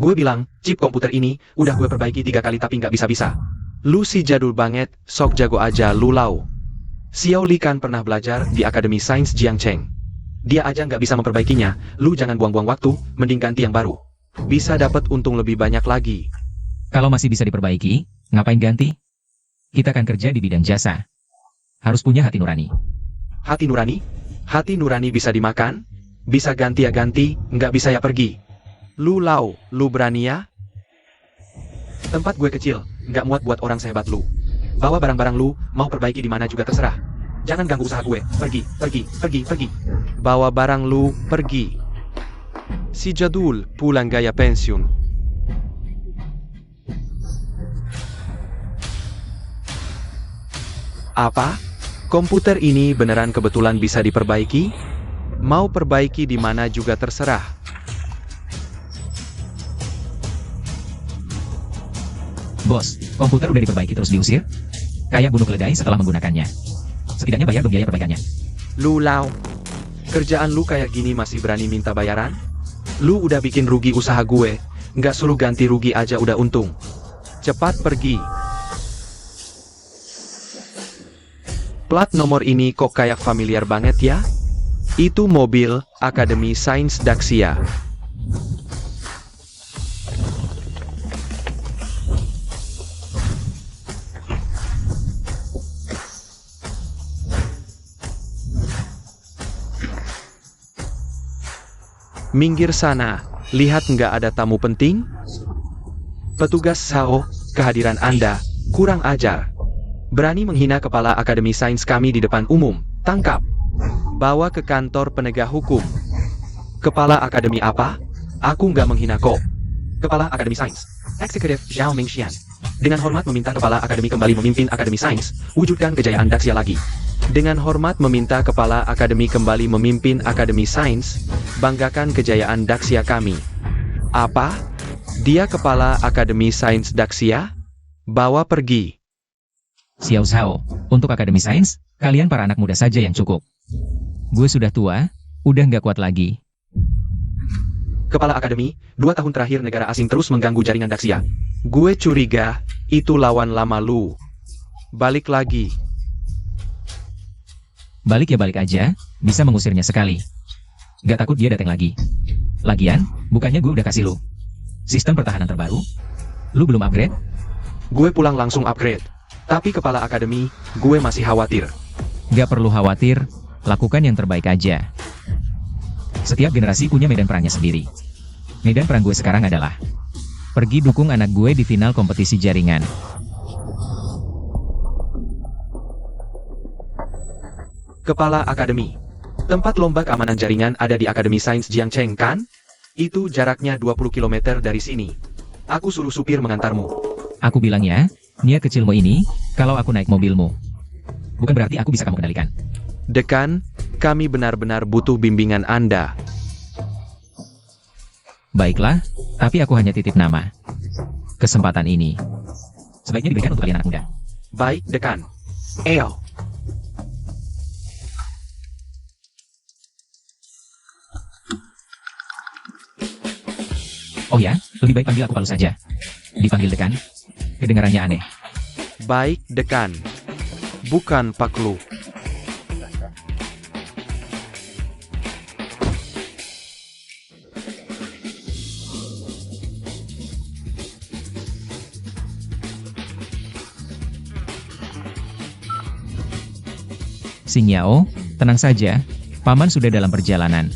Gue bilang, chip komputer ini udah gue perbaiki 3 kali tapi nggak bisa-bisa. Lu si jadul banget, sok jago aja lu lau. Xiao Li kan pernah belajar di Akademi Sains Jiangcheng. Dia aja nggak bisa memperbaikinya, lu jangan buang-buang waktu, mending ganti yang baru. Bisa dapat untung lebih banyak lagi. Kalau masih bisa diperbaiki, ngapain ganti? Kita kan kerja di bidang jasa. Harus punya hati nurani. Hati nurani? Hati nurani bisa dimakan? Bisa ganti ya ganti, nggak bisa ya pergi. Lu lau, lu berani ya? Tempat gue kecil, nggak muat buat orang sehebat lu. Bawa barang-barang lu, mau perbaiki di mana juga terserah. Jangan ganggu usaha gue, pergi. Bawa barang lu, pergi. Si jadul, pulang gaya pensiun. Apa? Komputer ini beneran kebetulan bisa diperbaiki? Mau perbaiki di mana juga terserah. Bos, komputer udah diperbaiki terus diusir? Kayak bunuh keledai setelah menggunakannya. Setidaknya bayar dong biaya perbaikannya. Lu lau. Kerjaan lu kayak gini masih berani minta bayaran? Lu udah bikin rugi usaha gue, nggak suruh ganti rugi aja udah untung. Cepat pergi. Plat nomor ini kok kayak familiar banget ya? Itu mobil Akademi Sains Daxia. Minggir sana, lihat nggak ada tamu penting? Petugas Sao, kehadiran Anda kurang ajar. Berani menghina kepala Akademi Sains kami di depan umum, tangkap. Bawa ke kantor penegak hukum. Kepala Akademi apa? Aku nggak menghina kok. Kepala Akademi Sains, Eksekutif Zhao Mingxian. Dengan hormat meminta Kepala Akademi kembali memimpin Akademi Sains, wujudkan kejayaan Daxia lagi. Dengan hormat meminta Kepala Akademi kembali memimpin Akademi Sains, banggakan kejayaan Daxia kami. Apa? Dia Kepala Akademi Sains Daxia? Bawa pergi. Xiao Zhao, untuk Akademi Sains, kalian para anak muda saja yang cukup. Gue sudah tua, udah nggak kuat lagi. Kepala Akademi, 2 tahun terakhir negara asing terus mengganggu jaringan Daxia. Gue curiga, itu lawan lama lu. Balik lagi. Balik ya balik aja, bisa mengusirnya sekali. Gak takut dia datang lagi. Lagian, bukannya gue udah kasih lu sistem pertahanan terbaru? Lu belum upgrade? Gue pulang langsung upgrade. Tapi Kepala Akademi, gue masih khawatir. Gak perlu khawatir, lakukan yang terbaik aja. Setiap generasi punya medan perangnya sendiri. Medan perang gue sekarang adalah pergi dukung anak gue di final kompetisi jaringan. Kepala Akademi, tempat lomba keamanan jaringan ada di Akademi Sains Jiangcheng kan? Itu jaraknya 20 km dari sini. Aku suruh supir mengantarmu. Aku bilang ya, niat kecilmu ini, kalau aku naik mobilmu, bukan berarti aku bisa kamu kendalikan. Dekan, kami benar-benar butuh bimbingan Anda. Baiklah, tapi aku hanya titip nama. Kesempatan ini sebaiknya diberikan untuk kalian anak muda. Baik, Dekan. Eo. Oh ya, lebih baik panggil aku Palu saja. Dipanggil Dekan, kedengarannya aneh. Baik, Dekan. Bukan Paklu. Xing Yao, tenang saja, Paman sudah dalam perjalanan.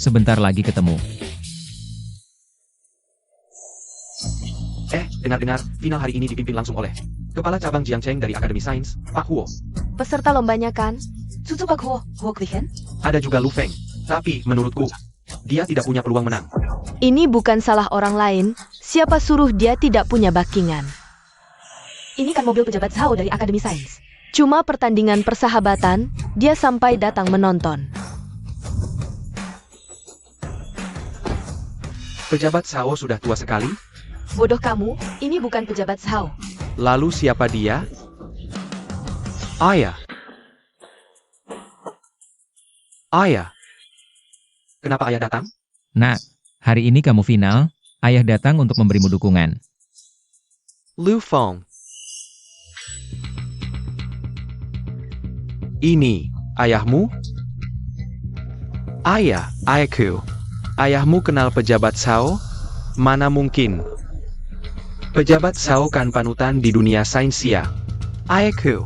Sebentar lagi ketemu. Dengar-dengar, final hari ini dipimpin langsung oleh Kepala Cabang Jiangcheng dari Akademi Sains, Pak Huo. Peserta lombanya kan? Suzu Pak Huo, Huo Klihen? Ada juga Lu Feng. Tapi, menurutku, dia tidak punya peluang menang. Ini bukan salah orang lain. Siapa suruh dia tidak punya backingan? Ini kan mobil pejabat Zhao dari Akademi Sains. Cuma pertandingan persahabatan, dia sampai datang menonton. Pejabat Sao sudah tua sekali? Bodoh kamu, ini bukan pejabat Zhao. Lalu siapa dia? Ayah. Ayah. Kenapa ayah datang? Nak, hari ini kamu final, ayah datang untuk memberimu dukungan. Lu Feng. Ini, ayahmu? Ayah, ayahku. Ayahmu kenal pejabat Zhao? Mana mungkin. Pejabat Zhao kan panutan di dunia sains ya. Ayahku.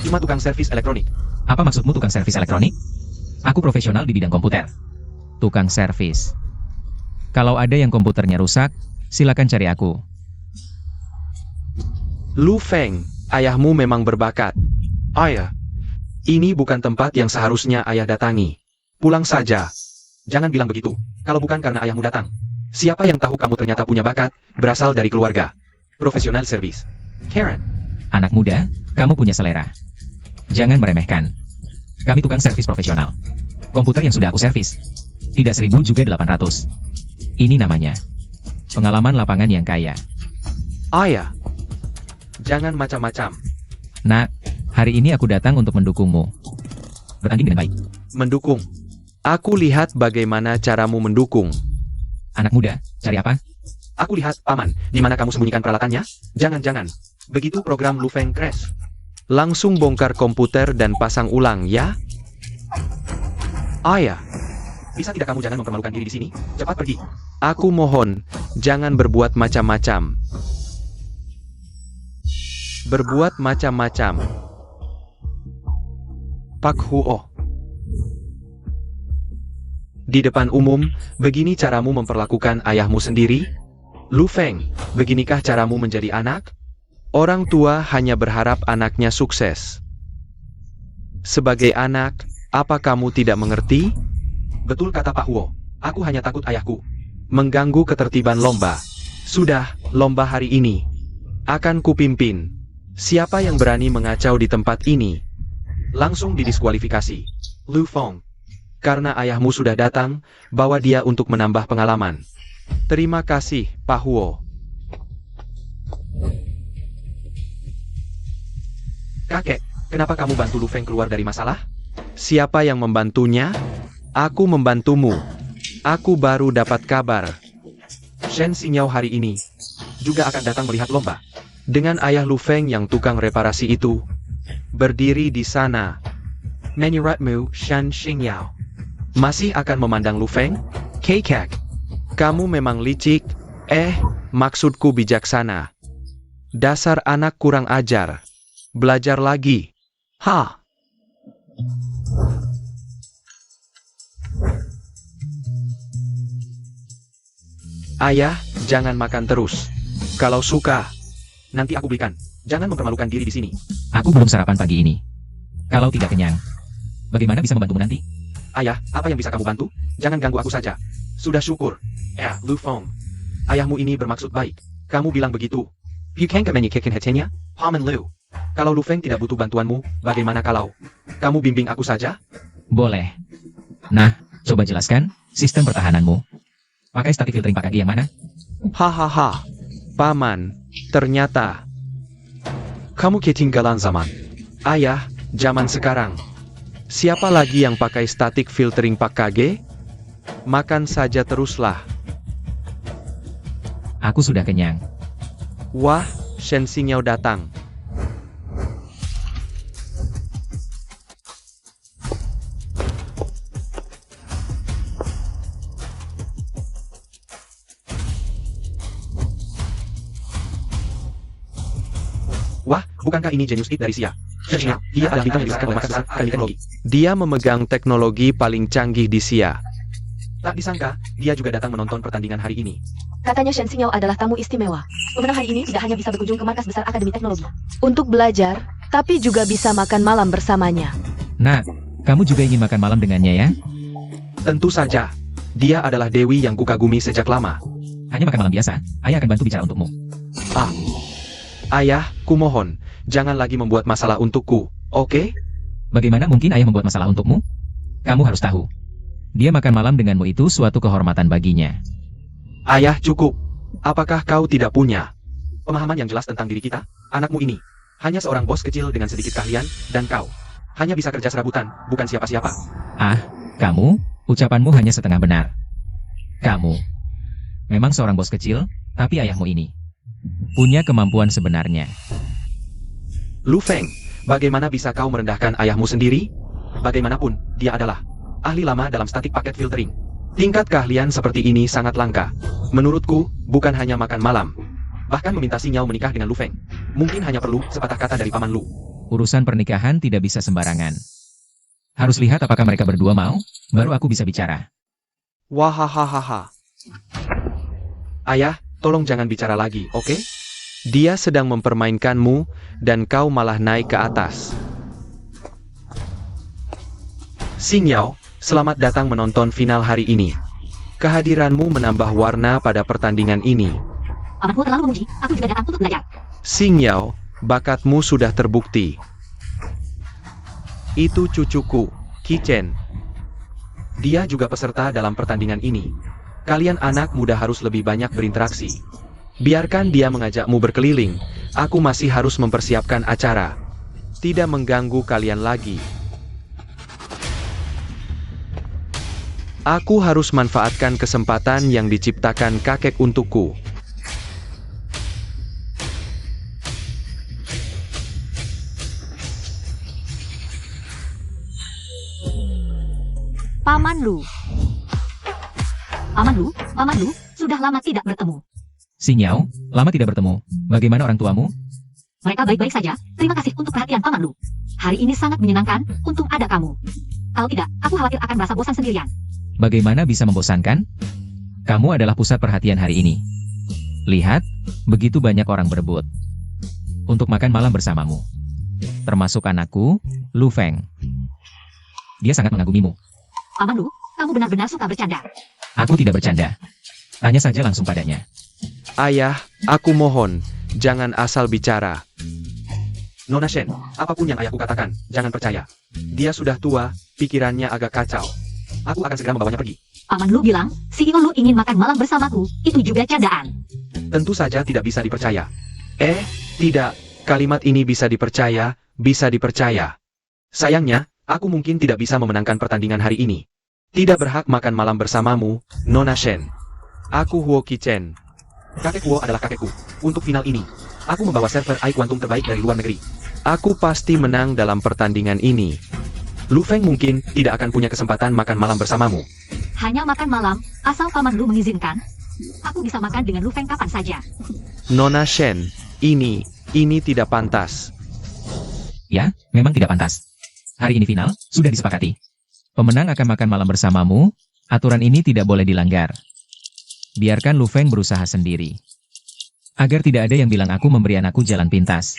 Cuma tukang servis elektronik. Apa maksudmu tukang servis elektronik? Aku profesional di bidang komputer. Tukang servis. Kalau ada yang komputernya rusak, silakan cari aku. Lu Feng, ayahmu memang berbakat. Ayah, ini bukan tempat yang seharusnya ayah datangi. Pulang saja. Jangan bilang begitu, kalau bukan karena ayahmu datang. Siapa yang tahu kamu ternyata punya bakat, berasal dari keluarga. Profesional servis. Karen. Anak muda, kamu punya selera. Jangan meremehkan. Kami tukang servis profesional. Komputer yang sudah aku servis. Tidak 1000 juga 800. Ini namanya pengalaman lapangan yang kaya. Ayah. Jangan macam-macam. Nak, hari ini aku datang untuk mendukungmu. Bertanding dengan baik. Mendukung. Aku lihat bagaimana caramu mendukung. Anak muda, cari apa? Aku lihat, Paman, di mana kamu sembunyikan peralatannya? Jangan-jangan. Begitu program Lu Feng crash. Langsung bongkar komputer dan pasang ulang, ya? Ayah. Bisa tidak kamu jangan mempermalukan diri di sini? Cepat pergi. Aku mohon, jangan berbuat macam-macam. Berbuat macam-macam. Pak Huo. Di depan umum, begini caramu memperlakukan ayahmu sendiri? Lu Feng, beginikah caramu menjadi anak? Orang tua hanya berharap anaknya sukses. Sebagai anak, apa kamu tidak mengerti? Betul kata Pak Huo, aku hanya takut ayahku mengganggu ketertiban lomba. Sudah, lomba hari ini akan kupimpin. Siapa yang berani mengacau di tempat ini, langsung didiskualifikasi. Lu Feng, karena ayahmu sudah datang, bawa dia untuk menambah pengalaman. Terima kasih, Pak Huo. Kakek, kenapa kamu bantu Lu Feng keluar dari masalah? Siapa yang membantunya? Aku membantumu. Aku baru dapat kabar. Shen Xinyao hari ini juga akan datang melihat lomba. Dengan ayah Lu Feng yang tukang reparasi itu berdiri di sana. Menurutmu, Shen Xinyao masih akan memandang Lu Feng? Kekek, kamu memang licik. Maksudku bijaksana. Dasar anak kurang ajar. Belajar lagi. Ha. Ayah, jangan makan terus. Kalau suka, nanti aku belikan. Jangan mempermalukan diri di sini. Aku belum sarapan pagi ini. Kalau tidak kenyang, bagaimana bisa membantumu nanti? Ayah, apa yang bisa kamu bantu? Jangan ganggu aku saja. Sudah syukur. Lu Feng. Ayahmu ini bermaksud baik. Kamu bilang begitu. Bukan kemenyikikin hetenya, Paman Lu. Kalau Lu Feng tidak butuh bantuanmu, bagaimana kalau kamu bimbing aku saja? Boleh. Nah, coba jelaskan sistem pertahananmu. Pakai static filtering Pak Kage yang mana? Hahaha. Paman, ternyata kamu ketinggalan zaman. Ayah, zaman sekarang. Siapa lagi yang pakai static filtering Pak Kage? Makan saja teruslah. Aku sudah kenyang. Wah, Shen Xinyao datang. Wah, bukankah ini jenius dari Sia? Shen Xinyao, dia adalah bintang yang disahkan oleh Markas Besar Akademi Teknologi. Dia memegang teknologi paling canggih di Sia. Tak disangka, dia juga datang menonton pertandingan hari ini. Katanya Shen Xinyao adalah tamu istimewa. Pemenang hari ini tidak hanya bisa berkunjung ke Markas Besar Akademi Teknologi untuk belajar, tapi juga bisa makan malam bersamanya. Nah, kamu juga ingin makan malam dengannya ya? Tentu saja. Dia adalah dewi yang kukagumi sejak lama. Hanya makan malam biasa, ayah akan bantu bicara untukmu. Ayah, kumohon, jangan lagi membuat masalah untukku, oke? Bagaimana mungkin ayah membuat masalah untukmu? Kamu harus tahu. Dia makan malam denganmu itu suatu kehormatan baginya. Ayah, cukup. Apakah kau tidak punya pemahaman yang jelas tentang diri kita? Anakmu ini hanya seorang bos kecil dengan sedikit keahlian, dan kau hanya bisa kerja serabutan, bukan siapa-siapa. Ah, kamu, ucapanmu hanya setengah benar. Kamu memang seorang bos kecil, tapi ayahmu ini punya kemampuan sebenarnya. Lu Feng, bagaimana bisa kau merendahkan ayahmu sendiri? Bagaimanapun, dia adalah ahli lama dalam static packet filtering. Tingkat keahlian seperti ini sangat langka. Menurutku, bukan hanya makan malam. Bahkan meminta Xingyao menikah dengan Lu Feng. Mungkin hanya perlu sepatah kata dari paman Lu. Urusan pernikahan tidak bisa sembarangan. Harus lihat apakah mereka berdua mau, baru aku bisa bicara. Wahahaha. Ayah, tolong jangan bicara lagi, oke? Dia sedang mempermainkanmu, dan kau malah naik ke atas. Xingyao, selamat datang menonton final hari ini. Kehadiranmu menambah warna pada pertandingan ini. Pamanku terlalu memuji, aku juga datang untuk belajar. Xingyao, bakatmu sudah terbukti. Itu cucuku, Qi Chen. Dia juga peserta dalam pertandingan ini. Kalian anak muda harus lebih banyak berinteraksi. Biarkan dia mengajakmu berkeliling. Aku masih harus mempersiapkan acara. Tidak mengganggu kalian lagi. Aku harus manfaatkan kesempatan yang diciptakan kakek untukku. Paman Lu. Paman Lu, sudah lama tidak bertemu. Xingyao, lama tidak bertemu. Bagaimana orang tuamu? Mereka baik-baik saja, terima kasih untuk perhatian Paman Lu. Hari ini sangat menyenangkan, untung ada kamu. Kalau tidak, aku khawatir akan merasa bosan sendirian. Bagaimana bisa membosankan? Kamu adalah pusat perhatian hari ini. Lihat, begitu banyak orang berebut untuk makan malam bersamamu. Termasuk anakku, Lu Feng. Dia sangat mengagumimu. Paman Lu, kamu benar-benar suka bercanda. Aku tidak bercanda. Tanya saja langsung padanya. Ayah, aku mohon, jangan asal bicara. Nona Shen, apapun yang ayahku katakan, jangan percaya. Dia sudah tua, pikirannya agak kacau. Aku akan segera membawanya pergi. Paman Lu bilang, CEO Lu ingin makan malam bersamaku, itu juga candaan. Tentu saja tidak bisa dipercaya. Tidak. Kalimat ini bisa dipercaya, bisa dipercaya. Sayangnya, aku mungkin tidak bisa memenangkan pertandingan hari ini. Tidak berhak makan malam bersamamu, Nona Shen. Aku Huo Qi Chen. Kakek Huo adalah kakekku. Untuk final ini, aku membawa server AI kuantum terbaik dari luar negeri. Aku pasti menang dalam pertandingan ini. Lu Feng mungkin tidak akan punya kesempatan makan malam bersamamu. Hanya makan malam, asal Paman Lu mengizinkan. Aku bisa makan dengan Lu Feng kapan saja. Nona Shen, ini tidak pantas. Ya, memang tidak pantas. Hari ini final, sudah disepakati. Pemenang akan makan malam bersamamu, aturan ini tidak boleh dilanggar. Biarkan Lu Feng berusaha sendiri. Agar tidak ada yang bilang aku memberi anakku jalan pintas.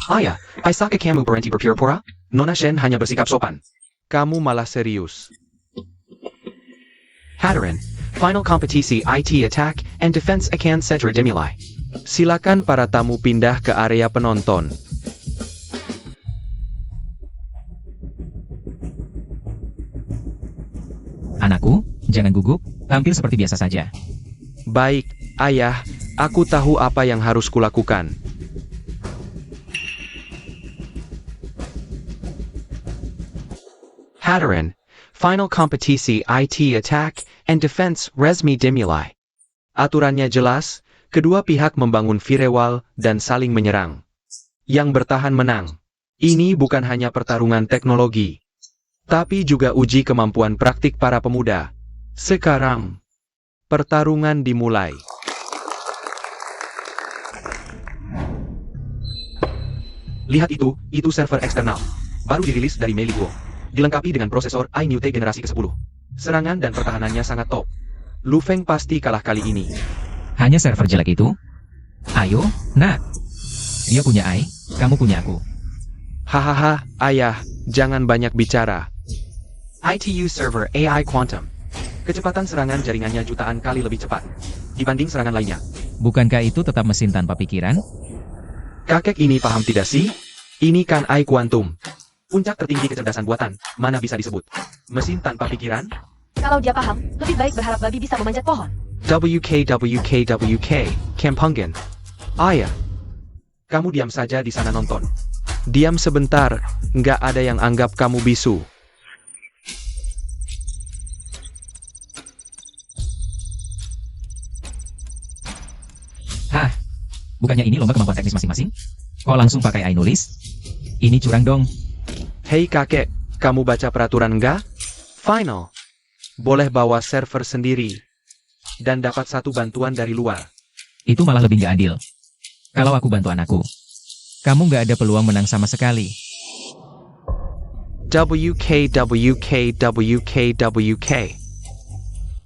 Ayah, Aisaka kamu berhenti berpura-pura? Nona Shen hanya bersikap sopan. Kamu malah serius. Hadirin, final kompetisi IT Attack and Defense akan segera dimulai. Silakan para tamu pindah ke area penonton. Anakku, jangan gugup, tampil seperti biasa saja. Baik, ayah, aku tahu apa yang harus kulakukan. Hadirin, final kompetisi IT Attack and Defense resmi dimulai. Aturannya jelas, kedua pihak membangun firewall dan saling menyerang. Yang bertahan menang. Ini bukan hanya pertarungan teknologi, tapi juga uji kemampuan praktik para pemuda. Sekarang, pertarungan dimulai. Lihat itu server eksternal. Baru dirilis dari Meiligo. Dilengkapi dengan prosesor iNewT generasi ke-10. Serangan dan pertahanannya sangat top. Lu Feng pasti kalah kali ini. Hanya server jelek itu? Ayo, nak. Dia punya AI, kamu punya aku. Hahaha, ayah, jangan banyak bicara. ITU server AI Quantum. Kecepatan serangan jaringannya jutaan kali lebih cepat dibanding serangan lainnya. Bukankah itu tetap mesin tanpa pikiran? Kakek ini paham tidak sih? Ini kan AI Quantum. Puncak tertinggi kecerdasan buatan, mana bisa disebut mesin tanpa pikiran? Kalau dia paham, lebih baik berharap babi bisa memanjat pohon. WKWKWK, Kampungan. Ayah. Kamu diam saja di sana nonton. Diam sebentar, nggak ada yang anggap kamu bisu. Hah? Bukannya ini lomba kemampuan teknis masing-masing? Kok langsung pakai AI nulis? Ini curang dong. Hei kakek, kamu baca peraturan nggak? Final. Boleh bawa server sendiri. Dan dapat satu bantuan dari luar. Itu malah lebih nggak adil. Kalau aku bantu anakku, kamu nggak ada peluang menang sama sekali. WKWKWKWK.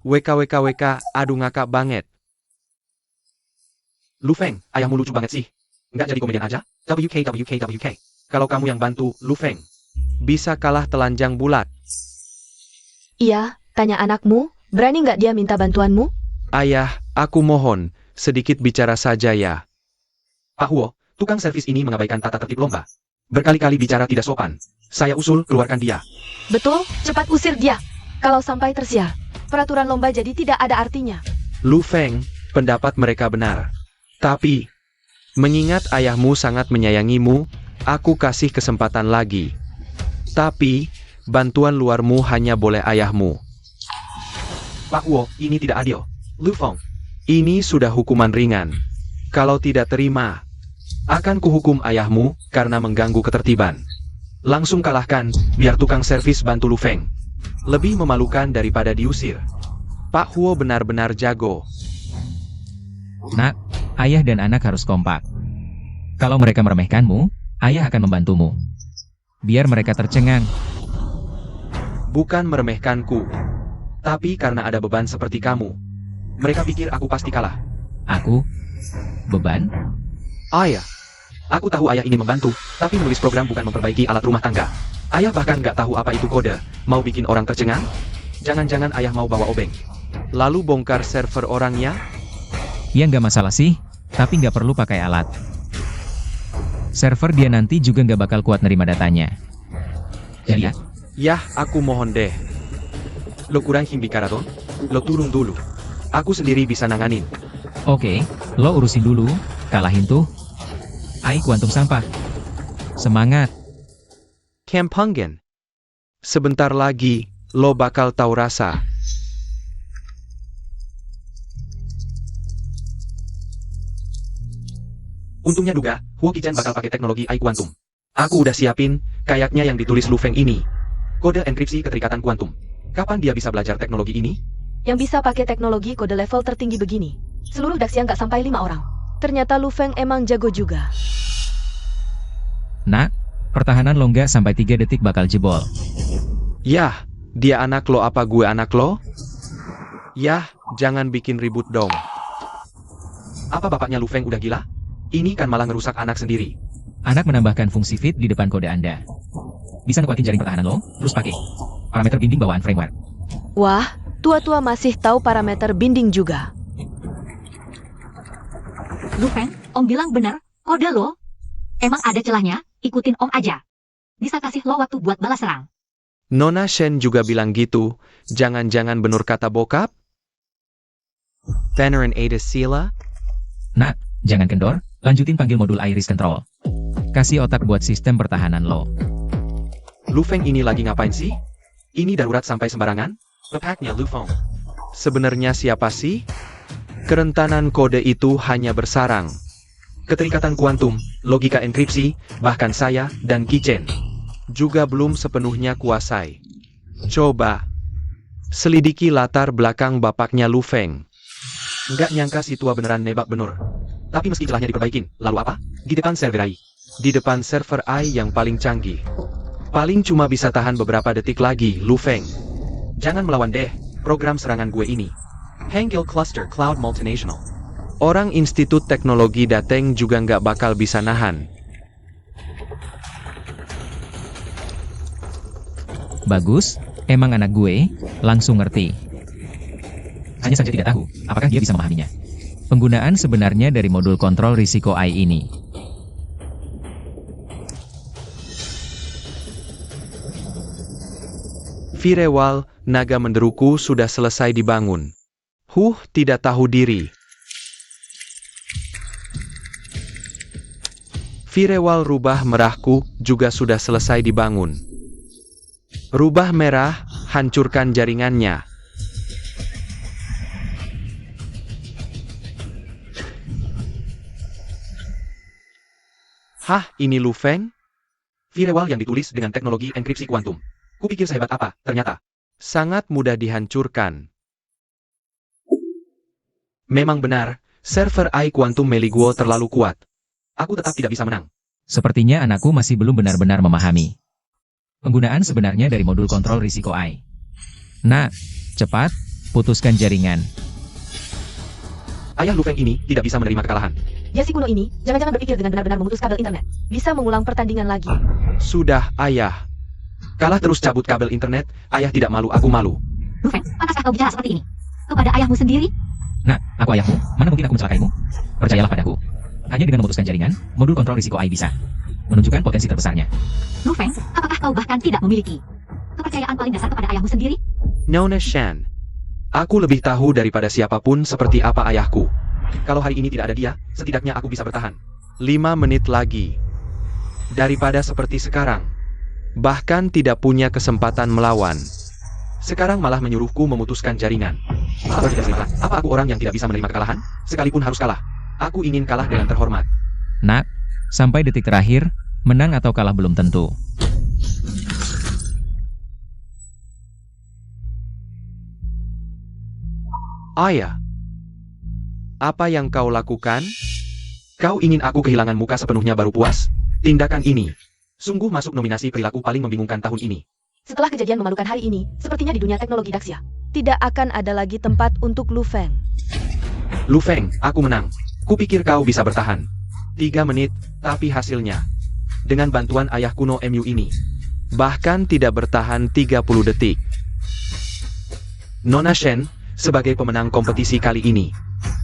WKWKWK, aduh ngakak banget. Lu Feng, ayahmu lucu banget sih. Nggak jadi komedian aja? WKWKWK. Kalau kamu yang bantu, Lu Feng, bisa kalah telanjang bulat. Iya, tanya anakmu, berani nggak dia minta bantuanmu? Ayah, aku mohon, sedikit bicara saja ya. Pak Huo, tukang servis ini mengabaikan tata tertib lomba. Berkali-kali bicara tidak sopan. Saya usul keluarkan dia. Betul, cepat usir dia. Kalau sampai tersiar, peraturan lomba jadi tidak ada artinya. Lu Feng, pendapat mereka benar. Tapi, mengingat ayahmu sangat menyayangimu, aku kasih kesempatan lagi. Tapi, bantuan luarmu hanya boleh ayahmu. Pak Huo, ini tidak adil. Lu Feng, ini sudah hukuman ringan. Kalau tidak terima, akan kuhukum ayahmu karena mengganggu ketertiban. Langsung kalahkan, biar tukang servis bantu Lu Feng. Lebih memalukan daripada diusir. Pak Huo benar-benar jago. Nak, ayah dan anak harus kompak. Kalau mereka meremehkanmu, ayah akan membantumu. Biar mereka tercengang. Bukan meremehkanku, tapi karena ada beban seperti kamu. Mereka pikir aku pasti kalah. Aku? Beban? Ayah, aku tahu ayah ingin membantu, tapi menulis program bukan memperbaiki alat rumah tangga. Ayah bahkan nggak tahu apa itu kode, mau bikin orang tercengang? Jangan-jangan ayah mau bawa obeng. Lalu bongkar server orangnya? Ya nggak masalah sih, tapi nggak perlu pakai alat. Server dia nanti juga nggak bakal kuat nerima datanya. Jadi ya, Yah, aku mohon deh. Lo kurang bicara dong? Lo turun dulu. Aku sendiri bisa nanganin. oke, lo urusin dulu, kalahin tuh. AI kuantum sampah. Semangat. Kampungan. Sebentar lagi, lo bakal tahu rasa. Untungnya duga, Huo Qichan bakal pakai teknologi AI kuantum. Aku udah siapin, kayaknya yang ditulis Lu Feng ini. Kode enkripsi keterikatan kuantum. Kapan dia bisa belajar teknologi ini? Yang bisa pakai teknologi kode level tertinggi begini. Seluruh Daxia nggak sampai 5 orang. Ternyata Lu Feng emang jago juga. Nak, pertahanan lo nggak sampai 3 detik bakal jebol. Yah, dia anak lo apa gue anak lo? Yah, jangan bikin ribut dong. Apa bapaknya Lu Feng udah gila? Ini kan malah ngerusak anak sendiri. Anak menambahkan fungsi fit di depan kode Anda. Bisa ngekuatin jaring pertahanan lo, terus pakai parameter binding bawaan framework. Wah, tua-tua masih tahu parameter binding juga. Lu Feng, Om bilang benar, kode lo. Emang ada celahnya, ikutin Om aja. Bisa kasih lo waktu buat balas serang. Nona Shen juga bilang gitu, jangan-jangan bener kata bokap? Banner and Ada Sila? Nak, jangan kendor, lanjutin panggil modul Iris Control. Kasih otak buat sistem pertahanan lo. Lu Feng ini lagi ngapain sih? Ini darurat sampai sembarangan? Lepaknya Lu Feng. Sebenarnya siapa sih? Kerentanan kode itu hanya bersarang. Keterikatan kuantum, logika enkripsi, bahkan saya dan Qichan juga belum sepenuhnya kuasai. Coba selidiki latar belakang bapaknya Lu Feng. Nggak nyangka si tua beneran nebak bener. Tapi meski celahnya diperbaikin, lalu apa? Di depan server AI. Di depan server AI yang paling canggih. Paling cuma bisa tahan beberapa detik lagi, Lu Feng. Jangan melawan deh, program serangan gue ini. Hangul Cluster Cloud Multinational. Orang Institut Teknologi Dateng juga nggak bakal bisa nahan. Bagus, emang anak gue, langsung ngerti. Hanya saja tidak tahu, apakah dia bisa memahaminya. Penggunaan sebenarnya dari modul kontrol risiko AI ini. Firewall, naga menderuku sudah selesai dibangun. Tidak tahu diri. Firewall rubah merahku juga sudah selesai dibangun. Rubah merah, hancurkan jaringannya. Hah, ini Lu Feng? Firewall yang ditulis dengan teknologi enkripsi kuantum. Kupikir sehebat apa, ternyata sangat mudah dihancurkan. Memang benar, server AI Quantum Meliguo terlalu kuat. Aku tetap tidak bisa menang. Sepertinya anakku masih belum benar-benar memahami penggunaan sebenarnya dari modul kontrol risiko AI. Nak, cepat, putuskan jaringan. Ayah Lu Feng ini tidak bisa menerima kekalahan. Dia si kuno ini, jangan-jangan berpikir dengan benar-benar memutus kabel internet. Bisa mengulang pertandingan lagi. Sudah, ayah. Kalah terus cabut kabel internet, ayah tidak malu, aku malu. Lu Feng, pantaskah kau bicara seperti ini? Kepada ayahmu sendiri? Nak, aku ayahmu, mana mungkin aku mencelakaimu? Percayalah padaku. Hanya dengan memutuskan jaringan, modul kontrol risiko AI bisa menunjukkan potensi terbesarnya. Lu Feng, apakah kau bahkan tidak memiliki kepercayaan paling dasar kepada ayahmu sendiri? Nona Shan. Aku lebih tahu daripada siapapun seperti apa ayahku. Kalau hari ini tidak ada dia, setidaknya aku bisa bertahan. 5 menit lagi. Daripada seperti sekarang. Bahkan tidak punya kesempatan melawan. Sekarang malah menyuruhku memutuskan jaringan. Apa tidak selera? Apa aku orang yang tidak bisa menerima kekalahan? Sekalipun harus kalah. Aku ingin kalah dengan terhormat. Nak, sampai detik terakhir, menang atau kalah belum tentu. Ayah. Apa yang kau lakukan? Kau ingin aku kehilangan muka sepenuhnya baru puas? Tindakan ini sungguh masuk nominasi perilaku paling membingungkan tahun ini. Setelah kejadian memalukan hari ini, sepertinya di dunia teknologi Daxia, tidak akan ada lagi tempat untuk Lu Feng. Lu Feng, aku menang. Kupikir kau bisa bertahan. 3 menit, tapi hasilnya dengan bantuan ayah kuno MU ini, bahkan tidak bertahan 30 detik. Nona Shen, sebagai pemenang kompetisi kali ini,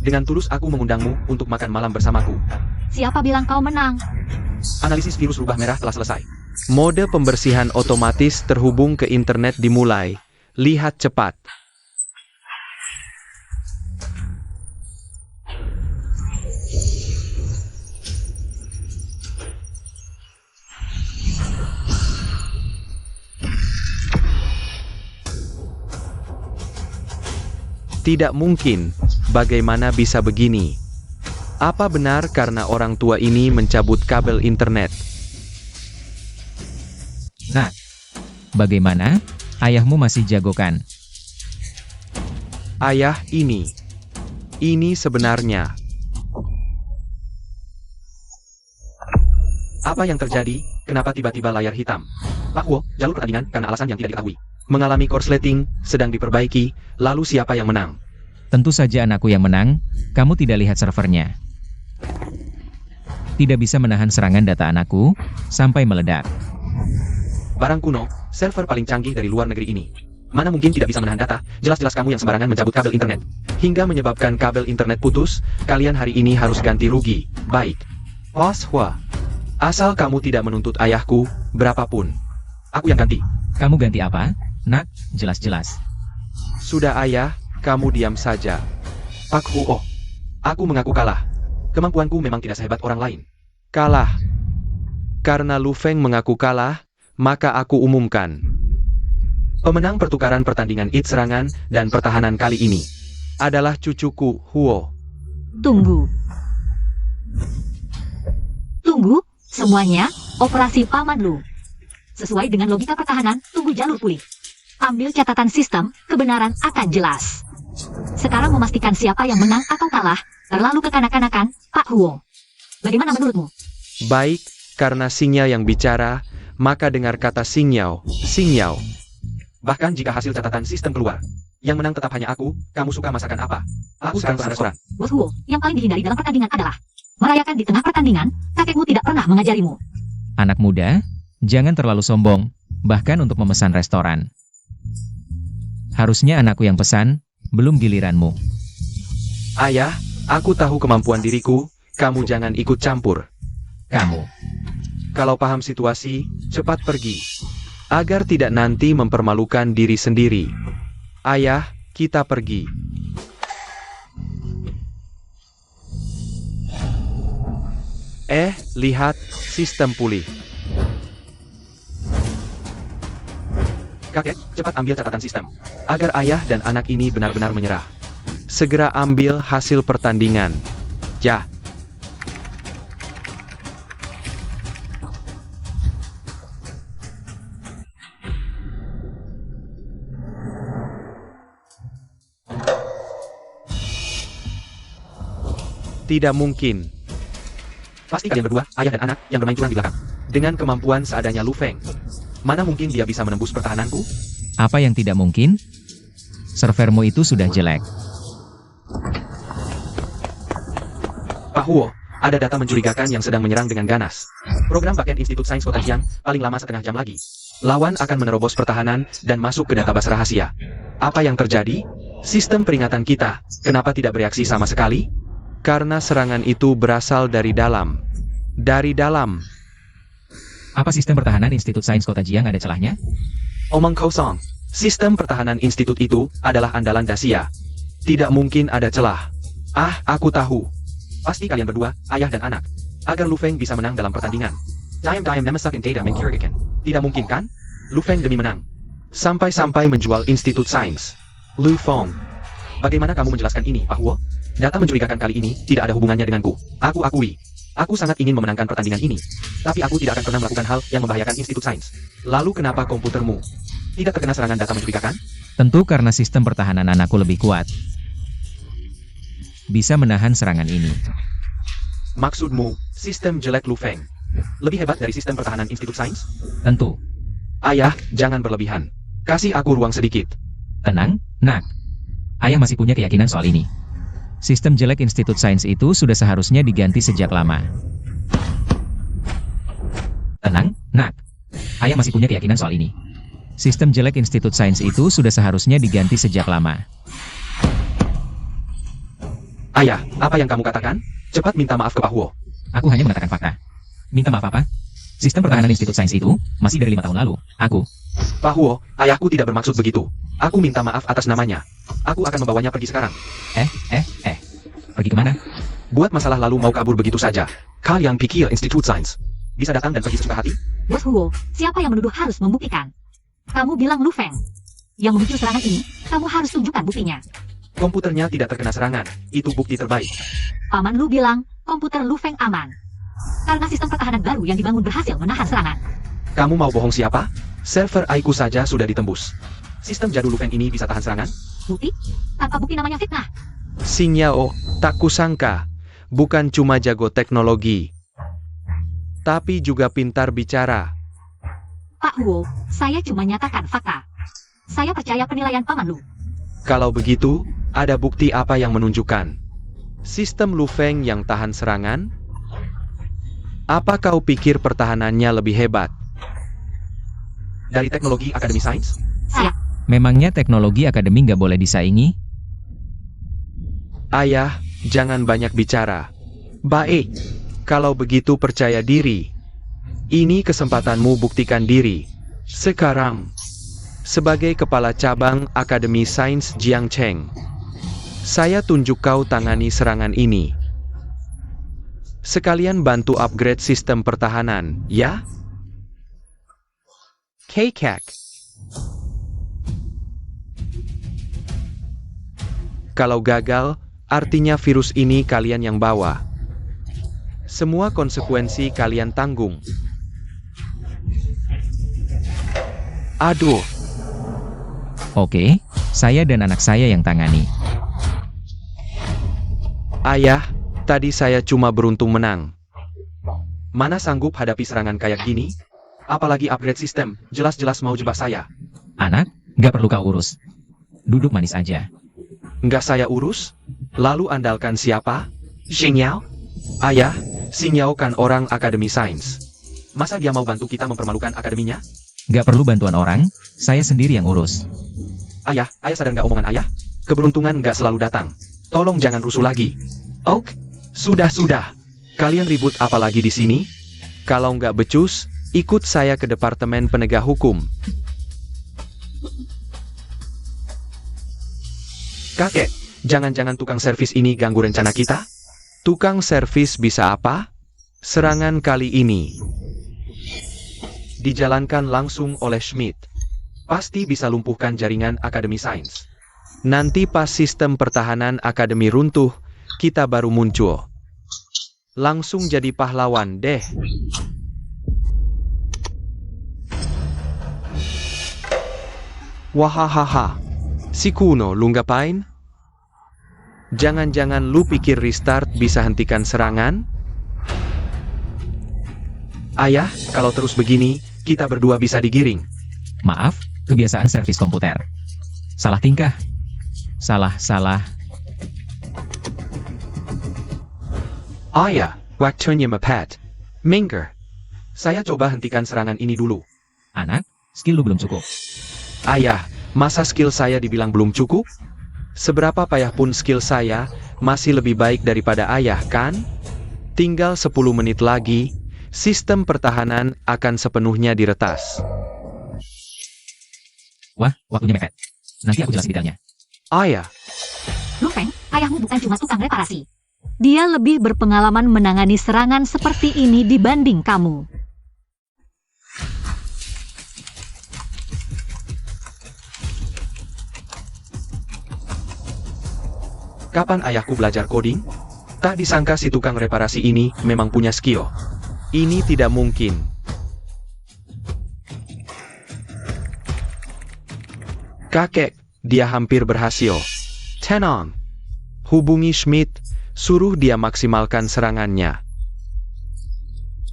dengan tulus aku mengundangmu untuk makan malam bersamaku. Siapa bilang kau menang? Analisis virus rubah merah telah selesai. Mode pembersihan otomatis terhubung ke internet dimulai. Lihat cepat. Tidak mungkin, bagaimana bisa begini? Apa benar karena orang tua ini mencabut kabel internet? Nah, bagaimana? Ayahmu masih jago kan? Ayah, ini sebenarnya. Apa yang terjadi? Kenapa tiba-tiba layar hitam? Pak Wo, jalur pertandingan karena alasan yang tidak diketahui. Mengalami korsleting, sedang diperbaiki, lalu siapa yang menang? Tentu saja anakku yang menang, kamu tidak lihat servernya. Tidak bisa menahan serangan data anakku, sampai meledak. Barang kuno, server paling canggih dari luar negeri ini. Mana mungkin tidak bisa menahan data, jelas-jelas kamu yang sembarangan mencabut kabel internet. Hingga menyebabkan kabel internet putus, kalian hari ini harus ganti rugi. Baik. Hua. Asal kamu tidak menuntut ayahku, berapapun. Aku yang ganti. Kamu ganti apa? Nak, jelas-jelas. Sudah ayah, kamu diam saja. Pak Huo, aku mengaku kalah. Kemampuanku memang tidak sehebat orang lain. Kalah. Karena Lu Feng mengaku kalah, maka aku umumkan. Pemenang pertukaran pertandingan IT serangan dan pertahanan kali ini adalah cucuku, Huo. Tunggu. Semuanya, operasi Paman Lu. Sesuai dengan logika pertahanan, tunggu jalur pulih. Ambil catatan sistem, kebenaran akan jelas. Sekarang memastikan siapa yang menang atau kalah, terlalu kekanak-kanakan, Pak Huo. Bagaimana menurutmu? Baik, karena Xingya yang bicara, maka dengar kata Xingyao. Bahkan jika hasil catatan sistem keluar, yang menang tetap hanya aku. Kamu suka masakan apa? Aku sekarang pesan restoran. Bos Huo, yang paling dihindari dalam pertandingan adalah merayakan di tengah pertandingan, kakekmu tidak pernah mengajarimu. Anak muda, jangan terlalu sombong, bahkan untuk memesan restoran. Harusnya anakku yang pesan, belum giliranmu. Ayah, aku tahu kemampuan diriku, kamu jangan ikut campur. Kamu. Kalau paham situasi, cepat pergi. Agar tidak nanti mempermalukan diri sendiri. Ayah, kita pergi. Lihat, sistem pulih. Kakek, cepat ambil catatan sistem. Agar ayah dan anak ini benar-benar menyerah. Segera ambil hasil pertandingan. Ya. Tidak mungkin. Pasti kalian berdua, ayah dan anak, yang bermain curang di belakang. Dengan kemampuan seadanya Lu Feng. Mana mungkin dia bisa menembus pertahananku? Apa yang tidak mungkin? Servermu itu sudah jelek. Pak Huo, ada data mencurigakan yang sedang menyerang dengan ganas. Program backend Institut Sains Kota Jiang, paling lama setengah jam lagi. Lawan akan menerobos pertahanan dan masuk ke database rahasia. Apa yang terjadi? Sistem peringatan kita, kenapa tidak bereaksi sama sekali? Karena serangan itu berasal dari dalam. Dari dalam. Apa sistem pertahanan Institut Sains Kota Jiang ada celahnya? Omong kosong. Sistem pertahanan institut itu adalah andalan Dacia. Tidak mungkin ada celah. Ah, aku tahu. Pasti kalian berdua, ayah dan anak. Agar Lu Feng bisa menang dalam pertandingan. Dayam namasak in data mencurigakan. Tidak mungkin kan? Lu Feng demi menang. Sampai-sampai menjual Institut Sains. Lu Feng. Bagaimana kamu menjelaskan ini, Pak Huo? Data mencurigakan kali ini tidak ada hubungannya denganku. Aku akui. Aku sangat ingin memenangkan pertandingan ini. Tapi aku tidak akan pernah melakukan hal yang membahayakan Institut Sains. Lalu kenapa komputermu tidak terkena serangan data mencurigakan? Tentu karena sistem pertahanan anakku lebih kuat. Bisa menahan serangan ini. Maksudmu, sistem jelek Lu Feng lebih hebat dari sistem pertahanan Institut Sains? Tentu. Ayah, jangan berlebihan. Kasih aku ruang sedikit. Tenang, nak. Ayah masih punya keyakinan soal ini. Sistem jelek Institut Sains itu sudah seharusnya diganti sejak lama. Tenang, nak. Ayah masih punya keyakinan soal ini. Sistem jelek Institut Sains itu sudah seharusnya diganti sejak lama. Ayah, apa yang kamu katakan? Cepat minta maaf ke Pak Huo. Aku hanya mengatakan fakta. Minta maaf apa? Sistem pertahanan Institut Sains itu masih dari 5 tahun lalu. Pak Huo, ayahku tidak bermaksud begitu. Aku minta maaf atas namanya. Aku akan membawanya pergi sekarang. Pergi kemana? Buat masalah lalu mau kabur begitu saja. Kalian pikir Institut Sains bisa datang dan pergi sesuka hati? Bos Huo, siapa yang menuduh harus membuktikan? Kamu bilang Lu Feng. Yang memicu serangan ini, kamu harus tunjukkan buktinya. Komputernya tidak terkena serangan. Itu bukti terbaik. Paman Lu bilang, komputer Lu Feng aman. Karena sistem pertahanan baru yang dibangun berhasil menahan serangan. Kamu mau bohong siapa? Server AI-ku saja sudah ditembus. Sistem jadul Lu Feng ini bisa tahan serangan? Bukti? Tanpa bukti namanya fitnah. Xing Yao, tak kusangka. Bukan cuma jago teknologi, tapi juga pintar bicara. Pak Huo, saya cuma nyatakan fakta. Saya percaya penilaian Paman Lu. Kalau begitu, ada bukti apa yang menunjukkan sistem Lu Feng yang tahan serangan? Apa kau pikir pertahanannya lebih hebat dari teknologi Akademi Sains? Memangnya teknologi akademi nggak boleh disaingi? Ayah, jangan banyak bicara. Baik, kalau begitu percaya diri. Ini kesempatanmu buktikan diri. Sekarang, sebagai kepala cabang Akademi Sains Jiangcheng, saya tunjuk kau tangani serangan ini. Sekalian bantu upgrade sistem pertahanan, ya? Kekak. Kalau gagal, artinya virus ini kalian yang bawa. Semua konsekuensi kalian tanggung. Aduh. Oke, saya dan anak saya yang tangani. Ayah, tadi saya cuma beruntung menang. Mana sanggup hadapi serangan kayak gini? Apalagi upgrade sistem, jelas-jelas mau jebak saya. Anak, nggak perlu kau urus. Duduk manis aja. Nggak saya urus? Lalu andalkan siapa? Xing Yao? Ayah, Xing Yao kan orang Akademi Sains. Masa dia mau bantu kita mempermalukan akademinya? Nggak perlu bantuan orang, saya sendiri yang urus. Ayah sadar nggak omongan ayah? Keberuntungan nggak selalu datang. Tolong jangan rusuh lagi. Ok, sudah. Kalian ribut apa lagi di sini? Kalau nggak becus, ikut saya ke Departemen Penegak Hukum. Kakek, jangan-jangan tukang servis ini ganggu rencana kita? Tukang servis bisa apa? Serangan kali ini dijalankan langsung oleh Schmidt. Pasti bisa lumpuhkan jaringan Akademi Sains. Nanti pas sistem pertahanan Akademi runtuh, kita baru muncul. Langsung jadi pahlawan deh. Wahahaha. Si Kuno, lu ngapain? Jangan-jangan lu pikir restart bisa hentikan serangan? Ayah, kalau terus begini, kita berdua bisa digiring. Maaf, kebiasaan servis komputer. Salah tingkah. Salah. Ayah, waktunya mepet. Minggir. Saya coba hentikan serangan ini dulu. Anak, skill lu belum cukup. Ayah, masa skill saya dibilang belum cukup? Seberapa payah pun skill saya, masih lebih baik daripada ayah, kan? Tinggal 10 menit lagi, sistem pertahanan akan sepenuhnya diretas. Wah, waktunya mepet. Nanti aku jelasin detailnya. Ayah, Lu Feng, ayahmu bukan cuma tukang reparasi. Dia lebih berpengalaman menangani serangan seperti ini dibanding kamu. kapan ayahku belajar coding? Tak disangka si tukang reparasi ini memang punya skill. Ini tidak mungkin. Kakek, dia hampir berhasil. Tenang. Hubungi Schmidt, suruh dia maksimalkan serangannya.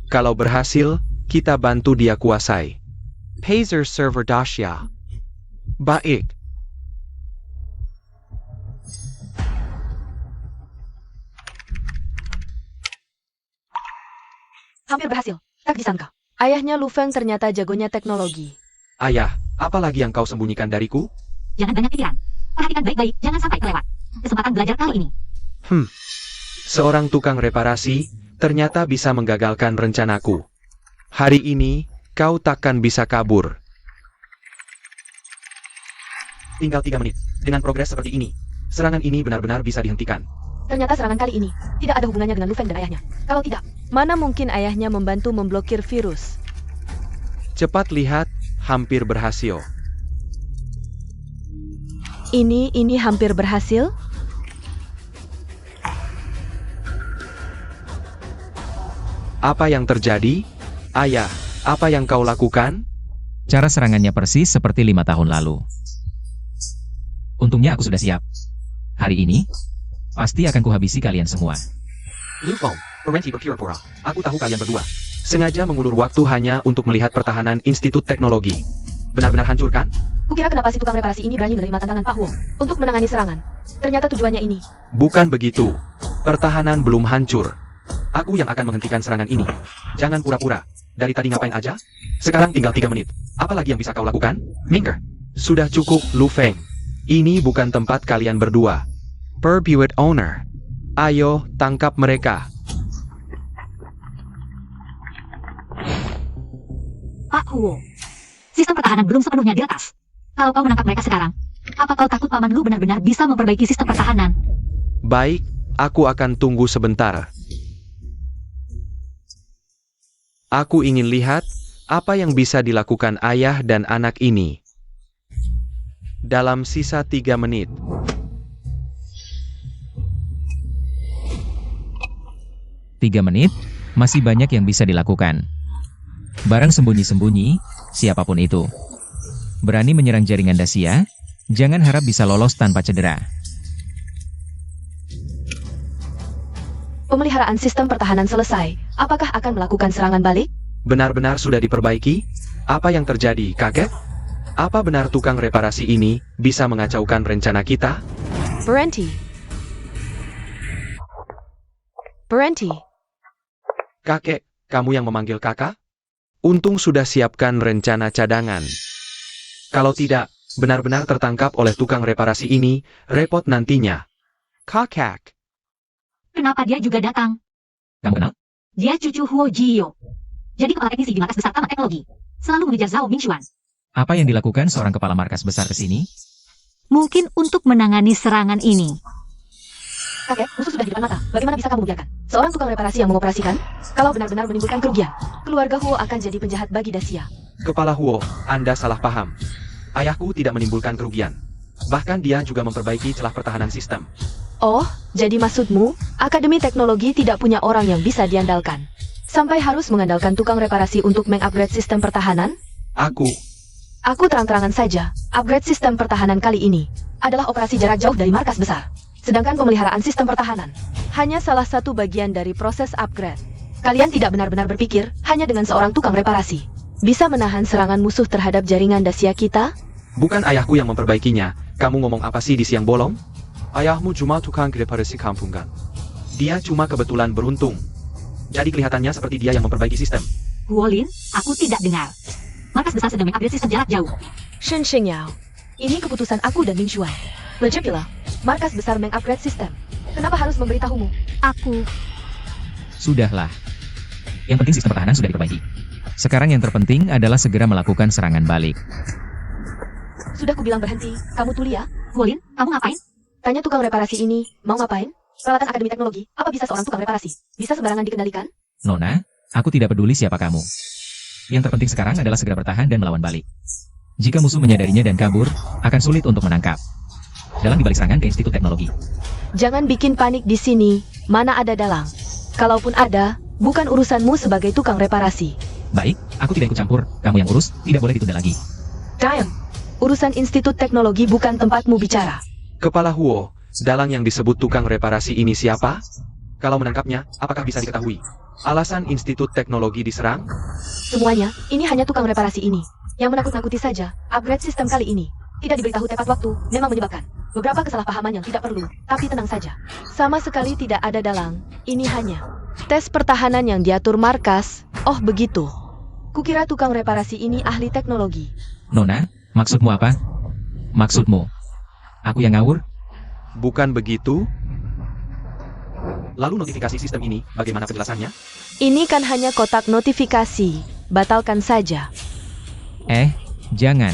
Kalau berhasil, kita bantu dia kuasai. Pazer server Dasya. Baik. Hampir berhasil. Tak disangka. Ayahnya Lu Feng ternyata jagonya teknologi. Ayah, apa lagi yang kau sembunyikan dariku? Jangan banyak pikiran. Perhatikan baik-baik, jangan sampai kelewat. Kesempatan belajar kali ini. Seorang tukang reparasi, ternyata bisa menggagalkan rencanaku. Hari ini, kau takkan bisa kabur. Tinggal 3 menit. Dengan progres seperti ini, serangan ini benar-benar bisa dihentikan. Ternyata serangan kali ini tidak ada hubungannya dengan Lu Feng dan ayahnya. Kalau tidak, mana mungkin ayahnya membantu memblokir virus? Cepat lihat, hampir berhasil. Ini hampir berhasil? Apa yang terjadi? Ayah, apa yang kau lakukan? Cara serangannya persis seperti 5 tahun lalu. Untungnya aku sudah siap. Hari ini, pasti akan kuhabisi kalian semua. Lu Feng, Parenti Pura. Aku tahu kalian berdua sengaja mengulur waktu hanya untuk melihat pertahanan Institut Teknologi. Benar-benar hancur kan? Kukira kenapa si tukang reparasi ini berani menerima tantangan Pak Huo untuk menangani serangan. Ternyata tujuannya ini. Bukan begitu. Pertahanan belum hancur. Aku yang akan menghentikan serangan ini. Jangan pura-pura. Dari tadi ngapain aja? Sekarang tinggal 3 menit. Apa lagi yang bisa kau lakukan? Minggir. Sudah cukup, Lu Feng. Ini bukan tempat kalian berdua. Perbuit Owner. Ayo, tangkap mereka. Pak Huo, sistem pertahanan belum sepenuhnya diretas. Kalau kau menangkap mereka sekarang, apa kau takut paman lu benar-benar bisa memperbaiki sistem pertahanan? Baik, aku akan tunggu sebentar. Aku ingin lihat apa yang bisa dilakukan ayah dan anak ini. Dalam sisa 3 menit. Tiga menit, masih banyak yang bisa dilakukan. Barang sembunyi-sembunyi, siapapun itu. Berani menyerang jaringan Dacia, jangan harap bisa lolos tanpa cedera. Pemeliharaan sistem pertahanan selesai. Apakah akan melakukan serangan balik? Benar-benar sudah diperbaiki? Apa yang terjadi, kakek? Apa benar tukang reparasi ini bisa mengacaukan rencana kita? Parenti. Kakek, kamu yang memanggil kakak? Untung sudah siapkan rencana cadangan. Kalau tidak, benar-benar tertangkap oleh tukang reparasi ini, repot nantinya. Kakek. Kenapa dia juga datang? Kamu kenal? Dia cucu Huo Jiyo. Jadi kepala teknisi di markas besar Taman Teknologi. Selalu mengejar Zhao Mingxuan. Apa yang dilakukan seorang kepala markas besar ke sini? Mungkin untuk menangani serangan ini. Kakek, musuh sudah di depan mata. Bagaimana bisa kamu biarkan seorang tukang reparasi yang mengoperasikan? Kalau benar-benar menimbulkan kerugian, keluarga Huo akan jadi penjahat bagi Dacia. Kepala Huo, Anda salah paham. Ayahku tidak menimbulkan kerugian. Bahkan dia juga memperbaiki celah pertahanan sistem. Oh, jadi maksudmu, Akademi Teknologi tidak punya orang yang bisa diandalkan? Sampai harus mengandalkan tukang reparasi untuk mengupgrade sistem pertahanan? Aku terang-terangan saja, upgrade sistem pertahanan kali ini adalah operasi jarak jauh dari markas besar. Sedangkan pemeliharaan sistem pertahanan hanya salah satu bagian dari proses upgrade. Kalian tidak benar-benar berpikir hanya dengan seorang tukang reparasi bisa menahan serangan musuh terhadap jaringan Dacia kita? Bukan ayahku yang memperbaikinya. Kamu ngomong apa sih di siang bolong? Ayahmu cuma tukang reparasi kampungan. Dia cuma kebetulan beruntung. Jadi kelihatannya seperti dia yang memperbaiki sistem. Huolin, aku tidak dengar. Markas besar sedang mengupgrade sistem jarak jauh. Shen Xingyao, ini keputusan aku dan Ming Xuan. Lejepila, markas besar mengupgrade sistem. Kenapa harus memberitahumu? Aku... Sudahlah. Yang penting sistem pertahanan sudah diperbaiki. Sekarang yang terpenting adalah segera melakukan serangan balik. Sudah kubilang berhenti, kamu tuli ya? Huolin, kamu ngapain? Tanya tukang reparasi ini, mau ngapain? Peralatan Akademi Teknologi, apa bisa seorang tukang reparasi bisa sembarangan dikendalikan? Nona, aku tidak peduli siapa kamu. Yang terpenting sekarang adalah segera bertahan dan melawan balik. Jika musuh menyadarinya dan kabur, akan sulit untuk menangkap. Dalang dibalik serangan ke Institut Teknologi. Jangan bikin panik di sini, mana ada dalang. Kalaupun ada, bukan urusanmu sebagai tukang reparasi. Baik, aku tidak ikut campur. Kamu yang urus, tidak boleh ditunda lagi. Diam, urusan Institut Teknologi bukan tempatmu bicara. Kepala Huo, dalang yang disebut tukang reparasi ini siapa? Kalau menangkapnya, apakah bisa diketahui? Alasan Institut Teknologi diserang? Semuanya, ini hanya tukang reparasi ini. Yang menakut-nakuti saja, upgrade sistem kali ini tidak diberitahu tepat waktu, memang menyebabkan beberapa kesalahpahaman yang tidak perlu. Tapi tenang saja, sama sekali tidak ada dalang. Ini hanya tes pertahanan yang diatur markas. Oh begitu. Kukira tukang reparasi ini ahli teknologi. Nona, maksudmu apa? Maksudmu? Aku yang ngawur? Bukan begitu? Lalu notifikasi sistem ini, bagaimana penjelasannya? Ini kan hanya kotak notifikasi. Batalkan saja. Jangan.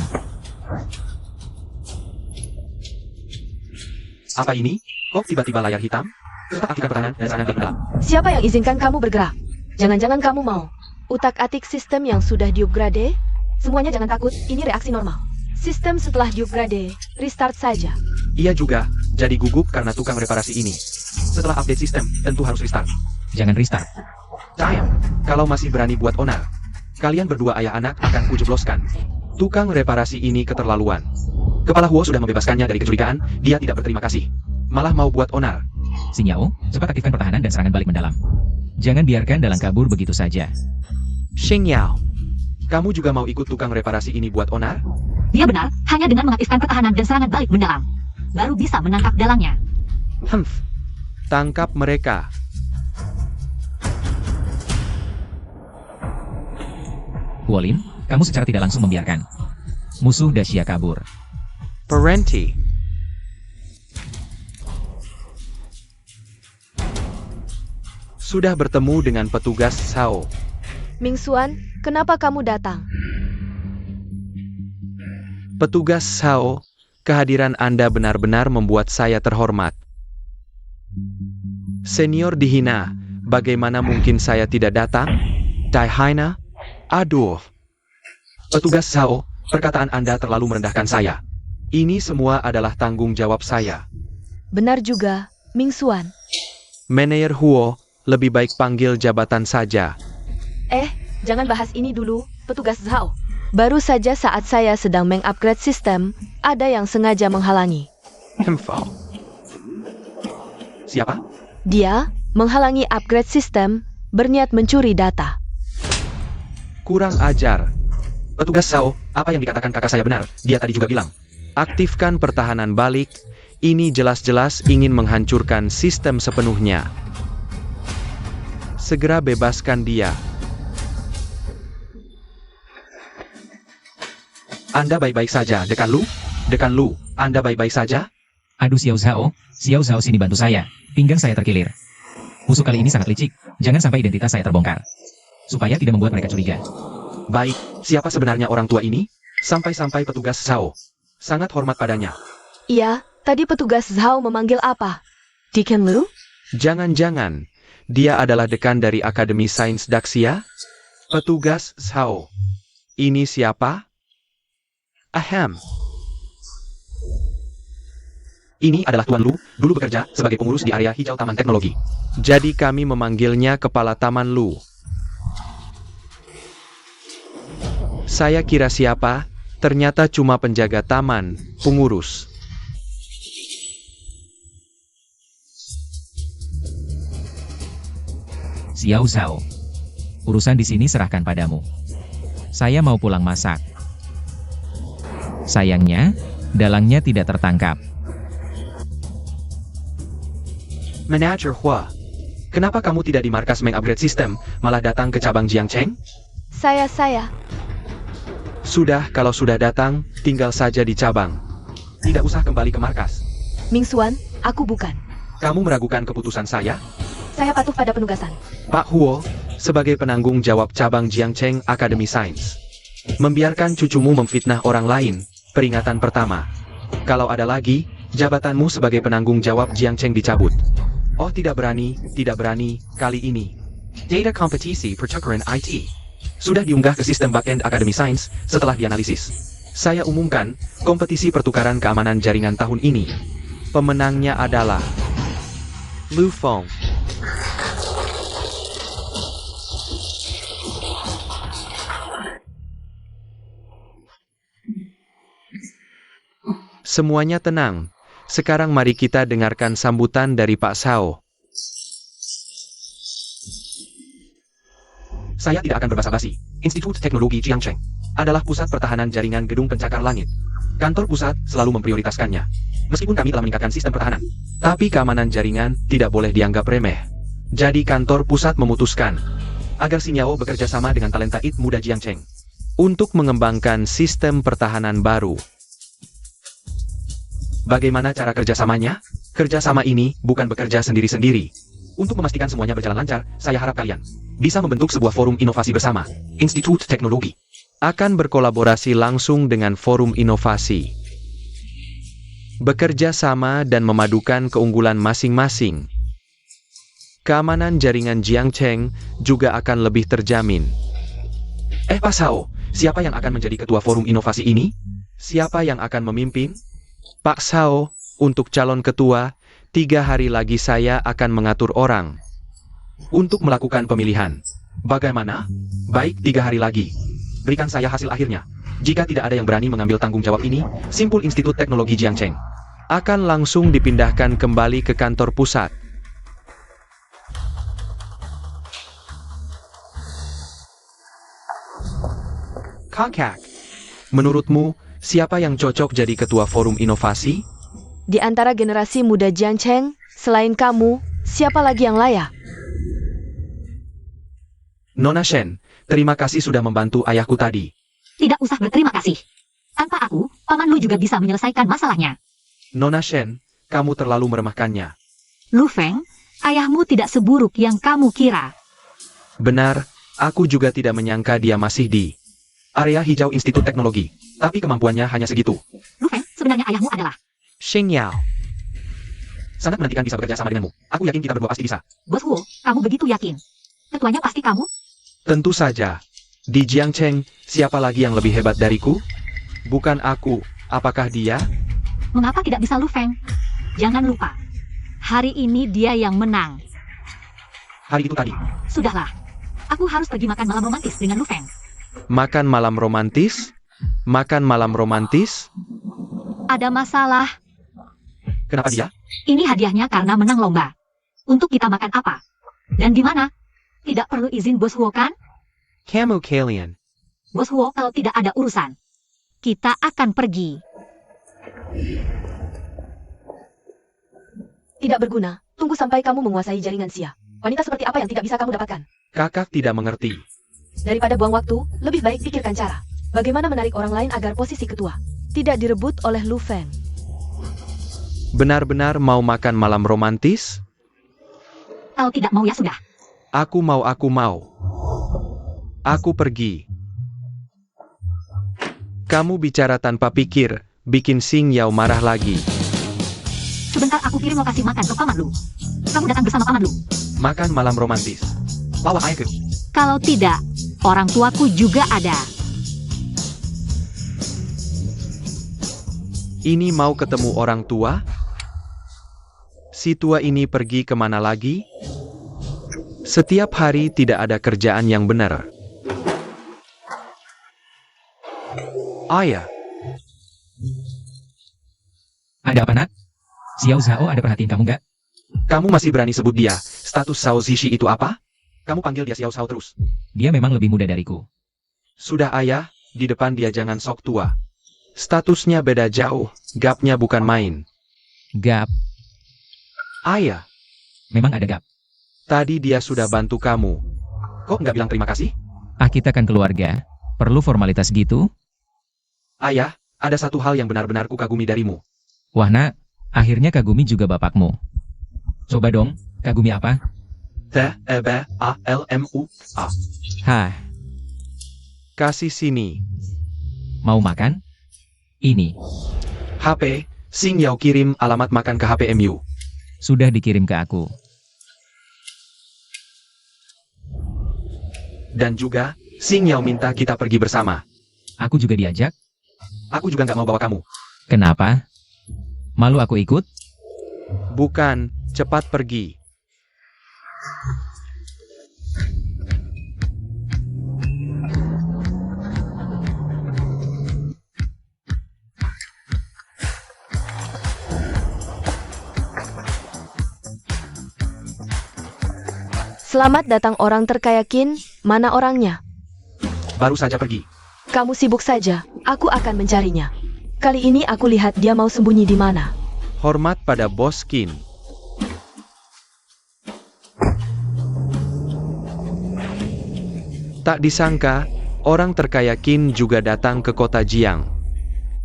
Apa ini? Kok tiba-tiba layar hitam? Cepat aktifkan pertahanan dan serangan ke dalam. Siapa yang izinkan kamu bergerak? Jangan-jangan kamu mau utak-atik sistem yang sudah diupgrade? Semuanya jangan takut, ini reaksi normal. Sistem setelah diupgrade, restart saja. Ia juga jadi gugup karena tukang reparasi ini. Setelah update sistem, tentu harus restart. Jangan restart. Sayang, kalau masih berani buat onar, kalian berdua ayah anak akan kujebloskan. Tukang reparasi ini keterlaluan. Kepala Huo sudah membebaskannya dari kecurigaan, dia tidak berterima kasih. Malah mau buat onar. Xinyao, cepat aktifkan pertahanan dan serangan balik mendalam. Jangan biarkan dalang kabur begitu saja. Xingyao, kamu juga mau ikut tukang reparasi ini buat onar? Dia benar, hanya dengan mengaktifkan pertahanan dan serangan balik mendalam, baru bisa menangkap dalangnya. Tangkap mereka. Huolin, kamu secara tidak langsung membiarkan musuh Dacia kabur. Parenti. Sudah bertemu dengan petugas Sao. Ming Xuan, kenapa kamu datang? Petugas Sao, kehadiran Anda benar-benar membuat saya terhormat. Senior dihina, bagaimana mungkin saya tidak datang? Daihina? Aduh. Petugas Sao, perkataan Anda terlalu merendahkan saya. Ini semua adalah tanggung jawab saya. Benar juga, Ming Xuan. Manajer Huo, lebih baik panggil jabatan saja. Jangan bahas ini dulu, petugas Zhao. Baru saja saat saya sedang mengupgrade sistem, ada yang sengaja menghalangi. Siapa? Dia menghalangi upgrade sistem, berniat mencuri data. Kurang ajar. Petugas Sao, apa yang dikatakan kakak saya benar, dia tadi juga bilang. Aktifkan pertahanan balik, ini jelas-jelas ingin menghancurkan sistem sepenuhnya. Segera bebaskan dia. Anda baik-baik saja, Dekan Lu? Dekan Lu, Anda baik-baik saja? Aduh Xiao Zhao sini bantu saya. Pinggang saya terkilir. Musuh kali ini sangat licik, jangan sampai identitas saya terbongkar. Supaya tidak membuat mereka curiga. Baik, siapa sebenarnya orang tua ini? Sampai-sampai petugas Sao sangat hormat padanya. Iya, tadi petugas Zhao memanggil apa? Deacon Lu? Jangan-jangan, dia adalah dekan dari Akademi Sains Daxia? Petugas Zhao. Ini siapa? Ahem. Ini adalah Tuan Lu, dulu bekerja sebagai pengurus di area hijau Taman Teknologi. Jadi kami memanggilnya Kepala Taman Lu. Saya kira siapa? Ternyata cuma penjaga taman, pengurus. Xiao Zhao. Urusan di sini serahkan padamu. Saya mau pulang masak. Sayangnya, dalangnya tidak tertangkap. Manager Hua, kenapa kamu tidak di markas mengupgrade sistem, malah datang ke cabang Jiangcheng? Saya. Sudah, kalau sudah datang, tinggal saja di cabang. Tidak usah kembali ke markas. Ming Xuan, aku bukan. Kamu meragukan keputusan saya? Saya patuh pada penugasan. Pak Huo, sebagai penanggung jawab cabang Jiangcheng Akademi Sains, membiarkan cucumu memfitnah orang lain, peringatan pertama. Kalau ada lagi, jabatanmu sebagai penanggung jawab Jiangcheng dicabut. Oh tidak berani, kali ini. Data kompetisi pertukaran IT sudah diunggah ke sistem backend Akademi Sains setelah dianalisis. Saya umumkan, kompetisi pertukaran keamanan jaringan tahun ini. Pemenangnya adalah Lu Feng. Semuanya tenang. Sekarang mari kita dengarkan sambutan dari Pak Zhao. Saya tidak akan berbasa-basi. Institut Teknologi Jiangcheng adalah pusat pertahanan jaringan gedung pencakar langit. Kantor pusat selalu memprioritaskannya. Meskipun kami telah meningkatkan sistem pertahanan, tapi keamanan jaringan tidak boleh dianggap remeh. Jadi kantor pusat memutuskan agar Xinyao bekerja sama dengan talenta IT muda Jiangcheng untuk mengembangkan sistem pertahanan baru. Bagaimana cara kerjasamanya? Kerjasama ini bukan bekerja sendiri-sendiri. Untuk memastikan semuanya berjalan lancar, saya harap kalian bisa membentuk sebuah forum inovasi bersama. Institut Teknologi akan berkolaborasi langsung dengan forum inovasi. Bekerja sama dan memadukan keunggulan masing-masing. Keamanan jaringan Jiangcheng juga akan lebih terjamin. Pak Zhao, siapa yang akan menjadi ketua forum inovasi ini? Siapa yang akan memimpin? Pak Zhao, untuk calon ketua, 3 hari lagi saya akan mengatur orang untuk melakukan pemilihan. Bagaimana? Baik, 3 hari lagi. Berikan saya hasil akhirnya. Jika tidak ada yang berani mengambil tanggung jawab ini, simpul Institut Teknologi Jiangcheng akan langsung dipindahkan kembali ke kantor pusat. Kakak, menurutmu, siapa yang cocok jadi ketua forum inovasi? Di antara generasi muda Jiangcheng, selain kamu, siapa lagi yang layak? Nona Shen, terima kasih sudah membantu ayahku tadi. Tidak usah berterima kasih. Tanpa aku, Paman Lu juga bisa menyelesaikan masalahnya. Nona Shen, kamu terlalu meremehkannya. Lu Feng, ayahmu tidak seburuk yang kamu kira. Benar, aku juga tidak menyangka dia masih di area hijau Institut Teknologi, tapi kemampuannya hanya segitu. Lu Feng, sebenarnya ayahmu adalah Xing Yao. Sangat menantikan bisa bekerja sama denganmu. Aku yakin kita berdua pasti bisa. Bos Huo. Kamu begitu yakin? Ketuanya pasti kamu? Tentu saja. Di Jiangcheng, siapa lagi yang lebih hebat dariku? Bukan aku. Apakah dia? Mengapa tidak bisa Lu Feng? Jangan lupa, hari ini dia yang menang. Hari itu tadi. Sudahlah, aku harus pergi makan malam romantis dengan Lu Feng. Makan malam romantis? Makan malam romantis? Ada masalah. Kenapa dia? Ini hadiahnya karena menang lomba. Untuk kita makan apa? Dan di mana? Tidak perlu izin Bos Huo kan? Kamu kalian. Bos Huo, kalau tidak ada urusan, kita akan pergi. Tidak berguna. Tunggu sampai kamu menguasai jaringan Xia. Wanita seperti apa yang tidak bisa kamu dapatkan? Kakak tidak mengerti. Daripada buang waktu, lebih baik pikirkan cara. Bagaimana menarik orang lain agar posisi ketua tidak direbut oleh Lu Feng. Benar-benar mau makan malam romantis? Kalau tidak mau ya sudah. Aku mau. Aku pergi. Kamu bicara tanpa pikir, bikin Xing Yao marah lagi. Sebentar aku kirim lokasi makan ke Paman Lu. Kamu datang bersama Paman Lu. Makan malam romantis. Bawa ayah ke. Kalau tidak, orang tuaku juga ada. Ini mau ketemu orang tua? Si tua ini pergi kemana lagi? Setiap hari tidak ada kerjaan yang benar. Ayah, Ada apa nak? Xiao Zhao ada perhatiin kamu nggak? kamu masih berani sebut dia? Status Xiao Zishi itu apa? Kamu panggil dia Xiao Zhao terus. Dia memang lebih muda dariku. Sudah ayah, di depan dia jangan sok tua. Statusnya beda jauh, gapnya bukan main. Gap, Ayah, memang ada gap. tadi dia sudah bantu kamu. Kok nggak bilang terima kasih? Ah, kita kan keluarga. Perlu formalitas gitu? Ayah, ada satu hal yang benar-benar kukagumi darimu. Wah nak, akhirnya Kagumi juga bapakmu. Coba dong, Kagumi apa? T-E-B-A-L-M-U-A. Hah, Kasih sini. mau makan? Ini, HP, Sing Yao kirim alamat makan ke HPMU. sudah dikirim ke aku. Dan juga, Sing Yao minta kita pergi bersama. Aku juga diajak. Aku juga nggak mau bawa kamu. Kenapa? Malu aku ikut? Bukan, cepat pergi. Selamat datang orang terkaya Qin, mana orangnya? Baru saja pergi. Kamu sibuk saja, aku akan mencarinya. Kali ini aku lihat dia mau sembunyi di mana. Hormat pada Bos Qin. Tak disangka, orang terkaya Qin juga datang ke kota Jiang.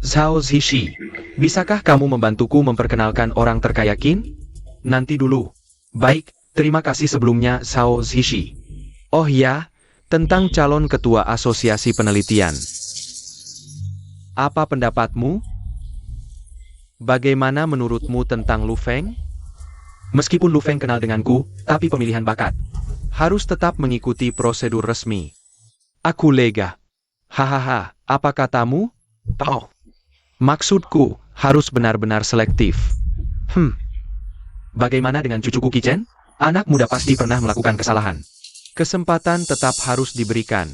Zhao Zishi, bisakah kamu membantuku memperkenalkan orang terkaya Qin? Nanti dulu. Baik, terima kasih sebelumnya Zhao Zishi. Oh ya, tentang calon ketua asosiasi penelitian. Apa pendapatmu? Bagaimana menurutmu tentang Lu Feng? Meskipun Lu Feng kenal denganku, tapi pemilihan bakat harus tetap mengikuti prosedur resmi. Aku lega. Hahaha, apa katamu? Oh, maksudku, harus benar-benar selektif. Bagaimana dengan cucuku Kichen? Anak muda pasti pernah melakukan kesalahan. Kesempatan tetap harus diberikan.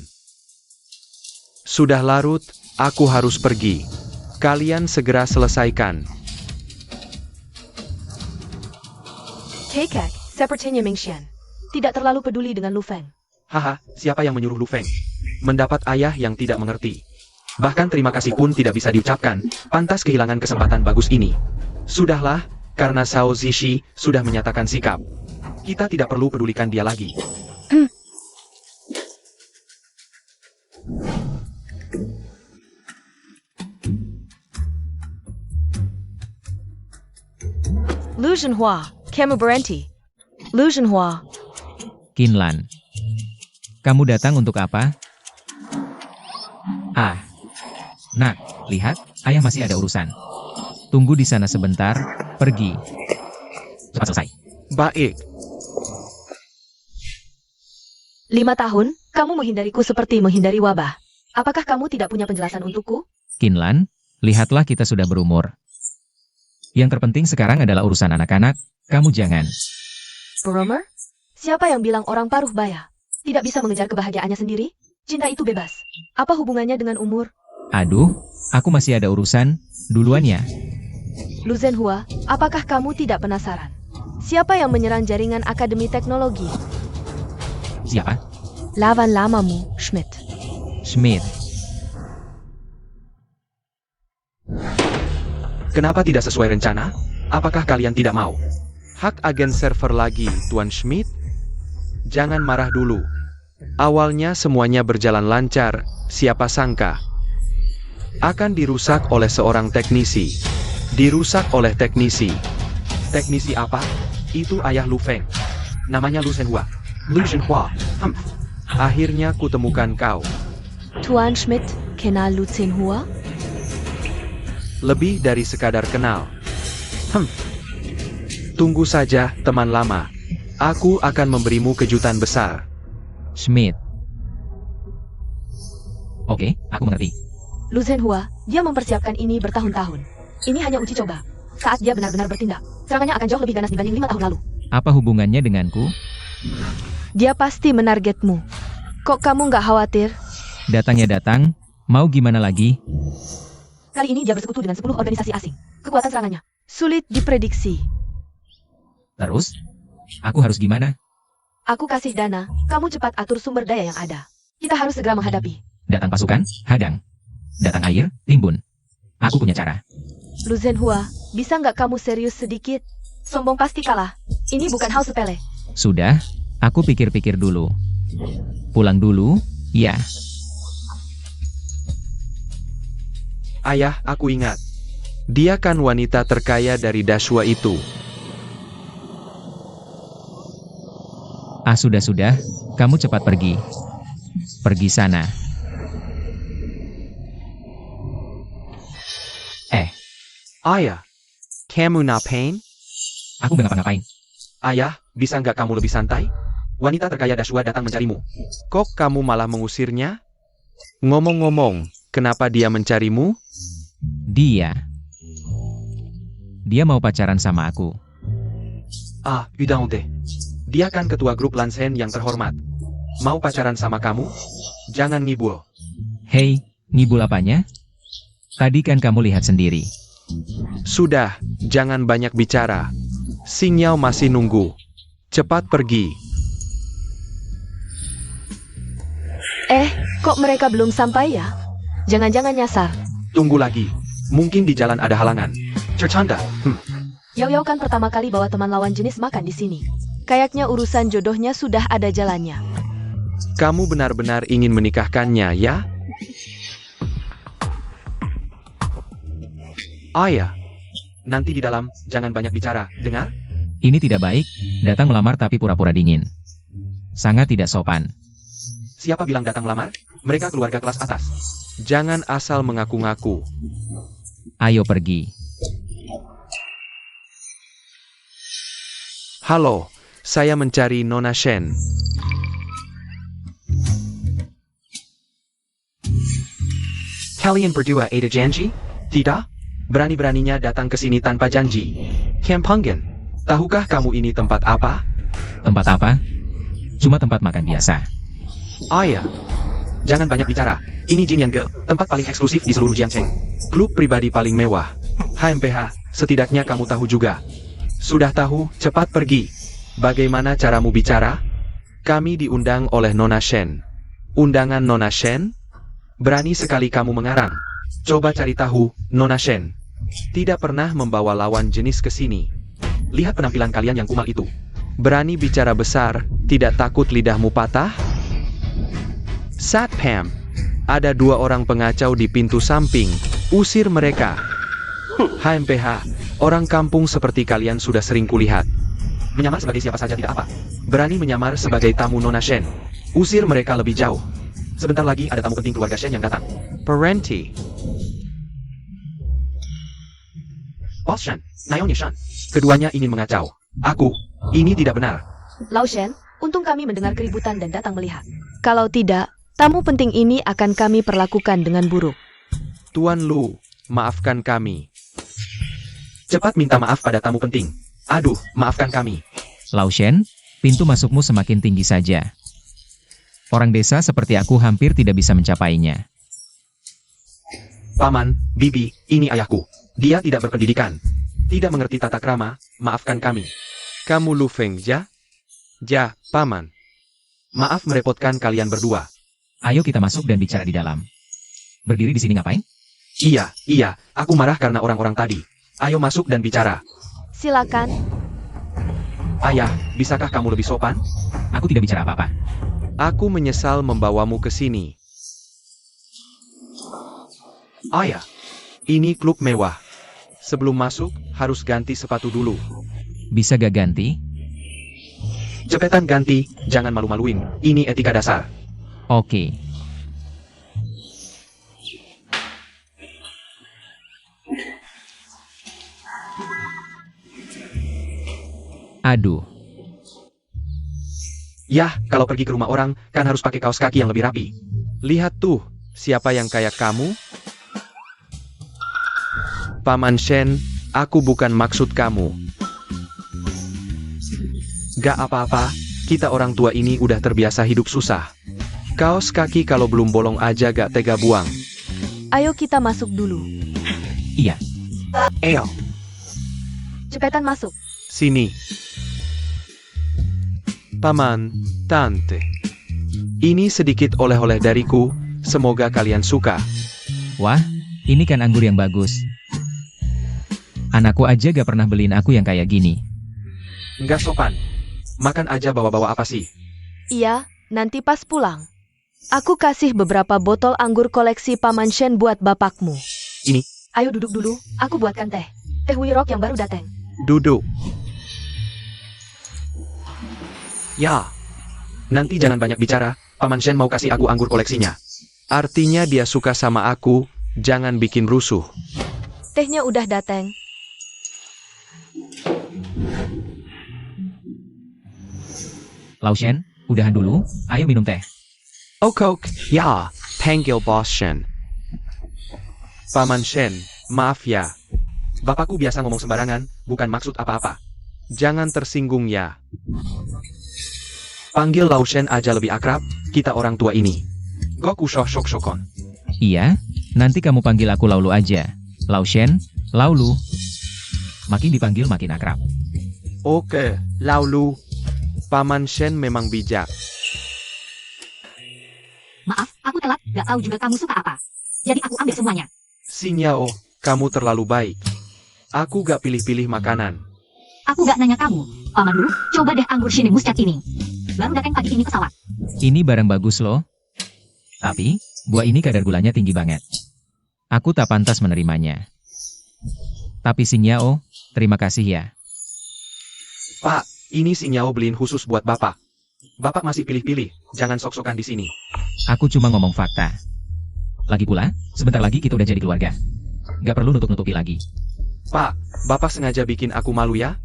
Sudah larut, aku harus pergi. Kalian segera selesaikan. Kekek, sepertinya Mingxian. Tidak terlalu peduli dengan Lu Feng. Haha, siapa yang menyuruh Lu Feng? Mendapat ayah yang tidak mengerti. Bahkan terima kasih pun tidak bisa diucapkan, pantas kehilangan kesempatan bagus ini. Sudahlah, karena Zhao Zishi sudah menyatakan sikap. Kita tidak perlu pedulikan dia lagi. Lu Zhenhua, kamu berhenti. Lu Zhenhua, Qinlan. Kamu datang untuk apa? Ah. Nak, lihat, ayah masih ada urusan. Tunggu di sana sebentar, pergi. Cepat selesai. Baik, 5 tahun, kamu menghindariku seperti menghindari wabah. Apakah kamu tidak punya penjelasan untukku? Qinlan, lihatlah kita sudah berumur. Yang terpenting sekarang adalah urusan anak-anak, kamu jangan. Bromer? Siapa yang bilang orang paruh baya tidak bisa mengejar kebahagiaannya sendiri? Cinta itu bebas. Apa hubungannya dengan umur? Aduh, aku masih ada urusan, duluan ya. Lu Zhenhua, apakah kamu tidak penasaran? Siapa yang menyerang jaringan Akademi Teknologi? Siapa? Lawan lamamu, Schmidt. Schmidt. kenapa tidak sesuai rencana? Apakah kalian tidak mau? Hak agen server lagi, Tuan Schmidt? Jangan marah dulu. Awalnya semuanya berjalan lancar, siapa sangka akan dirusak oleh seorang teknisi. Dirusak oleh teknisi. Teknisi apa? Itu ayah Lu Feng. Namanya Lu Zhenhua. Lu Zhenhua. Akhirnya kutemukan kau. Tuan Schmidt, kenal Lu Zhenhua? Lebih dari sekadar kenal. Tunggu saja, teman lama. Aku akan memberimu kejutan besar. Schmidt. Oke, aku mengerti. Lu Zhenhua, dia mempersiapkan ini bertahun-tahun. Ini hanya uji coba. Saat dia benar-benar bertindak, serangannya akan jauh lebih ganas dibanding 5 tahun lalu. Apa hubungannya denganku? Dia pasti menargetmu. Kok kamu nggak khawatir? Datangnya datang, mau gimana lagi? Kali ini dia bersekutu dengan 10 organisasi asing. Kekuatan serangannya sulit diprediksi. Terus? Aku harus gimana? Aku kasih dana, kamu cepat atur sumber daya yang ada. Kita harus segera menghadapi. Datang pasukan, hadang. Datang air, timbun. Aku punya cara. Lu Zhenhua, bisa nggak kamu serius sedikit? Sombong pasti kalah. Ini bukan hal sepele. Sudah, aku pikir-pikir dulu. Pulang dulu, ya. Ayah, aku ingat. Dia kan wanita terkaya dari Dashua itu. Sudah, kamu cepat pergi. Pergi sana. Ayah, kamu ngapain? Aku nggak ngapa-ngapain. Ayah, bisa nggak kamu lebih santai? Wanita terkaya Dashua datang mencarimu. Kok kamu malah mengusirnya? Ngomong-ngomong, kenapa dia mencarimu? Dia mau pacaran sama aku. Udah. Dia kan ketua grup Lansen yang terhormat. Mau pacaran sama kamu? Jangan ngibul. Hei, ngibul apanya? Tadi kan kamu lihat sendiri. Sudah, jangan banyak bicara. Sinyal masih nunggu. Cepat pergi. Kok mereka belum sampai ya? Jangan-jangan nyasar. Tunggu lagi. Mungkin di jalan ada halangan. Cercanda. Yao kan pertama kali bawa teman lawan jenis makan di sini. Kayaknya urusan jodohnya sudah ada jalannya. Kamu benar-benar ingin menikahkannya, ya? Ayah. Nanti di dalam, jangan banyak bicara, dengar? Ini tidak baik, datang melamar tapi pura-pura dingin. Sangat tidak sopan. Siapa bilang datang melamar? Mereka keluarga kelas atas. Jangan asal mengaku-ngaku. Ayo pergi. Halo, saya mencari Nona Shen. Kalian berdua ada janji? Tidak? Berani-beraninya datang ke sini tanpa janji. Kampangan, tahukah kamu ini tempat apa? Tempat apa? Cuma tempat makan biasa. Ayah, jangan banyak bicara. Ini Jin Yang Ge, tempat paling eksklusif di seluruh Jiangcheng. Klub pribadi paling mewah. HMPH, setidaknya kamu tahu juga. Sudah tahu, cepat pergi. Bagaimana caramu bicara? Kami diundang oleh Nona Shen. Undangan Nona Shen? Berani sekali kamu mengarang. Coba cari tahu, Nona Shen. Tidak pernah membawa lawan jenis ke sini. Lihat penampilan kalian yang kumal itu. Berani bicara besar, tidak takut lidahmu patah? Satpam, ada 2 orang pengacau di pintu samping. Usir mereka. HMPH, orang kampung seperti kalian sudah sering kulihat. Menyamar sebagai siapa saja tidak apa. Berani menyamar sebagai tamu Nona Shen. Usir mereka lebih jauh. Sebentar lagi ada tamu penting keluarga Shen yang datang. Parenti. Boss Shen, Naomi Shen. Keduanya ingin mengacau. Aku, ini tidak benar. Lao Shen, untung kami mendengar keributan dan datang melihat. Kalau tidak, tamu penting ini akan kami perlakukan dengan buruk. Tuan Lu, maafkan kami. Cepat minta maaf pada tamu penting. Aduh, maafkan kami. Lao Shen, pintu masukmu semakin tinggi saja. Orang desa seperti aku hampir tidak bisa mencapainya. Paman, Bibi, ini ayahku. Dia tidak berpendidikan. Tidak mengerti tata krama, maafkan kami. Kamu Lu Feng, ja? Ja, Paman. Maaf merepotkan kalian berdua. Ayo kita masuk dan bicara di dalam. Berdiri di sini ngapain? Iya, aku marah karena orang-orang tadi. Ayo masuk dan bicara. Silakan. Ayah, bisakah kamu lebih sopan? Aku tidak bicara apa-apa. Aku menyesal membawamu ke sini. Ayah, ini klub mewah. Sebelum masuk, harus ganti sepatu dulu. Bisa gak ganti? Cepetan ganti, jangan malu-maluin. Ini etika dasar. Oke. Aduh, Yah, kalau pergi ke rumah orang, kan harus pakai kaos kaki yang lebih rapi. Lihat tuh, siapa yang kayak kamu? Paman Shen, aku bukan maksud kamu. Gak apa-apa, kita orang tua ini udah terbiasa hidup susah. Kaos kaki kalau belum bolong aja gak tega buang. Ayo kita masuk dulu. iya. Eo, Cepetan masuk. sini. Paman, Tante. Ini sedikit oleh-oleh dariku, semoga kalian suka. Wah, ini kan anggur yang bagus. Anakku aja gak pernah beliin aku yang kayak gini. Nggak sopan. Makan aja bawa-bawa apa sih? Iya, nanti pas pulang. Aku kasih beberapa botol anggur koleksi Paman Shen buat bapakmu. Ini. Ayo duduk dulu, aku buatkan teh. Teh Wirok yang baru datang. Duduk. Ya. Nanti jangan banyak bicara, Paman Shen mau kasih aku anggur koleksinya. Artinya dia suka sama aku, jangan bikin rusuh. Tehnya udah datang. Lao Shen, udahan dulu, ayo minum teh. Ok, ya, thank you Boss Shen. Paman Shen, maaf ya. Bapakku biasa ngomong sembarangan, bukan maksud apa-apa. Jangan tersinggung ya. Panggil Lao Shen aja lebih akrab, kita orang tua ini. Goku shok shokon. Iya, nanti kamu panggil aku Laulu aja. Lao Shen, Laulu. Makin dipanggil makin akrab. Oke, Laulu. Paman Shen memang bijak. Maaf, aku telat, gak tahu juga kamu suka apa. Jadi aku ambil semuanya. Sinyao, kamu terlalu baik. Aku gak pilih-pilih makanan. Aku gak nanya kamu. Paman Lu, coba deh anggur Shine Muscat ini. Baru datang pagi ini pesawat. Ini barang bagus loh. Tapi, buah ini kadar gulanya tinggi banget. Aku tak pantas menerimanya. Tapi Singyao, terima kasih ya. Pak, ini Sinyao beliin khusus buat Bapak. Bapak masih pilih-pilih, jangan sok-sokan di sini. Aku cuma ngomong fakta. Lagi pula, sebentar lagi kita udah jadi keluarga. Gak perlu nutup-nutupi lagi. Pak, Bapak sengaja bikin aku malu ya?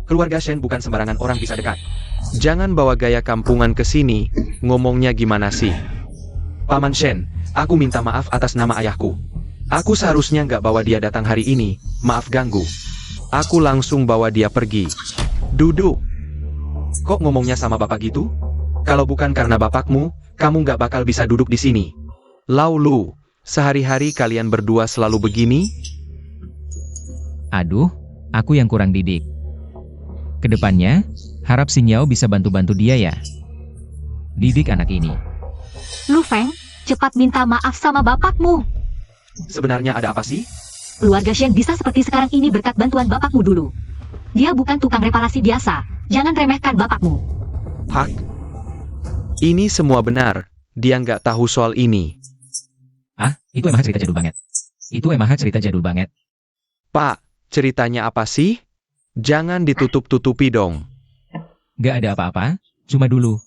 Keluarga Shen bukan sembarangan orang bisa dekat. Jangan bawa gaya kampungan ke sini, ngomongnya gimana sih? Paman Shen, aku minta maaf atas nama ayahku. Aku seharusnya nggak bawa dia datang hari ini, maaf ganggu. Aku langsung bawa dia pergi. Duduk. Kok ngomongnya sama bapak gitu? Kalau bukan karena bapakmu, kamu nggak bakal bisa duduk di sini. Laulu, sehari-hari kalian berdua selalu begini? Aduh, aku yang kurang didik. Kedepannya, harap Singyao bisa bantu-bantu dia ya. Didik anak ini. Lu Feng, cepat minta maaf sama bapakmu. Sebenarnya ada apa sih? Keluarga Shen bisa seperti sekarang ini berkat bantuan bapakmu dulu. Dia bukan tukang reparasi biasa. Jangan remehkan bapakmu. Hak. Ini semua benar. Dia nggak tahu soal ini. Ah, itu emang cerita jadul banget. Itu emang cerita jadul banget. Pak, ceritanya apa sih? Jangan ditutup-tutupi dong. Gak ada apa-apa, cuma dulu.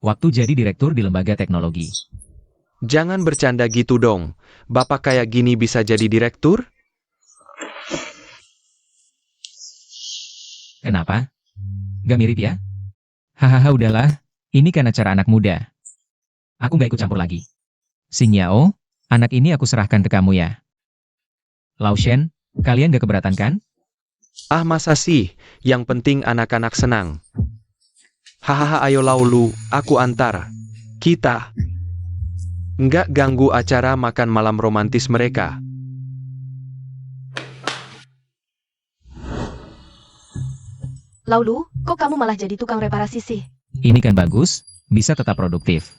Waktu jadi direktur di lembaga teknologi. Jangan bercanda gitu dong. Bapak kayak gini bisa jadi direktur? Kenapa? Gak mirip ya? Hahaha udahlah, ini kan acara anak muda. Aku gak ikut campur lagi. Singyao, anak ini aku serahkan ke kamu ya. Lao Shen, kalian gak keberatan kan? Ah masa sih, yang penting anak-anak senang. Hahaha ayo Laulu, aku antar. Kita. Nggak ganggu acara makan malam romantis mereka. Laulu, kok kamu malah jadi tukang reparasi sih? Ini kan bagus, bisa tetap produktif.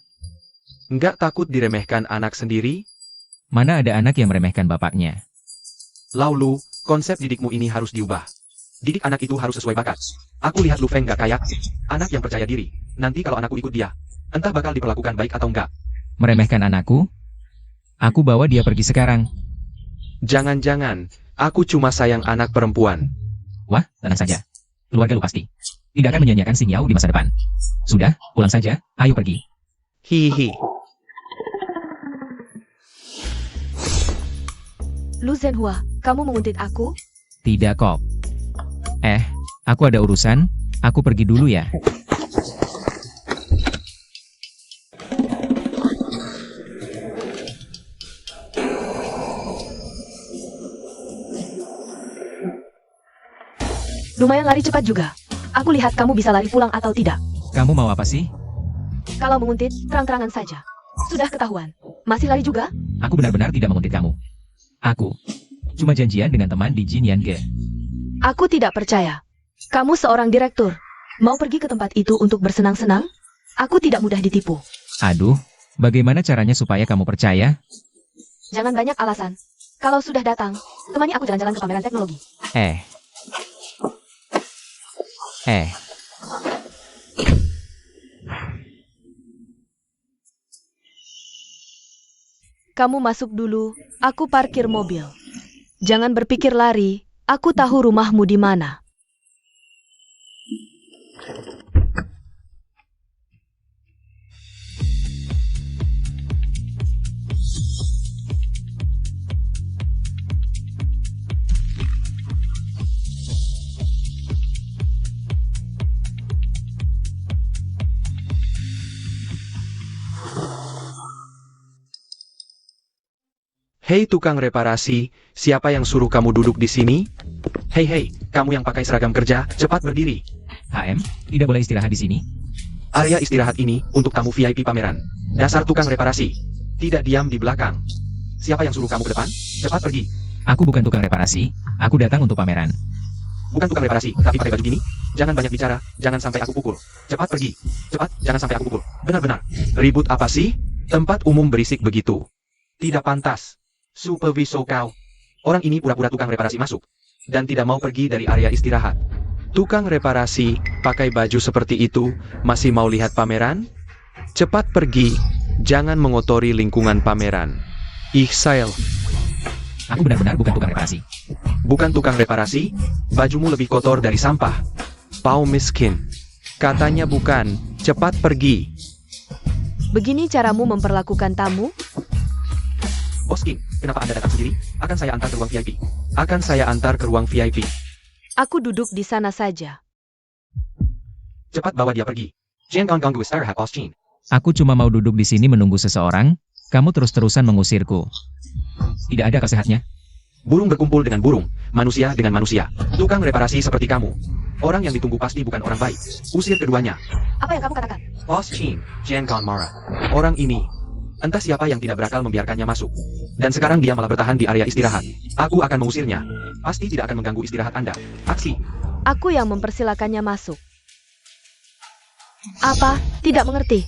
Nggak takut diremehkan anak sendiri? Mana ada anak yang meremehkan bapaknya? Laulu, konsep didikmu ini harus diubah. Didik anak itu harus sesuai bakat. Aku lihat Lu Feng nggak kayak anak yang percaya diri. Nanti kalau anakku ikut dia, entah bakal diperlakukan baik atau enggak. Meremehkan anakku? Aku bawa dia pergi sekarang. Jangan-jangan, aku cuma sayang anak perempuan. Wah, tenang saja. Keluarga lu pasti tidak akan menyanyiakan Singyao di masa depan. Sudah, pulang saja, ayo pergi. Hihi. Lu Zhenhua, kamu menguntit aku? Tidak kok. Aku ada urusan, Aku pergi dulu ya. Lumayan lari cepat juga. Aku lihat kamu bisa lari pulang atau tidak. Kamu mau apa sih? Kalau menguntit, terang-terangan saja. Sudah ketahuan. Masih lari juga? Aku benar-benar tidak menguntit kamu. Aku cuma janjian dengan teman di Jin Yange. Aku tidak percaya. Kamu seorang direktur. Mau pergi ke tempat itu untuk bersenang-senang? Aku tidak mudah ditipu. Aduh, bagaimana caranya supaya kamu percaya? Jangan banyak alasan. Kalau sudah datang, temani aku jalan-jalan ke pameran teknologi. Kamu masuk dulu, aku parkir mobil. Jangan berpikir lari, aku tahu rumahmu di mana. Hei tukang reparasi, siapa yang suruh kamu duduk di sini? Hei, kamu yang pakai seragam kerja, cepat berdiri. HM, tidak boleh istirahat di sini. Area istirahat ini untuk tamu VIP pameran. Dasar tukang reparasi. Tidak diam di belakang. Siapa yang suruh kamu ke depan? Cepat pergi. Aku bukan tukang reparasi, aku datang untuk pameran. Bukan tukang reparasi, tapi pakai baju gini. Jangan banyak bicara, jangan sampai aku pukul. Cepat pergi. Cepat, jangan sampai aku pukul. Benar-benar. Ribut apa sih? Tempat umum berisik begitu. Tidak pantas. Supervisor kau. Orang ini pura-pura tukang reparasi masuk. Dan tidak mau pergi dari area istirahat. Tukang reparasi, pakai baju seperti itu, masih mau lihat pameran? Cepat pergi. Jangan mengotori lingkungan pameran. Ihsail. Aku benar-benar bukan tukang reparasi. Bukan tukang reparasi? Bajumu lebih kotor dari sampah. Pau miskin. Katanya bukan. Cepat pergi. Begini caramu memperlakukan tamu? Bos King, kenapa Anda datang sendiri? Akan saya antar ke ruang VIP. Akan saya antar ke ruang VIP. Aku duduk di sana saja. Cepat bawa dia pergi. Jangan ganggu istirahat Bos King. Aku cuma mau duduk di sini menunggu seseorang, kamu terus-terusan mengusirku. Tidak ada kesehatnya. Burung berkumpul dengan burung, manusia dengan manusia. Tukang reparasi seperti kamu. Orang yang ditunggu pasti bukan orang baik. Usir keduanya. Apa yang kamu katakan? Bos King, jangan marah. Orang ini, entah siapa yang tidak berakal membiarkannya masuk. Dan sekarang dia malah bertahan di area istirahat. Aku akan mengusirnya. Pasti tidak akan mengganggu istirahat Anda. Aksi. Aku yang mempersilakannya masuk. Apa? Tidak mengerti.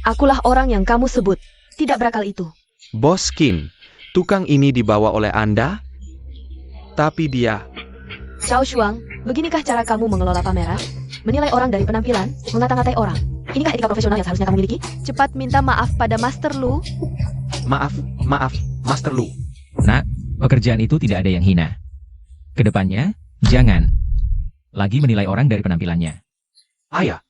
Akulah orang yang kamu sebut. Tidak berakal itu. Bos King, tukang ini dibawa oleh Anda? Tapi dia... Xiao Shuang, beginikah cara kamu mengelola pameran? Menilai orang dari penampilan, mengata-ngatai orang. Inikah etika profesional yang seharusnya kamu miliki? Cepat minta maaf pada Master Lu. Maaf, Master Lu. Nak, pekerjaan itu tidak ada yang hina. Kedepannya, jangan lagi menilai orang dari penampilannya. Ayah.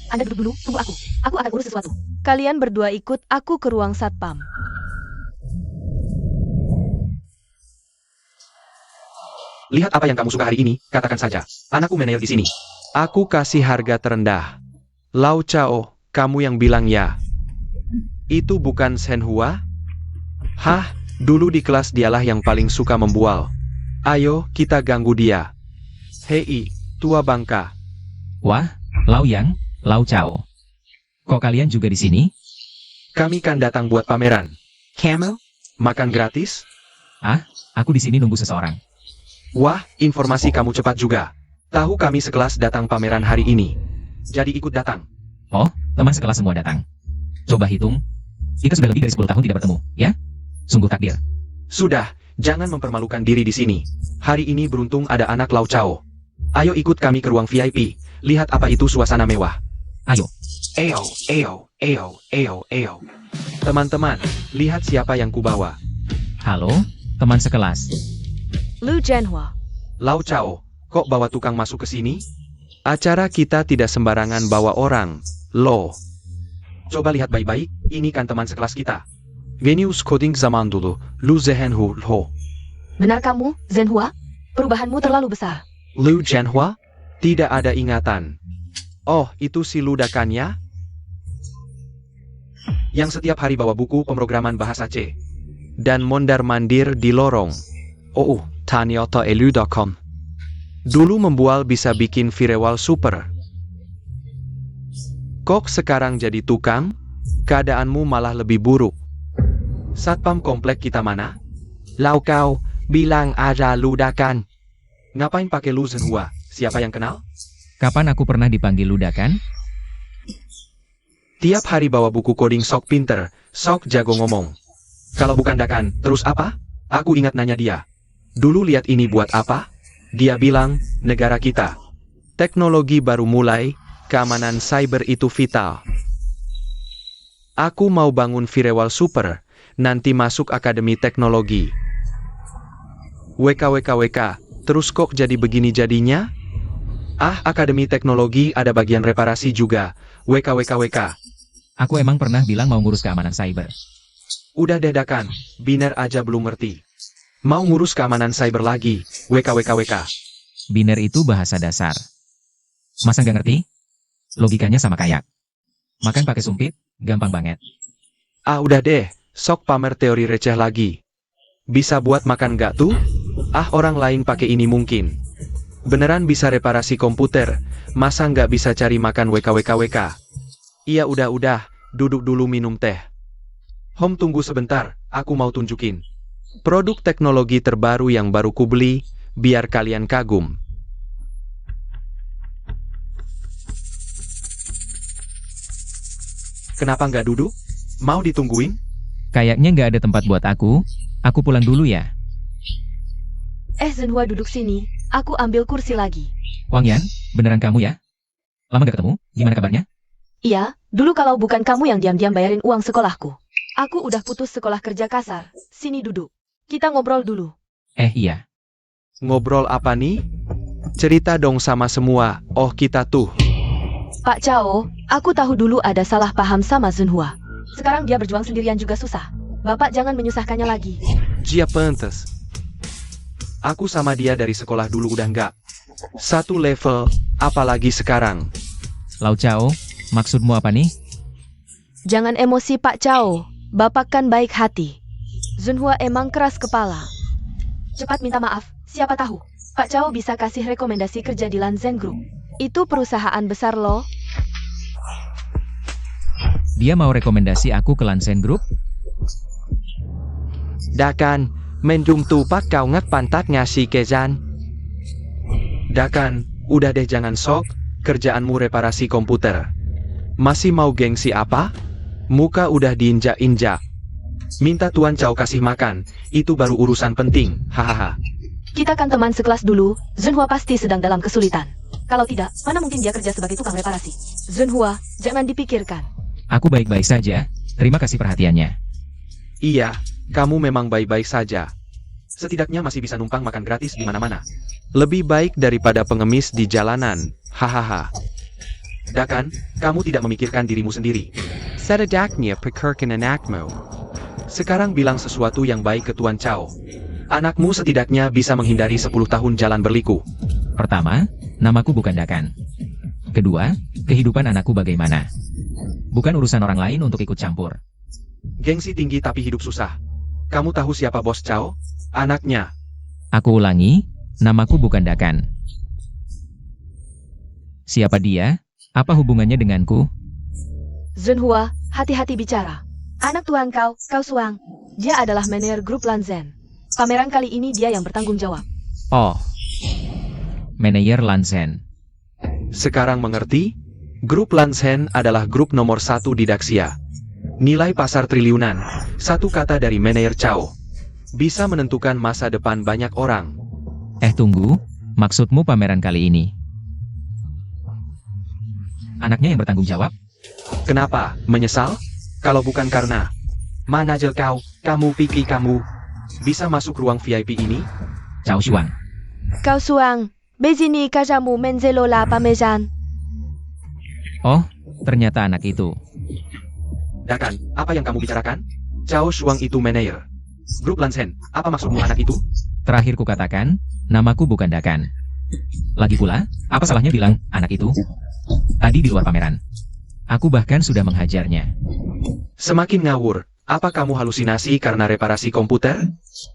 Anda duduk dulu, tunggu aku. Aku akan urus sesuatu. Kalian berdua ikut aku ke ruang satpam. Lihat apa yang kamu suka hari ini, katakan saja. Anakku manajer di sini. Aku kasih harga terendah. Lau Chao, kamu yang bilang ya. Itu bukan Shen Hua? Hah, dulu di kelas dialah yang paling suka membual. Ayo, kita ganggu dia. Hei, tua bangka. Wah, Lau Yang, Lau Chao. Kok kalian juga di sini? Kami kan datang buat pameran. Camel? Makan gratis? Aku di sini nunggu seseorang. Wah, informasi kamu cepat juga. Tahu kami sekelas datang pameran hari ini. Jadi ikut datang. Oh, teman sekelas semua datang. Coba hitung. Kita sudah lebih dari 10 tahun tidak bertemu, ya? Sungguh takdir. Sudah, jangan mempermalukan diri di sini. Hari ini beruntung ada anak Lau Chao. Ayo ikut kami ke ruang VIP. Lihat apa itu suasana mewah. Ayo. Eyo. Teman-teman, lihat siapa yang kubawa. Halo, teman sekelas. Lu Zhenhua. Lau Chao, kok bawa tukang masuk ke sini? Acara kita tidak sembarangan bawa orang, Lo. Coba lihat baik-baik, ini kan teman sekelas kita. Genius coding zaman dulu, Lu Zhenhua. Benar kamu, Zhenhua? Perubahanmu terlalu besar. Lu Zhenhua? Tidak ada ingatan. Oh, itu si ludakannya? Yang setiap hari bawa buku pemrograman bahasa C. Dan mondar-mandir di lorong. Oh, ternyata ludakan. Dulu membual bisa bikin firewall super. Kok sekarang jadi tukang? Keadaanmu malah lebih buruk. Satpam komplek kita mana? Lau kau, bilang aja ludakan. Ngapain pakai lu Zhenhua? Siapa yang kenal? Kapan aku pernah dipanggil ludakan? Tiap hari bawa buku coding sok pinter, sok jago ngomong. Kalau bukan Dakan, terus apa? Aku ingat nanya dia. Dulu lihat ini buat apa? Dia bilang, negara kita. Teknologi baru mulai, keamanan cyber itu vital. Aku mau bangun firewall super, nanti masuk akademi teknologi. WKWKWK, terus kok jadi begini jadinya? Ah, akademi teknologi ada bagian reparasi juga, WKWKWK. Aku emang pernah bilang mau ngurus keamanan cyber. Udah deh Dakan, biner aja belum ngerti. Mau ngurus keamanan cyber lagi, WKWKWK. Biner itu bahasa dasar. Masa nggak ngerti? Logikanya sama kayak makan pakai sumpit, gampang banget. Ah udah deh, sok pamer teori receh lagi. Bisa buat makan nggak tuh? Ah orang lain pakai ini mungkin. Beneran bisa reparasi komputer, masa nggak bisa cari makan WKWKWK? Iya udah, duduk dulu minum teh. Hom tunggu sebentar, aku mau tunjukin. Produk teknologi terbaru yang baru kubeli, biar kalian kagum. Kenapa nggak duduk? Mau ditungguin? Kayaknya nggak ada tempat buat aku pulang dulu ya. Zhenhua duduk sini, aku ambil kursi lagi. Wang Yan, beneran kamu ya? Lama gak ketemu, gimana kabarnya? Iya, dulu kalau bukan kamu yang diam-diam bayarin uang sekolahku. Aku udah putus sekolah kerja kasar, sini duduk. Kita ngobrol dulu. Iya. Ngobrol apa nih? Cerita dong sama semua, oh kita tuh. Pak Chao, aku tahu dulu ada salah paham sama Zhenhua. Sekarang dia berjuang sendirian juga susah. Bapak jangan menyusahkannya lagi. Dia pantes. Aku sama dia dari sekolah dulu udah nggak satu level, apalagi sekarang. Lau Chao, maksudmu apa nih? Jangan emosi Pak Chao, Bapak kan baik hati. Zhenhua emang keras kepala. Cepat minta maaf, siapa tahu Pak Chao bisa kasih rekomendasi kerja di Lanzen Group. Itu perusahaan besar loh. Dia mau rekomendasi aku ke Lansen Group? Dakan, mendung tupak kau ngak pantat ngasih kezan. Dakan, udah deh jangan sok, kerjaanmu reparasi komputer. Masih mau gengsi apa? Muka udah diinjak-injak. Minta Tuan Chow kasih makan, itu baru urusan penting, hahaha. Kita kan teman sekelas dulu, Zhenhua pasti sedang dalam kesulitan. Kalau tidak, mana mungkin dia kerja sebagai tukang reparasi. Zhenhua, jangan dipikirkan. Aku baik-baik saja, terima kasih perhatiannya. Iya, kamu memang baik-baik saja. Setidaknya masih bisa numpang makan gratis di mana-mana. Lebih baik daripada pengemis di jalanan, hahaha. Dakan, kamu tidak memikirkan dirimu sendiri. Setidaknya pikirkan anakmu. Sekarang bilang sesuatu yang baik ke Tuan Chow. Anakmu setidaknya bisa menghindari 10 tahun jalan berliku. Pertama, namaku bukan Dakan. Kedua, kehidupan anakku bagaimana? Bukan urusan orang lain untuk ikut campur. Gengsi tinggi tapi hidup susah. Kamu tahu siapa Bos Chow? Anaknya. Aku ulangi, namaku bukan Dakan. Siapa dia? Apa hubungannya denganku? Zhenhua, hati-hati bicara. Anak tuan kau Suang. Dia adalah manajer grup Lanzen. Pameran kali ini dia yang bertanggung jawab. Oh, manajer Lansen. Sekarang mengerti? Grup Lanzen adalah grup nomor 1 di Daxia. Nilai pasar triliunan. Satu kata dari manajer Chow. Bisa menentukan masa depan banyak orang. Tunggu, maksudmu pameran kali ini? Anaknya yang bertanggung jawab? Kenapa? Menyesal? Kalau bukan karena manajer kau, kamu pikir kamu bisa masuk ruang VIP ini? Chao Shuang. Kau Suang, bezini kajamu menzelola pamejan. Oh, ternyata anak itu. Dakan, apa yang kamu bicarakan? Chow Shuang itu manajer grup Lanzen. Apa maksudmu anak itu? Terakhir kukatakan, namaku bukan Dakan. Lagi pula, apa salahnya bilang, anak itu? Tadi di luar pameran. Aku bahkan sudah menghajarnya. Semakin ngawur. Apa kamu halusinasi karena reparasi komputer?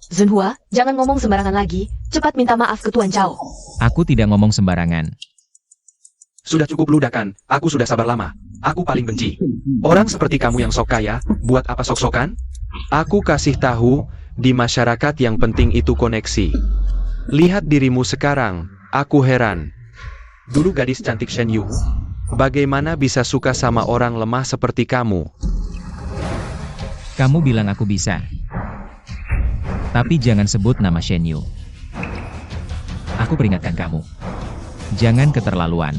Zhenhua, jangan ngomong sembarangan lagi. Cepat minta maaf ke Tuan Chao. Aku tidak ngomong sembarangan. Sudah cukup ludakan, aku sudah sabar lama. Aku paling benci. Orang seperti kamu yang sok kaya, buat apa sok-sokan? Aku kasih tahu, di masyarakat yang penting itu koneksi. Lihat dirimu sekarang, aku heran. Dulu gadis cantik Shen Yu, bagaimana bisa suka sama orang lemah seperti kamu? Kamu bilang aku bisa. Tapi jangan sebut nama Shen Yu. Aku peringatkan kamu. Jangan keterlaluan.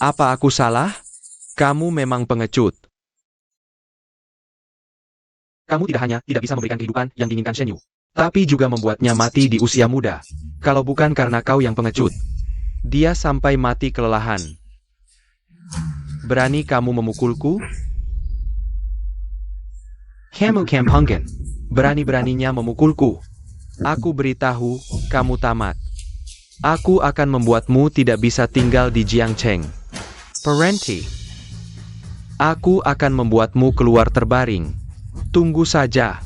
Apa aku salah? Kamu memang pengecut. Kamu tidak hanya tidak bisa memberikan kehidupan yang diinginkan Shen Yu, tapi juga membuatnya mati di usia muda. Kalau bukan karena kau yang pengecut, dia sampai mati kelelahan. Berani kamu memukulku? Kamu kampungan. Berani-beraninya memukulku. Aku beritahu, kamu tamat. Aku akan membuatmu tidak bisa tinggal di Jiangcheng. Parenti. Aku akan membuatmu keluar terbaring. Tunggu saja.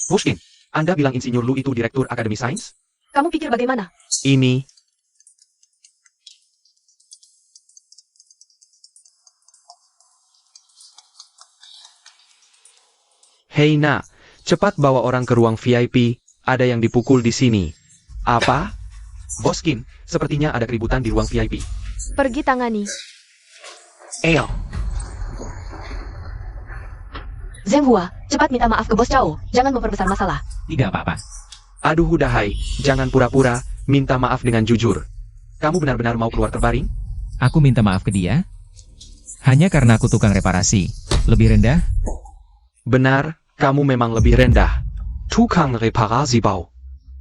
Pushkin, Anda bilang Insinyur Lu itu Direktur Akademi Sains? Kamu pikir bagaimana? Ini. Hei nak, cepat bawa orang ke ruang VIP, ada yang dipukul di sini. Apa? Boskin, sepertinya ada keributan di ruang VIP. Pergi tangani. Eyo. Zhenhua, cepat minta maaf ke Bos Chao. Jangan memperbesar masalah. Tidak apa-apa. Aduh udahai, jangan pura-pura, minta maaf dengan jujur. Kamu benar-benar mau keluar terbaring? Aku minta maaf ke dia. Hanya karena aku tukang reparasi. Lebih rendah? Benar, kamu memang lebih rendah. Tukang reparasi bau.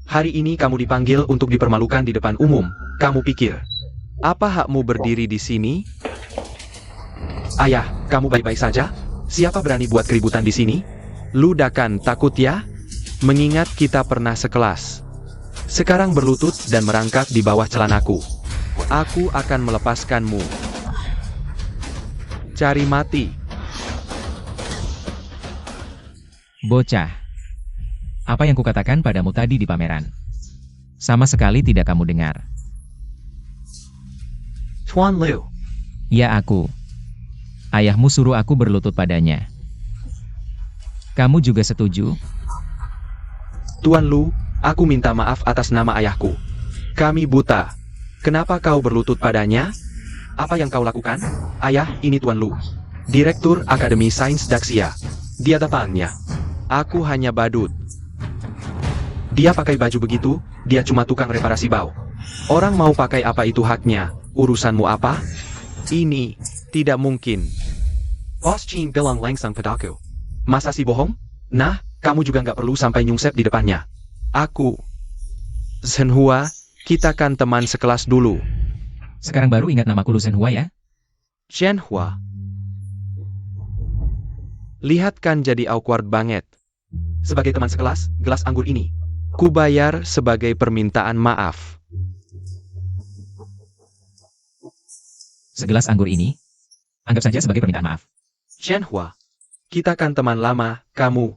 Hari ini kamu dipanggil untuk dipermalukan di depan umum. Kamu pikir, apa hakmu berdiri di sini? Ayah, kamu baik-baik saja? Siapa berani buat keributan di sini? Ludakan, takut ya? Mengingat kita pernah sekelas. Sekarang berlutut dan merangkak di bawah celanaku. Aku akan melepaskanmu. Cari mati. Bocah. Apa yang kukatakan padamu tadi di pameran? Sama sekali tidak kamu dengar. Tuan Liu. Ya aku. Ayahmu suruh aku berlutut padanya. Kamu juga setuju? Tuan Lu, aku minta maaf atas nama ayahku. Kami buta. Kenapa kau berlutut padanya? Apa yang kau lakukan? Ayah, ini Tuan Lu, Direktur Akademi Sains Daxia. Dia depannya. Aku hanya badut. Dia pakai baju begitu, dia cuma tukang reparasi bau. Orang mau pakai apa itu haknya, urusanmu apa? Ini, tidak mungkin. Bos Chin bilang langsung padaku. Masa sih bohong? Nah, kamu juga nggak perlu sampai nyungsep di depannya. Aku. Zhenhua, kita kan teman sekelas dulu. Sekarang baru ingat namaku Lu Zhenhua ya? Zhenhua. Lihat kan jadi awkward banget. Sebagai teman sekelas, gelas anggur ini ku bayar sebagai permintaan maaf. Segelas anggur ini? Anggap saja sebagai permintaan maaf. Zhenhua, kita kan teman lama, kamu.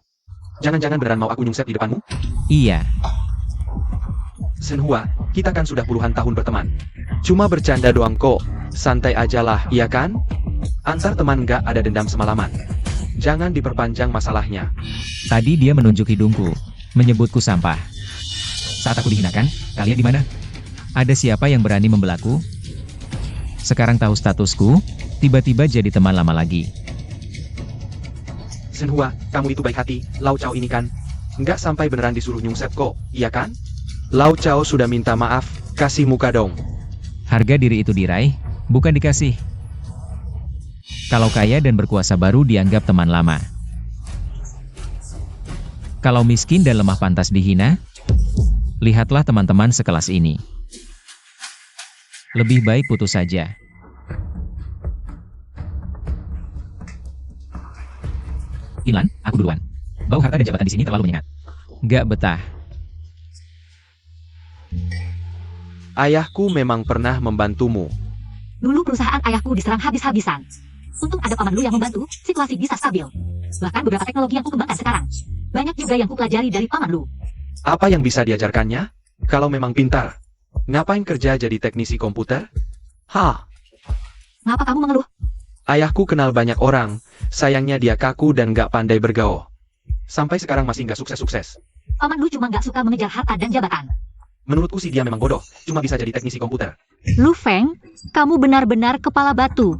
Jangan-jangan beneran mau aku nyungsep di depanmu? Iya. Zhenhua, kita kan sudah puluhan tahun berteman. Cuma bercanda doang kok, santai ajalah, iya kan? Antar teman nggak ada dendam semalaman. Jangan diperpanjang masalahnya. Tadi dia menunjuk hidungku, menyebutku sampah. Saat aku dihinakan, kalian di mana? Ada siapa yang berani membelaku? Sekarang tahu statusku, tiba-tiba jadi teman lama lagi. Zhenhua, kamu itu baik hati, Lau Chao ini kan? Nggak sampai beneran disuruh nyungsep kok, iya kan? Lau Chao sudah minta maaf, kasih muka dong. Harga diri itu diraih, bukan dikasih. Kalau kaya dan berkuasa baru dianggap teman lama. Kalau miskin dan lemah pantas dihina, lihatlah teman-teman sekelas ini. Lebih baik putus saja. Inlan, aku duluan. Bau harta dan jabatan di sini terlalu menyengat. Gak betah. Ayahku memang pernah membantumu. Dulu perusahaan ayahku diserang habis-habisan. Untung ada paman lu yang membantu, situasi bisa stabil. Bahkan beberapa teknologi yang kukembangkan sekarang. Banyak juga yang kupelajari dari paman lu. Apa yang bisa diajarkannya? Kalau memang pintar, ngapain kerja jadi teknisi komputer? Ngapa kamu mengeluh? Ayahku kenal banyak orang, sayangnya dia kaku dan gak pandai bergaul. Sampai sekarang masih gak sukses-sukses. Paman lu cuma gak suka mengejar harta dan jabatan. Menurutku sih dia memang bodoh, cuma bisa jadi teknisi komputer. Lu Feng, kamu benar-benar kepala batu.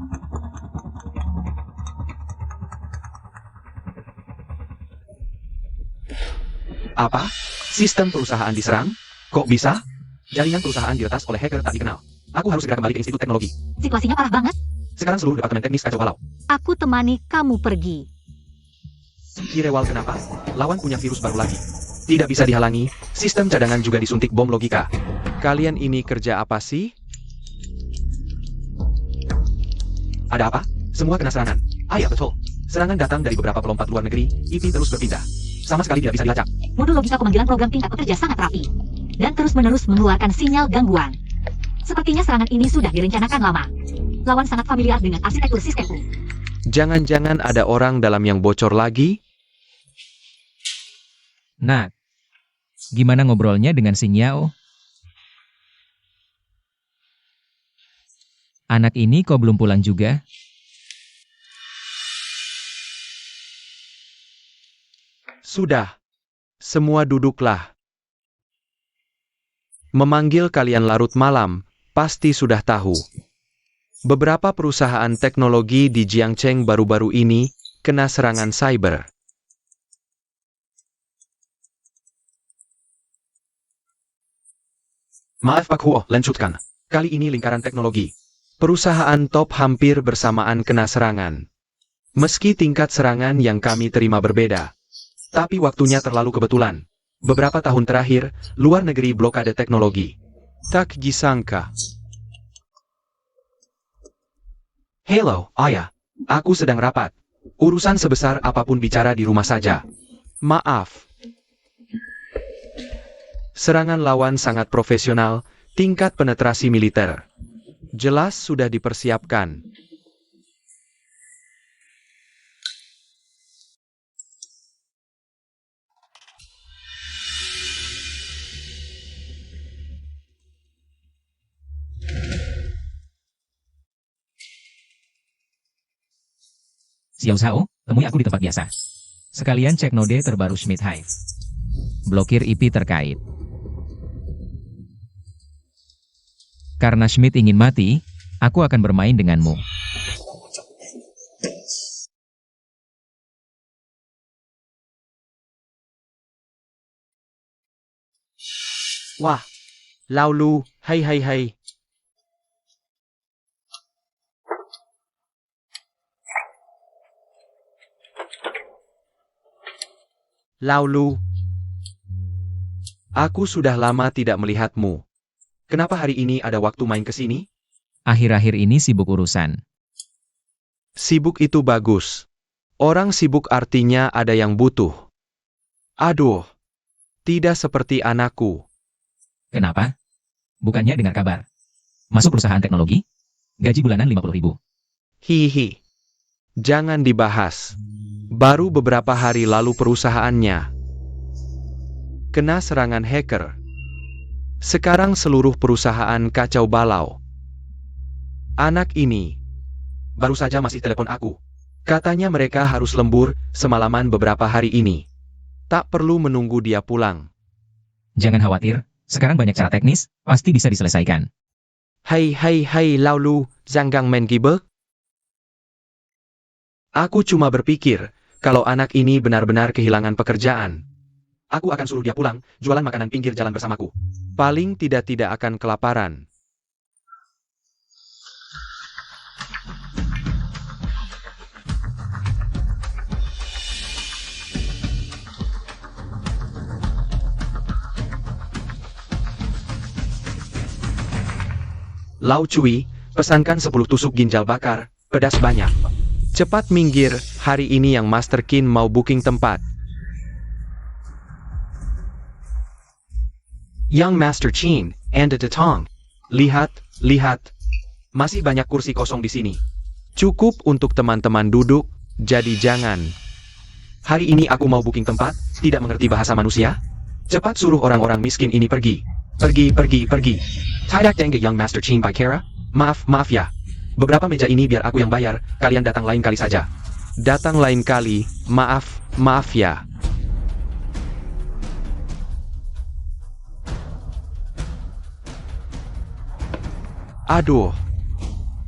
Apa? Sistem perusahaan diserang? Kok bisa? Jaringan perusahaan diretas oleh hacker tak dikenal. Aku harus segera kembali ke Institut Teknologi. Situasinya parah banget. Sekarang seluruh departemen teknis kacau balau. Aku temani kamu pergi. Kirewal kenapa? Lawan punya virus baru lagi. Tidak bisa dihalangi, sistem cadangan juga disuntik bom logika. Kalian ini kerja apa sih? Ada apa? Semua kena serangan. Ya betul. Serangan datang dari beberapa pelompat luar negeri, IP terus berpindah. Sama sekali tidak bisa dilacak. Modul logika pemanggilan program tingkat pekerja sangat rapi. Dan terus-menerus mengeluarkan sinyal gangguan. Sepertinya serangan ini sudah direncanakan lama. Lawan sangat familiar dengan arsitektur sistemku. Jangan-jangan ada orang dalam yang bocor lagi? Nah, gimana ngobrolnya dengan si Nyao? Anak ini kok belum pulang juga? Sudah. Semua duduklah. Memanggil kalian larut malam, pasti sudah tahu. Beberapa perusahaan teknologi di Jiangcheng baru-baru ini kena serangan cyber. Maaf Pak Huo, lanjutkan. Kali ini lingkaran teknologi. Perusahaan top hampir bersamaan kena serangan. Meski tingkat serangan yang kami terima berbeda. Tapi waktunya terlalu kebetulan. Beberapa tahun terakhir, luar negeri blokade teknologi. Tak disangka. Hello, Ayah. Aku sedang rapat. Urusan sebesar apapun bicara di rumah saja. Maaf. Serangan lawan sangat profesional, tingkat penetrasi militer. Jelas sudah dipersiapkan. Xiao Zhao, temui aku di tempat biasa. Sekalian cek node terbaru Schmidt Hive. Blokir IP terkait. Karena Schmidt ingin mati, aku akan bermain denganmu. Wah, Laulu, hai. Laulu, aku sudah lama tidak melihatmu. Kenapa hari ini ada waktu main ke sini? Akhir-akhir ini sibuk urusan. Sibuk itu bagus. Orang sibuk artinya ada yang butuh. Aduh, tidak seperti anakku. Kenapa? Bukannya dengar kabar. Masuk perusahaan teknologi? Gaji bulanan 50.000. Hihi. Jangan dibahas. Baru beberapa hari lalu perusahaannya kena serangan hacker. Sekarang seluruh perusahaan kacau balau. Anak ini baru saja masih telepon aku. Katanya mereka harus lembur semalaman beberapa hari ini. Tak perlu menunggu dia pulang. Jangan khawatir, sekarang banyak cara teknis, pasti bisa diselesaikan. Hai Laulu, jangan main gibet. Aku cuma berpikir, kalau anak ini benar-benar kehilangan pekerjaan, aku akan suruh dia pulang, jualan makanan pinggir jalan bersamaku. Paling tidak akan kelaparan. Lau Cui, pesankan 10 tusuk ginjal bakar, pedas banyak. Cepat minggir, hari ini yang Master Qin mau booking tempat. Young Master Chin, and the Tong. Lihat, lihat. Masih banyak kursi kosong di sini. Cukup untuk teman-teman duduk, jadi jangan. Hari ini aku mau booking tempat, tidak mengerti bahasa manusia? Cepat suruh orang-orang miskin ini pergi. Pergi, pergi, pergi. Tidak dengar Young Master Chin by Kara? Maaf, maaf ya. Beberapa meja ini biar aku yang bayar, kalian datang lain kali saja. Datang lain kali, maaf, maaf ya. Aduh.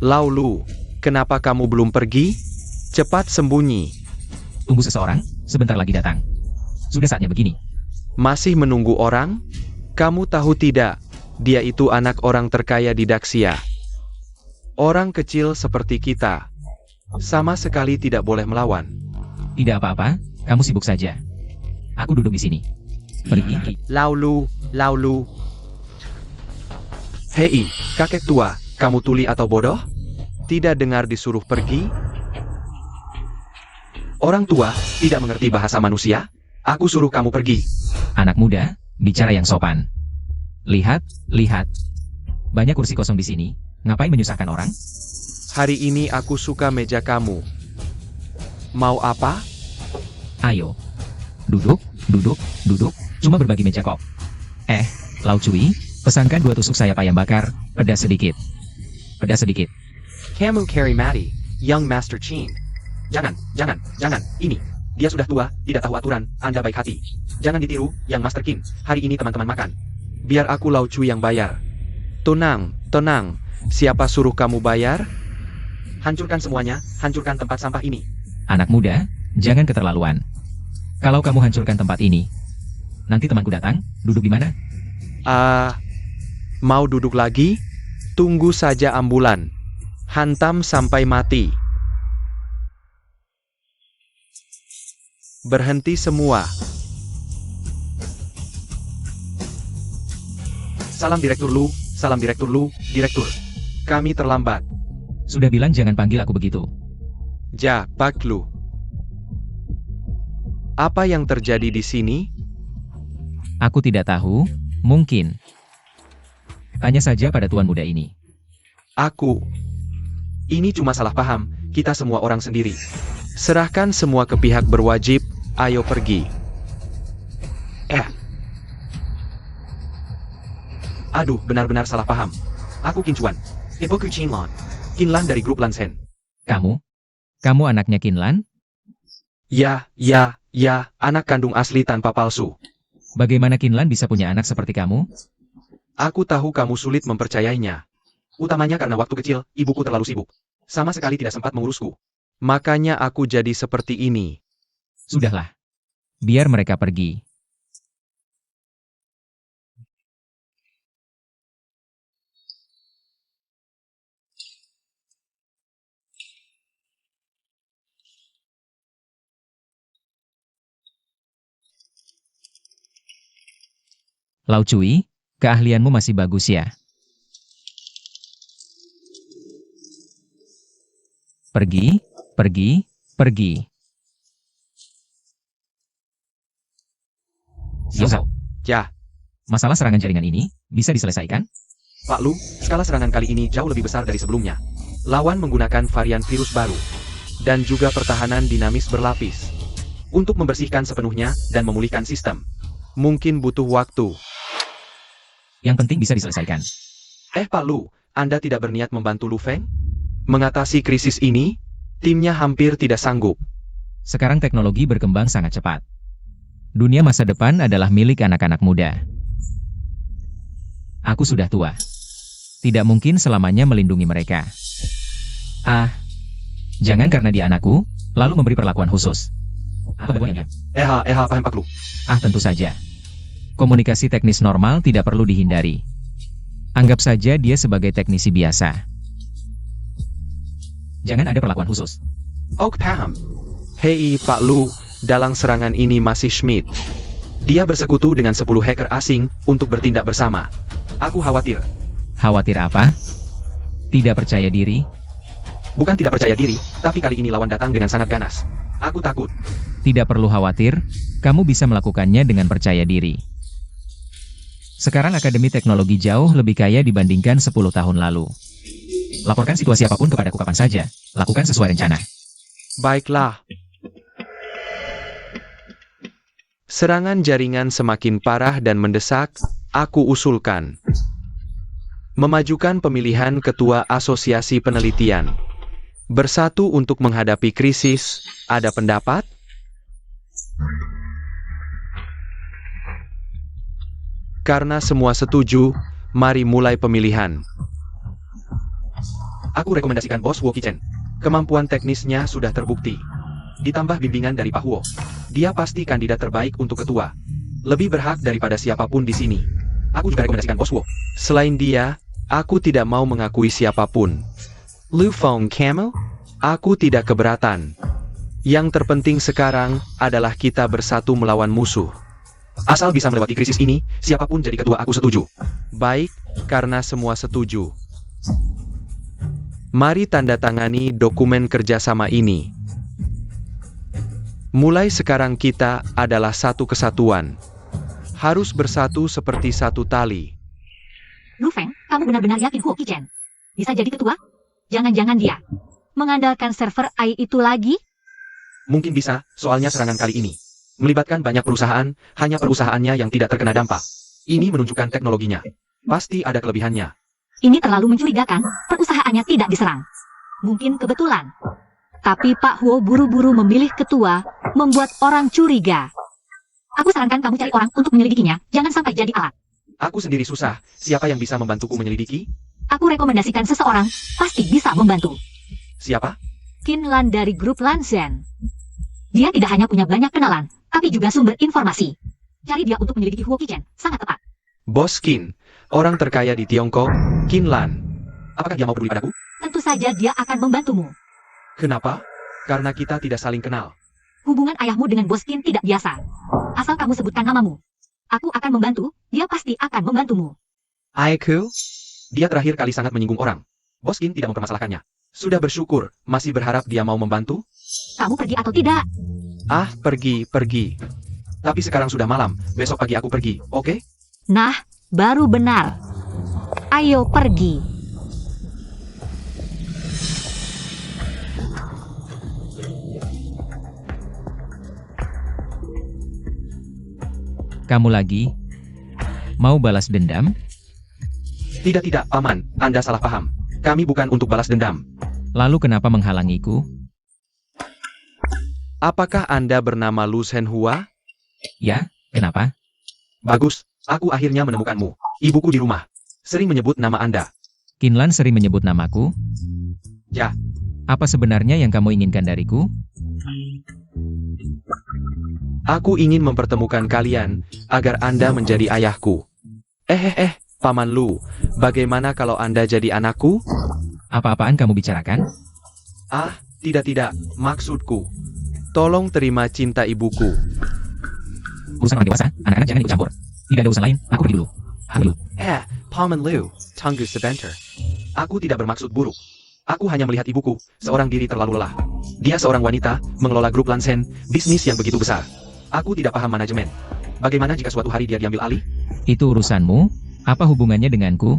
Laulu, kenapa kamu belum pergi? Cepat sembunyi. Tunggu seseorang, sebentar lagi datang. Sudah saatnya begini. Masih menunggu orang? Kamu tahu tidak, dia itu anak orang terkaya di Daxia. Orang kecil seperti kita. Sama sekali tidak boleh melawan. Tidak apa-apa, kamu sibuk saja. Aku duduk di sini. Pergi. Laulu, laulu. Hei, kakek tua, kamu tuli atau bodoh? Tidak dengar disuruh pergi? Orang tua, tidak mengerti bahasa manusia? Aku suruh kamu pergi. Anak muda, bicara yang sopan. Lihat, lihat. Banyak kursi kosong di sini. Ngapain menyusahkan orang? Hari ini aku suka meja kamu. Mau apa? Ayo. Duduk, duduk, duduk. Cuma berbagi meja kok. Lau Cui, pesankan 2 tusuk sayap ayam bakar, pedas sedikit. Pedas sedikit. Kamu carry Mati, Young Master Chin. Jangan, jangan, jangan. Ini. Dia sudah tua, tidak tahu aturan, Anda baik hati. Jangan ditiru, Young Master King. Hari ini teman-teman makan. Biar aku Lau Cui yang bayar. Tenang, tenang. Siapa suruh kamu bayar? Hancurkan semuanya, hancurkan tempat sampah ini. Anak muda, jangan keterlaluan. Kalau kamu hancurkan tempat ini, nanti temanku datang, duduk di mana? Mau duduk lagi? Tunggu saja ambulan. Hantam sampai mati. Berhenti semua. Salam Direktur Lu, salam Direktur Lu, Direktur. Kami terlambat. Sudah bilang jangan panggil aku begitu. Pak Lu. Apa yang terjadi di sini? Aku tidak tahu, mungkin. Tanya saja pada tuan muda ini. Ini cuma salah paham, kita semua orang sendiri. Serahkan semua ke pihak berwajib, ayo pergi. Aduh, benar-benar salah paham. Aku Kincuan. Ibuku Chinlan. Kinlan dari grup Lansen. Kamu? Kamu anaknya Kinlan? Ya, anak kandung asli tanpa palsu. Bagaimana Kinlan bisa punya anak seperti kamu? Aku tahu kamu sulit mempercayainya. Utamanya karena waktu kecil, ibuku terlalu sibuk. Sama sekali tidak sempat mengurusku. Makanya aku jadi seperti ini. Sudahlah. Biar mereka pergi. Lau Cui, keahlianmu masih bagus ya. Pergi, pergi, pergi. Xiao, Ya, masalah serangan jaringan ini bisa diselesaikan? Pak Lu, skala serangan kali ini jauh lebih besar dari sebelumnya. Lawan menggunakan varian virus baru. Dan juga pertahanan dinamis berlapis. Untuk membersihkan sepenuhnya dan memulihkan sistem. Mungkin butuh waktu. Yang penting bisa diselesaikan. Pak Lu, Anda tidak berniat membantu Lu Feng? Mengatasi krisis ini, timnya hampir tidak sanggup. Sekarang teknologi berkembang sangat cepat. Dunia masa depan adalah milik anak-anak muda. Aku sudah tua. Tidak mungkin selamanya melindungi mereka. Jangan karena dia anakku, lalu memberi perlakuan khusus. Apa buahnya? Paham Pak Lu. Tentu saja. Komunikasi teknis normal tidak perlu dihindari. Anggap saja dia sebagai teknisi biasa. Jangan ada perlakuan khusus. Paham. Hei Pak Lu, dalam serangan ini masih Schmidt. Dia bersekutu dengan 10 hacker asing untuk bertindak bersama. Aku khawatir. Khawatir apa? Tidak percaya diri? Bukan tidak percaya diri, tapi kali ini lawan datang dengan sangat ganas. Aku takut. Tidak perlu khawatir, kamu bisa melakukannya dengan percaya diri. Sekarang Akademi Teknologi jauh lebih kaya dibandingkan 10 tahun lalu. Laporkan situasi apapun kepadaku kapan saja. Lakukan sesuai rencana. Baiklah. Serangan jaringan semakin parah dan mendesak, aku usulkan. Memajukan pemilihan ketua asosiasi penelitian. Bersatu untuk menghadapi krisis, ada pendapat? Karena semua setuju, mari mulai pemilihan. Aku rekomendasikan Bos Huo Qichen. Kemampuan teknisnya sudah terbukti. Ditambah bimbingan dari Pak Huo. Dia pasti kandidat terbaik untuk ketua. Lebih berhak daripada siapapun di sini. Aku juga rekomendasikan Bos Huo. Selain dia, aku tidak mau mengakui siapapun. Lu Feng Kamu? Aku tidak keberatan. Yang terpenting sekarang adalah kita bersatu melawan musuh. Asal bisa melewati krisis ini, siapapun jadi ketua aku setuju. Baik, karena semua setuju. Mari tanda tangani dokumen kerjasama ini. Mulai sekarang kita adalah satu kesatuan. Harus bersatu seperti satu tali. Lu Feng, kamu benar-benar yakin Huo Qichen bisa jadi ketua? Jangan-jangan dia mengandalkan server AI itu lagi? Mungkin bisa, soalnya serangan kali ini melibatkan banyak perusahaan, hanya perusahaannya yang tidak terkena dampak. Ini menunjukkan teknologinya. Pasti ada kelebihannya. Ini terlalu mencurigakan, perusahaannya tidak diserang. Mungkin kebetulan. Tapi Pak Huo buru-buru memilih ketua, membuat orang curiga. Aku sarankan kamu cari orang untuk menyelidikinya, jangan sampai jadi alat. Aku sendiri susah, siapa yang bisa membantuku menyelidiki? Aku rekomendasikan seseorang, pasti bisa membantu. Siapa? Qin Lan dari grup Lanzhen. Dia tidak hanya punya banyak kenalan, tapi juga sumber informasi. Cari dia untuk menyelidiki Huo Qichen, sangat tepat. Bos Qin, orang terkaya di Tiongkok, Qin Lan. Apakah dia mau peduli padaku? Tentu saja dia akan membantumu. Kenapa? Karena kita tidak saling kenal. Hubungan ayahmu dengan Bos Qin tidak biasa. Asal kamu sebutkan namamu. Aku akan membantu, dia pasti akan membantumu. Aiku? Dia terakhir kali sangat menyinggung orang. Bos Qin tidak mempermasalahkannya. Sudah bersyukur, masih berharap dia mau membantu? Kamu pergi atau tidak? Ah, pergi. Tapi sekarang sudah malam, besok pagi aku pergi, oke? Nah, baru benar. Ayo pergi. Kamu lagi? Mau balas dendam? Tidak, Paman, Anda salah paham. Kami bukan untuk balas dendam. Lalu kenapa menghalangiku? Apakah Anda bernama Lu Shenhua? Ya, kenapa? Bagus, aku akhirnya menemukanmu. Ibuku di rumah. Sering menyebut nama Anda. Qin Lan sering menyebut namaku? Ya, Apa sebenarnya yang kamu inginkan dariku? aku ingin mempertemukan kalian, agar Anda menjadi ayahku. Paman Lu, bagaimana kalau Anda jadi anakku? Apa-apaan kamu bicarakan? Ah, tidak, maksudku. Tolong terima cinta ibuku. Urusan orang dewasa, anak-anak jangan ikut campur. Tidak ada urusan lain, aku pergi dulu. Aku dulu. Paman Lu, tunggu sebentar. Aku tidak bermaksud buruk. Aku hanya melihat ibuku, seorang diri terlalu lelah. Dia seorang wanita, mengelola grup Lanzhen, bisnis yang begitu besar. Aku tidak paham manajemen. Bagaimana jika suatu hari dia diambil alih? Itu urusanmu? Apa hubungannya denganku?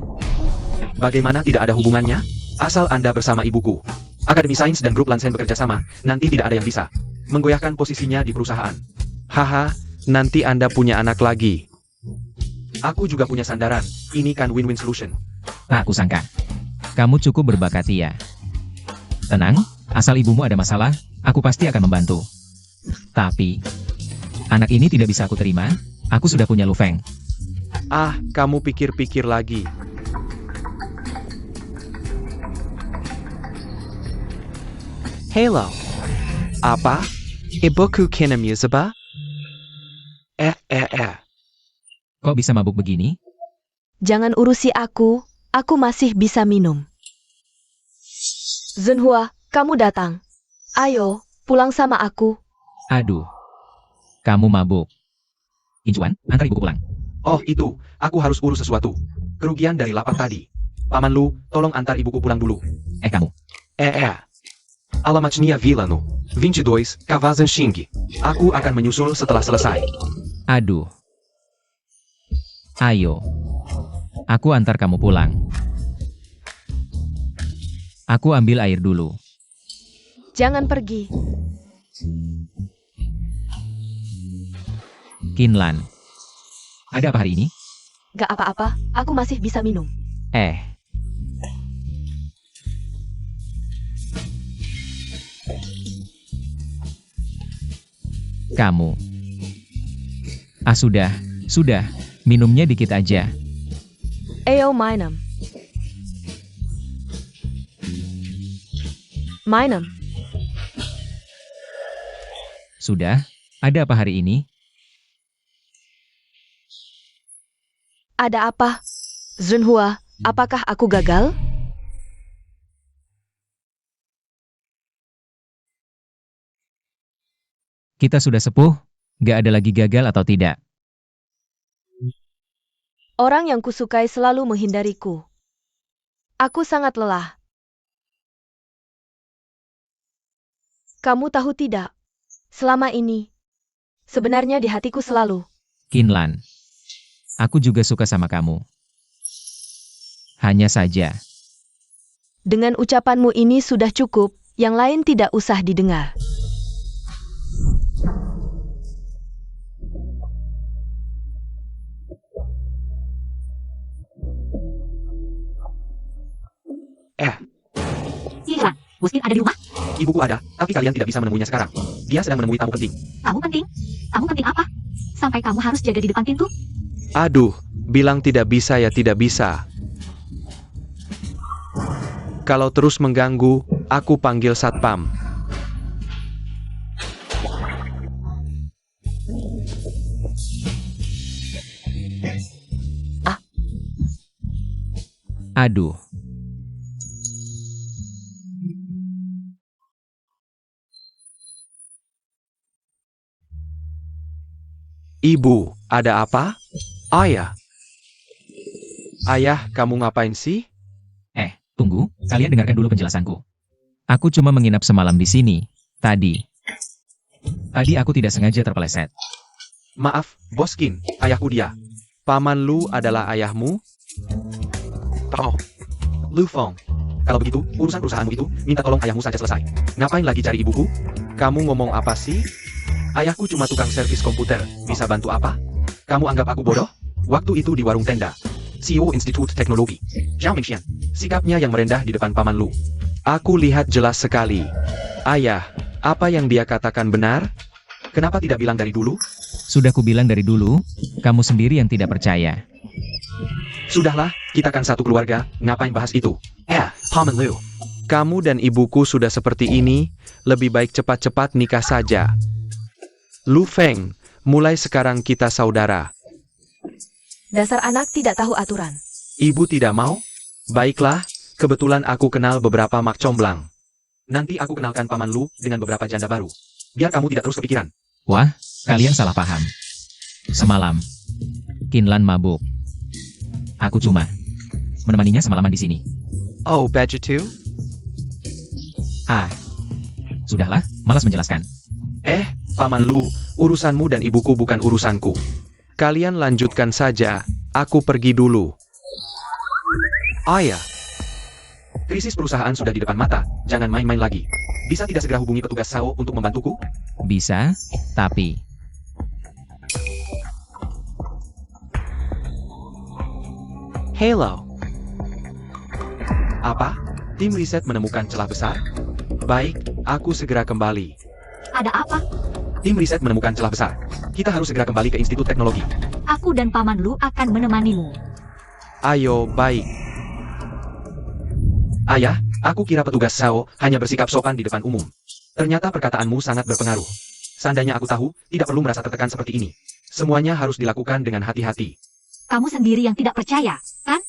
Bagaimana tidak ada hubungannya? Asal Anda bersama ibuku. Akademi Sains dan grup Lanzhen bekerja sama, nanti tidak ada yang bisa menggoyahkan posisinya di perusahaan. Haha, nanti Anda punya anak lagi. Aku juga punya sandaran, ini kan win-win solution. Tak aku sangka. Kamu cukup berbakat ya. Tenang, asal ibumu ada masalah, aku pasti akan membantu. Tapi, anak ini tidak bisa aku terima, aku sudah punya Lu Feng. Ah, kamu pikir-pikir lagi. Hello. Apa? Ibuku kena musibah? Kok bisa mabuk begini? Jangan urusi aku masih bisa minum. Zhenhua, kamu datang. Ayo, pulang sama aku. Aduh. Kamu mabuk. Incuan, antar ibuku pulang. Oh itu, aku harus urus sesuatu. Kerugian dari lapak tadi. Paman Lu, tolong antar ibuku pulang dulu. Kamu. Alamatnya Villa No 22, Kawasan Shingi. Aku akan menyusul setelah selesai. Aduh. Ayo. Aku antar kamu pulang. Aku ambil air dulu. Jangan pergi. Kinlan. Ada apa hari ini? Gak apa-apa, aku masih bisa minum. Kamu. Sudah. Minumnya dikit aja. Ayo minum. Minum. Sudah? Ada apa hari ini? Ada apa? Zhenhua, apakah aku gagal? Kita sudah sepuh, gak ada lagi gagal atau tidak. Orang yang kusukai selalu menghindariku. Aku sangat lelah. Kamu tahu tidak? Selama ini, sebenarnya di hatiku selalu. Kinlan. Aku juga suka sama kamu. Hanya saja. Dengan ucapanmu ini sudah cukup, yang lain tidak usah didengar. Kinlan, Gustin ada di rumah? Ibuku ada, tapi kalian tidak bisa menemuinya sekarang. Dia sedang menemui tamu penting. Tamu penting? Tamu penting apa? Sampai kamu harus jaga di depan pintu? Aduh, bilang tidak bisa ya tidak bisa. Kalau terus mengganggu, aku panggil satpam. Aduh. Ibu, ada apa? Ayah. Ayah, kamu ngapain sih? Tunggu, kalian dengarkan dulu penjelasanku. Aku cuma menginap semalam di sini. Tadi aku tidak sengaja terpeleset. Maaf, Boskin, ayahku dia. Paman Lu adalah ayahmu? Oh, Lu Feng. Kalau begitu, urusan perusahaanmu itu, minta tolong ayahmu saja selesai. Ngapain lagi cari ibuku? Kamu ngomong apa sih? Ayahku cuma tukang servis komputer, bisa bantu apa? Kamu anggap aku bodoh? Waktu itu di warung tenda. CEO Institut Teknologi, Zhao Mingxian, sikapnya yang merendah di depan Paman Lu. Aku lihat jelas sekali. Ayah, apa yang dia katakan benar? Kenapa tidak bilang dari dulu? Sudah kubilang dari dulu, kamu sendiri yang tidak percaya. Sudahlah, kita kan satu keluarga, ngapain bahas itu? Paman Lu. Kamu dan ibuku sudah seperti ini, lebih baik cepat-cepat nikah saja. Lu Feng, mulai sekarang kita saudara. Dasar anak tidak tahu aturan. Ibu tidak mau? Baiklah, kebetulan aku kenal beberapa mak comblang. Nanti aku kenalkan Paman Lu dengan beberapa janda baru. Biar kamu tidak terus kepikiran. Wah, kalian salah paham. Semalam, Kinlan mabuk. Aku cuma menemaninya semalaman di sini. Oh, Badger 2? Sudahlah, malas menjelaskan. Paman Lu, urusanmu dan ibuku bukan urusanku. Kalian lanjutkan saja, aku pergi dulu. Ayah. Krisis perusahaan sudah di depan mata, jangan main-main lagi. Bisa tidak segera hubungi petugas SAO untuk membantuku? Bisa, tapi... Hello. Apa? Tim riset menemukan celah besar? Baik, aku segera kembali. Ada apa? Tim riset menemukan celah besar. Kita harus segera kembali ke Institut Teknologi. Aku dan Paman Lu akan menemanimu. Ayo, baik. Ayah, aku kira petugas SAO hanya bersikap sopan di depan umum. Ternyata perkataanmu sangat berpengaruh. Seandainya aku tahu, tidak perlu merasa tertekan seperti ini. Semuanya harus dilakukan dengan hati-hati. Kamu sendiri yang tidak percaya, kan?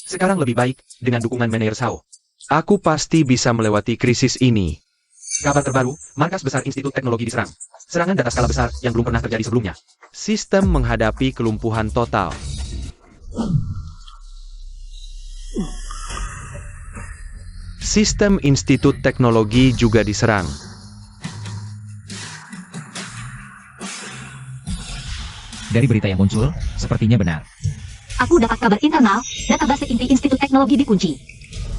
Sekarang lebih baik, dengan dukungan manajer SAO. Aku pasti bisa melewati krisis ini. Kabar terbaru, markas besar Institut Teknologi diserang. Serangan data skala besar yang belum pernah terjadi sebelumnya. Sistem menghadapi kelumpuhan total. Sistem Institut Teknologi juga diserang. Dari berita yang muncul, sepertinya benar. Aku dapat kabar internal, database inti Institut Teknologi dikunci.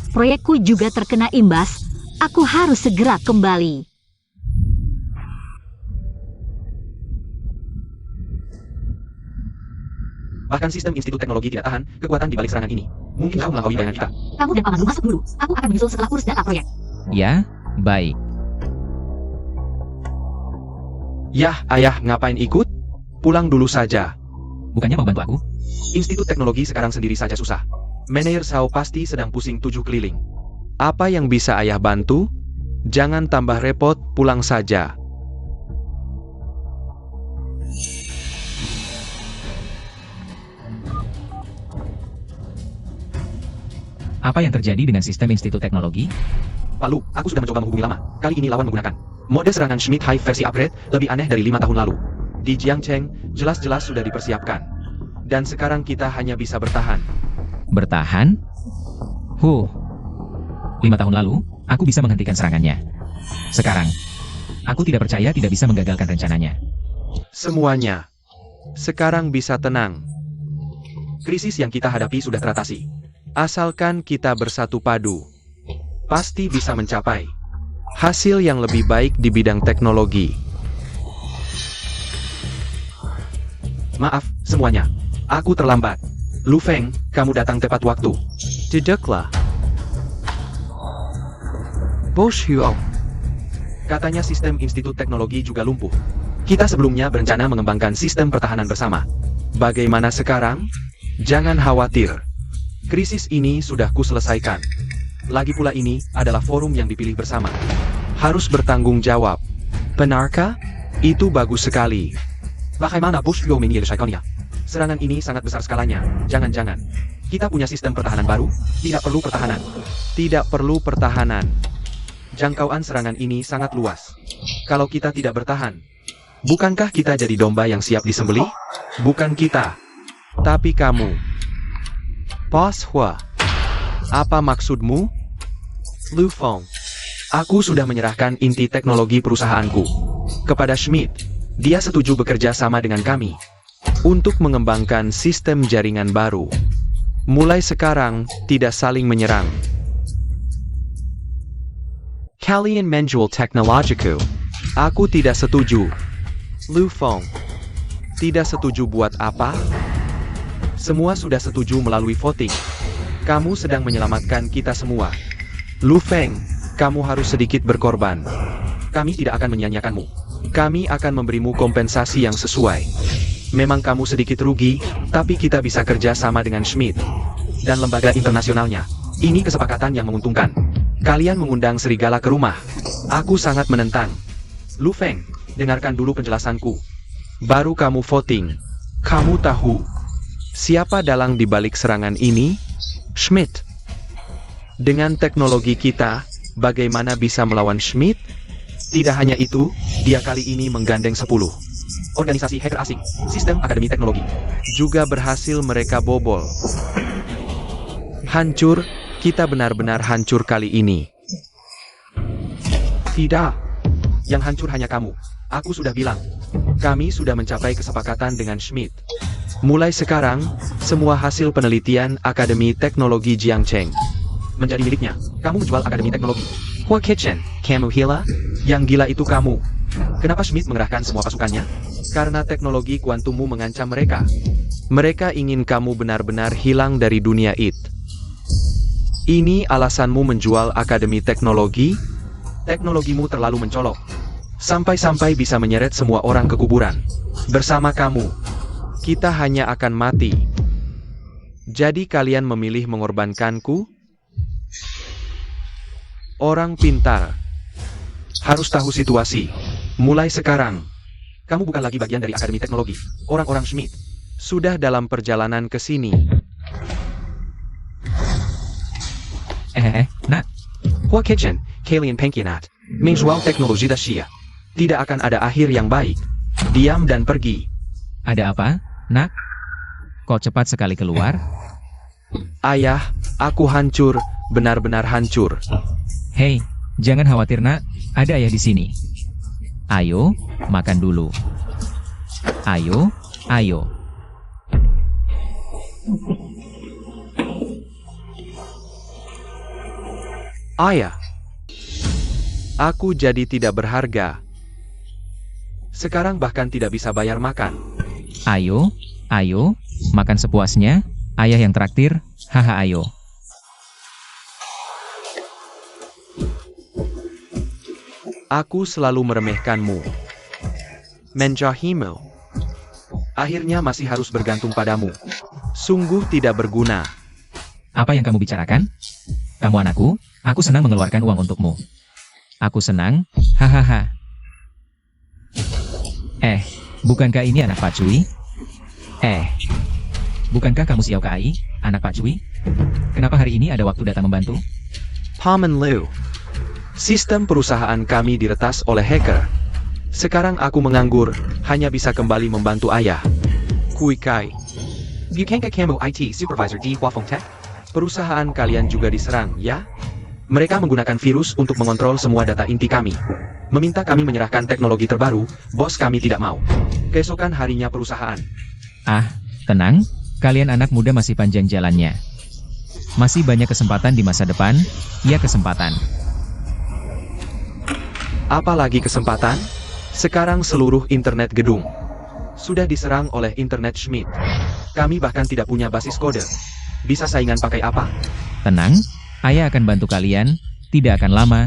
Proyekku juga terkena imbas. Aku harus segera kembali. Bahkan sistem Institut Teknologi tidak tahan kekuatan di balik serangan ini. Mungkin jauh melampaui bayangan kita. Kamu dan Paman Lu masuk dulu. Aku akan menyusul setelah urus data proyek. Ya, baik. Yah, ayah ngapain ikut? Pulang dulu saja. Bukannya mau bantu aku? Institut Teknologi sekarang sendiri saja susah. Manajer Sao pasti sedang pusing 7 keliling. Apa yang bisa ayah bantu? Jangan tambah repot, pulang saja. Apa yang terjadi dengan sistem Institut Teknologi? Pak Lu, aku sudah mencoba menghubungi lama. Kali ini lawan menggunakan mode serangan Schmidt Hive versi upgrade lebih aneh dari 5 tahun lalu. Di Jiangcheng, jelas-jelas sudah dipersiapkan. Dan sekarang kita hanya bisa bertahan. Bertahan? 5 tahun lalu, aku bisa menghentikan serangannya. Sekarang, aku tidak percaya tidak bisa menggagalkan rencananya. Semuanya sekarang bisa tenang. Krisis yang kita hadapi sudah teratasi. Asalkan kita bersatu padu, pasti bisa mencapai hasil yang lebih baik di bidang teknologi. Maaf, semuanya. Aku terlambat. Lu Feng, kamu datang tepat waktu. Tidaklah. Bosh Huo. Katanya sistem Institut Teknologi juga lumpuh. Kita sebelumnya berencana mengembangkan sistem pertahanan bersama. Bagaimana sekarang? Jangan khawatir. Krisis ini sudah kuselesaikan. Lagi pula ini adalah forum yang dipilih bersama. Harus bertanggung jawab. Benarkah? Itu bagus sekali. Bagaimana Bosh Huo menyelesaikannya? Serangan ini sangat besar skalanya. Jangan-jangan kita punya sistem pertahanan baru? Tidak perlu pertahanan. Tidak perlu pertahanan. Jangkauan serangan ini sangat luas. Kalau kita tidak bertahan, bukankah kita jadi domba yang siap disembelih? Bukan kita, tapi kamu. Boss Hua, apa maksudmu? Lu Feng, aku sudah menyerahkan inti teknologi perusahaanku kepada Schmidt. Dia setuju bekerja sama dengan kami untuk mengembangkan sistem jaringan baru. Mulai sekarang, tidak saling menyerang. Kalian menjual teknologiku. Aku tidak setuju. Lu Feng, tidak setuju buat apa? Semua sudah setuju melalui voting. Kamu sedang menyelamatkan kita semua. Lu Feng, kamu harus sedikit berkorban. Kami tidak akan menyia-nyiakanmu. Kami akan memberimu kompensasi yang sesuai. Memang kamu sedikit rugi, tapi kita bisa kerja sama dengan Schmidt dan lembaga internasionalnya. Ini kesepakatan yang menguntungkan. Kalian mengundang serigala ke rumah. Aku sangat menentang. Lu Feng, dengarkan dulu penjelasanku. Baru kamu voting. Kamu tahu siapa dalang di balik serangan ini? Schmidt. Dengan teknologi kita, bagaimana bisa melawan Schmidt? Tidak hanya itu, dia kali ini menggandeng 10 organisasi hacker asing, sistem akademi teknologi. Juga berhasil mereka bobol. Hancur, kita benar-benar hancur kali ini. Tidak. Yang hancur hanya kamu. Aku sudah bilang. Kami sudah mencapai kesepakatan dengan Schmidt. Mulai sekarang, semua hasil penelitian Akademi Teknologi Jiangcheng menjadi miliknya. Kamu menjual Akademi Teknologi. Hua Kitchen, kamu gila? Yang gila itu kamu. Kenapa Schmidt mengerahkan semua pasukannya? Karena teknologi kuantummu mengancam mereka. Mereka ingin kamu benar-benar hilang dari dunia IT. Ini alasanmu menjual Akademi Teknologi? Teknologimu terlalu mencolok. Sampai-sampai bisa menyeret semua orang ke kuburan. Bersama kamu, kita hanya akan mati. Jadi kalian memilih mengorbankanku? Orang pintar harus tahu situasi. Mulai sekarang, kamu bukan lagi bagian dari Akademi Teknologi. Orang-orang Schmidt sudah dalam perjalanan ke sini. Nak. Hua Kitchen, kalian pengkhianat, menjual teknologi Dacia. Tidak akan ada akhir yang baik. Diam dan pergi. Ada apa, Nak? Kok cepat sekali keluar? Ayah, aku hancur, benar-benar hancur. Hei, jangan khawatir, Nak. Ada ayah di sini. Ayo, makan dulu. Ayo, ayo. Ayah, aku jadi tidak berharga. Sekarang bahkan tidak bisa bayar makan. Ayo, ayo, makan sepuasnya. Ayah yang traktir. Haha, ayo. Aku selalu meremehkanmu. Menjahimu. Akhirnya masih harus bergantung padamu. Sungguh tidak berguna. Apa yang kamu bicarakan? Kamu anakku, aku senang mengeluarkan uang untukmu. Aku senang, hahaha. Bukankah ini anak Pak Cui? Bukankah kamu Xiao Kai, anak Pak Cui? Kenapa hari ini ada waktu datang membantu? Paman Liu. Sistem perusahaan kami diretas oleh hacker. Sekarang aku menganggur, hanya bisa kembali membantu ayah. Kui Kai. Bukankah kamu IT Supervisor di Huafeng Tech? Perusahaan kalian juga diserang, ya? Mereka menggunakan virus untuk mengontrol semua data inti kami. Meminta kami menyerahkan teknologi terbaru, bos kami tidak mau. Keesokan harinya perusahaan. Tenang, kalian anak muda masih panjang jalannya. Masih banyak kesempatan di masa depan, ya kesempatan. Apalagi kesempatan? Sekarang seluruh internet gedung sudah diserang oleh internet Schmidt. Kami bahkan tidak punya basis kode. Bisa saingan pakai apa? Tenang, ayah akan bantu kalian, tidak akan lama,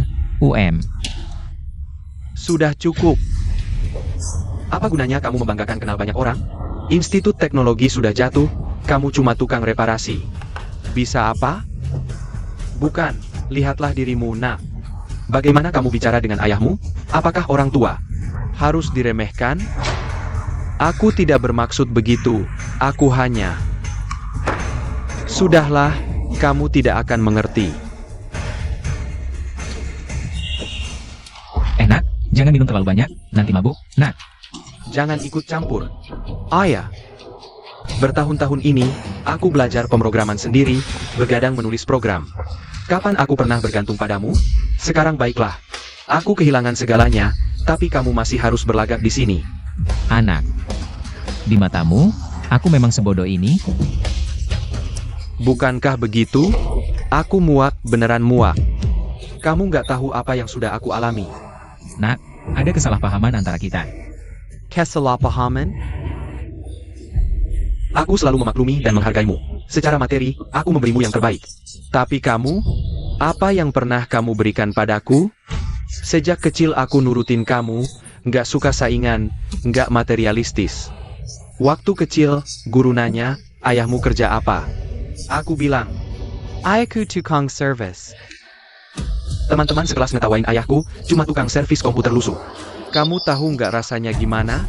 Sudah cukup. Apa gunanya kamu membanggakan kenal banyak orang? Institut teknologi sudah jatuh, kamu cuma tukang reparasi. Bisa apa? Bukan, lihatlah dirimu, nak. Bagaimana kamu bicara dengan ayahmu? Apakah orang tua harus diremehkan? Aku tidak bermaksud begitu, aku hanya... Sudahlah, kamu tidak akan mengerti. Nak, jangan minum terlalu banyak, nanti mabuk, nak. Jangan ikut campur. Ayah. Bertahun-tahun ini, aku belajar pemrograman sendiri, begadang menulis program. Kapan aku pernah bergantung padamu? Sekarang baiklah. Aku kehilangan segalanya, tapi kamu masih harus berlagak di sini. Anak, di matamu, aku memang sebodoh ini? Bukankah begitu? Aku muak, beneran muak. Kamu nggak tahu apa yang sudah aku alami. Nak, ada kesalahpahaman antara kita. Kesalahpahaman? Aku selalu memaklumi dan menghargaimu. Secara materi, aku memberimu yang terbaik. Tapi kamu, apa yang pernah kamu berikan padaku? Sejak kecil aku nurutin kamu, nggak suka saingan, nggak materialistis. Waktu kecil, guru nanya, ayahmu kerja apa? Aku bilang, ayahku tukang servis. Teman-teman sekelas ngetawain ayahku, cuma tukang servis komputer lusuh. Kamu tahu nggak rasanya gimana?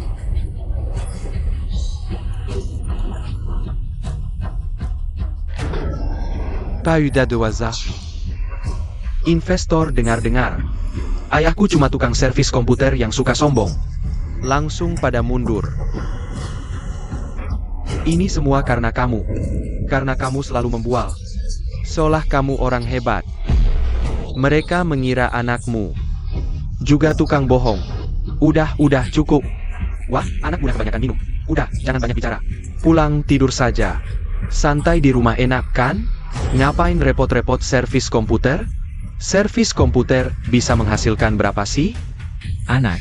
Pauda de hasard. Investor dengar-dengar. Ayahku cuma tukang servis komputer yang suka sombong. Langsung pada mundur. Ini semua karena kamu. Karena kamu selalu membual. Seolah kamu orang hebat. Mereka mengira anakmu juga tukang bohong. Udah cukup. Wah, anak muda kebanyakan minum. Udah, jangan banyak bicara. Pulang tidur saja. Santai di rumah enak kan? Ngapain repot-repot servis komputer? Servis komputer bisa menghasilkan berapa sih? Anak,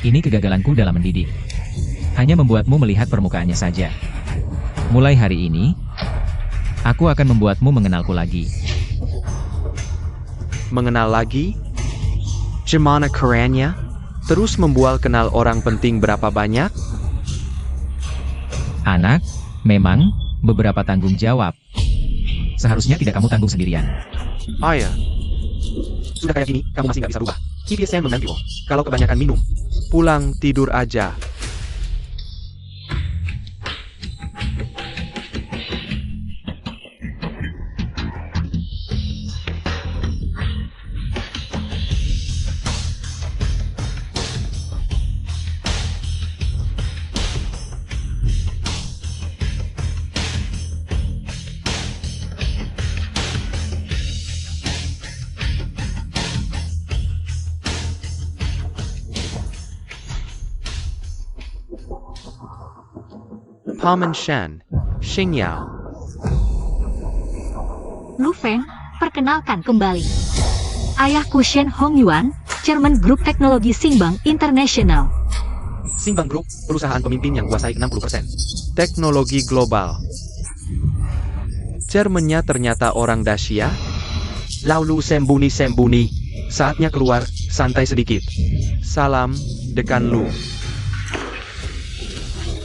ini kegagalanku dalam mendidik. Hanya membuatmu melihat permukaannya saja. Mulai hari ini, aku akan membuatmu mengenalku lagi. Mengenal lagi? Gimana kerennya? Terus membual kenal orang penting berapa banyak? Anak, memang, beberapa tanggung jawab. Seharusnya tidak kamu tanggung sendirian. Ayah. Sudah kayak gini, kamu masih nggak bisa rubah. Kipiesen menanti loh. Kalau kebanyakan minum, pulang tidur aja. Paman Shan, Xingyao. Lu Feng, perkenalkan kembali. Ayahku Shen Hongyuan, Chairman Grup Teknologi Xingbang International. Xingbang Group, perusahaan pemimpin yang kuasai 60% teknologi global. Chairman-nya ternyata orang Dacia. Lalu sembunyi-sembunyi. Saatnya keluar, santai sedikit. Salam, Dekan Lu.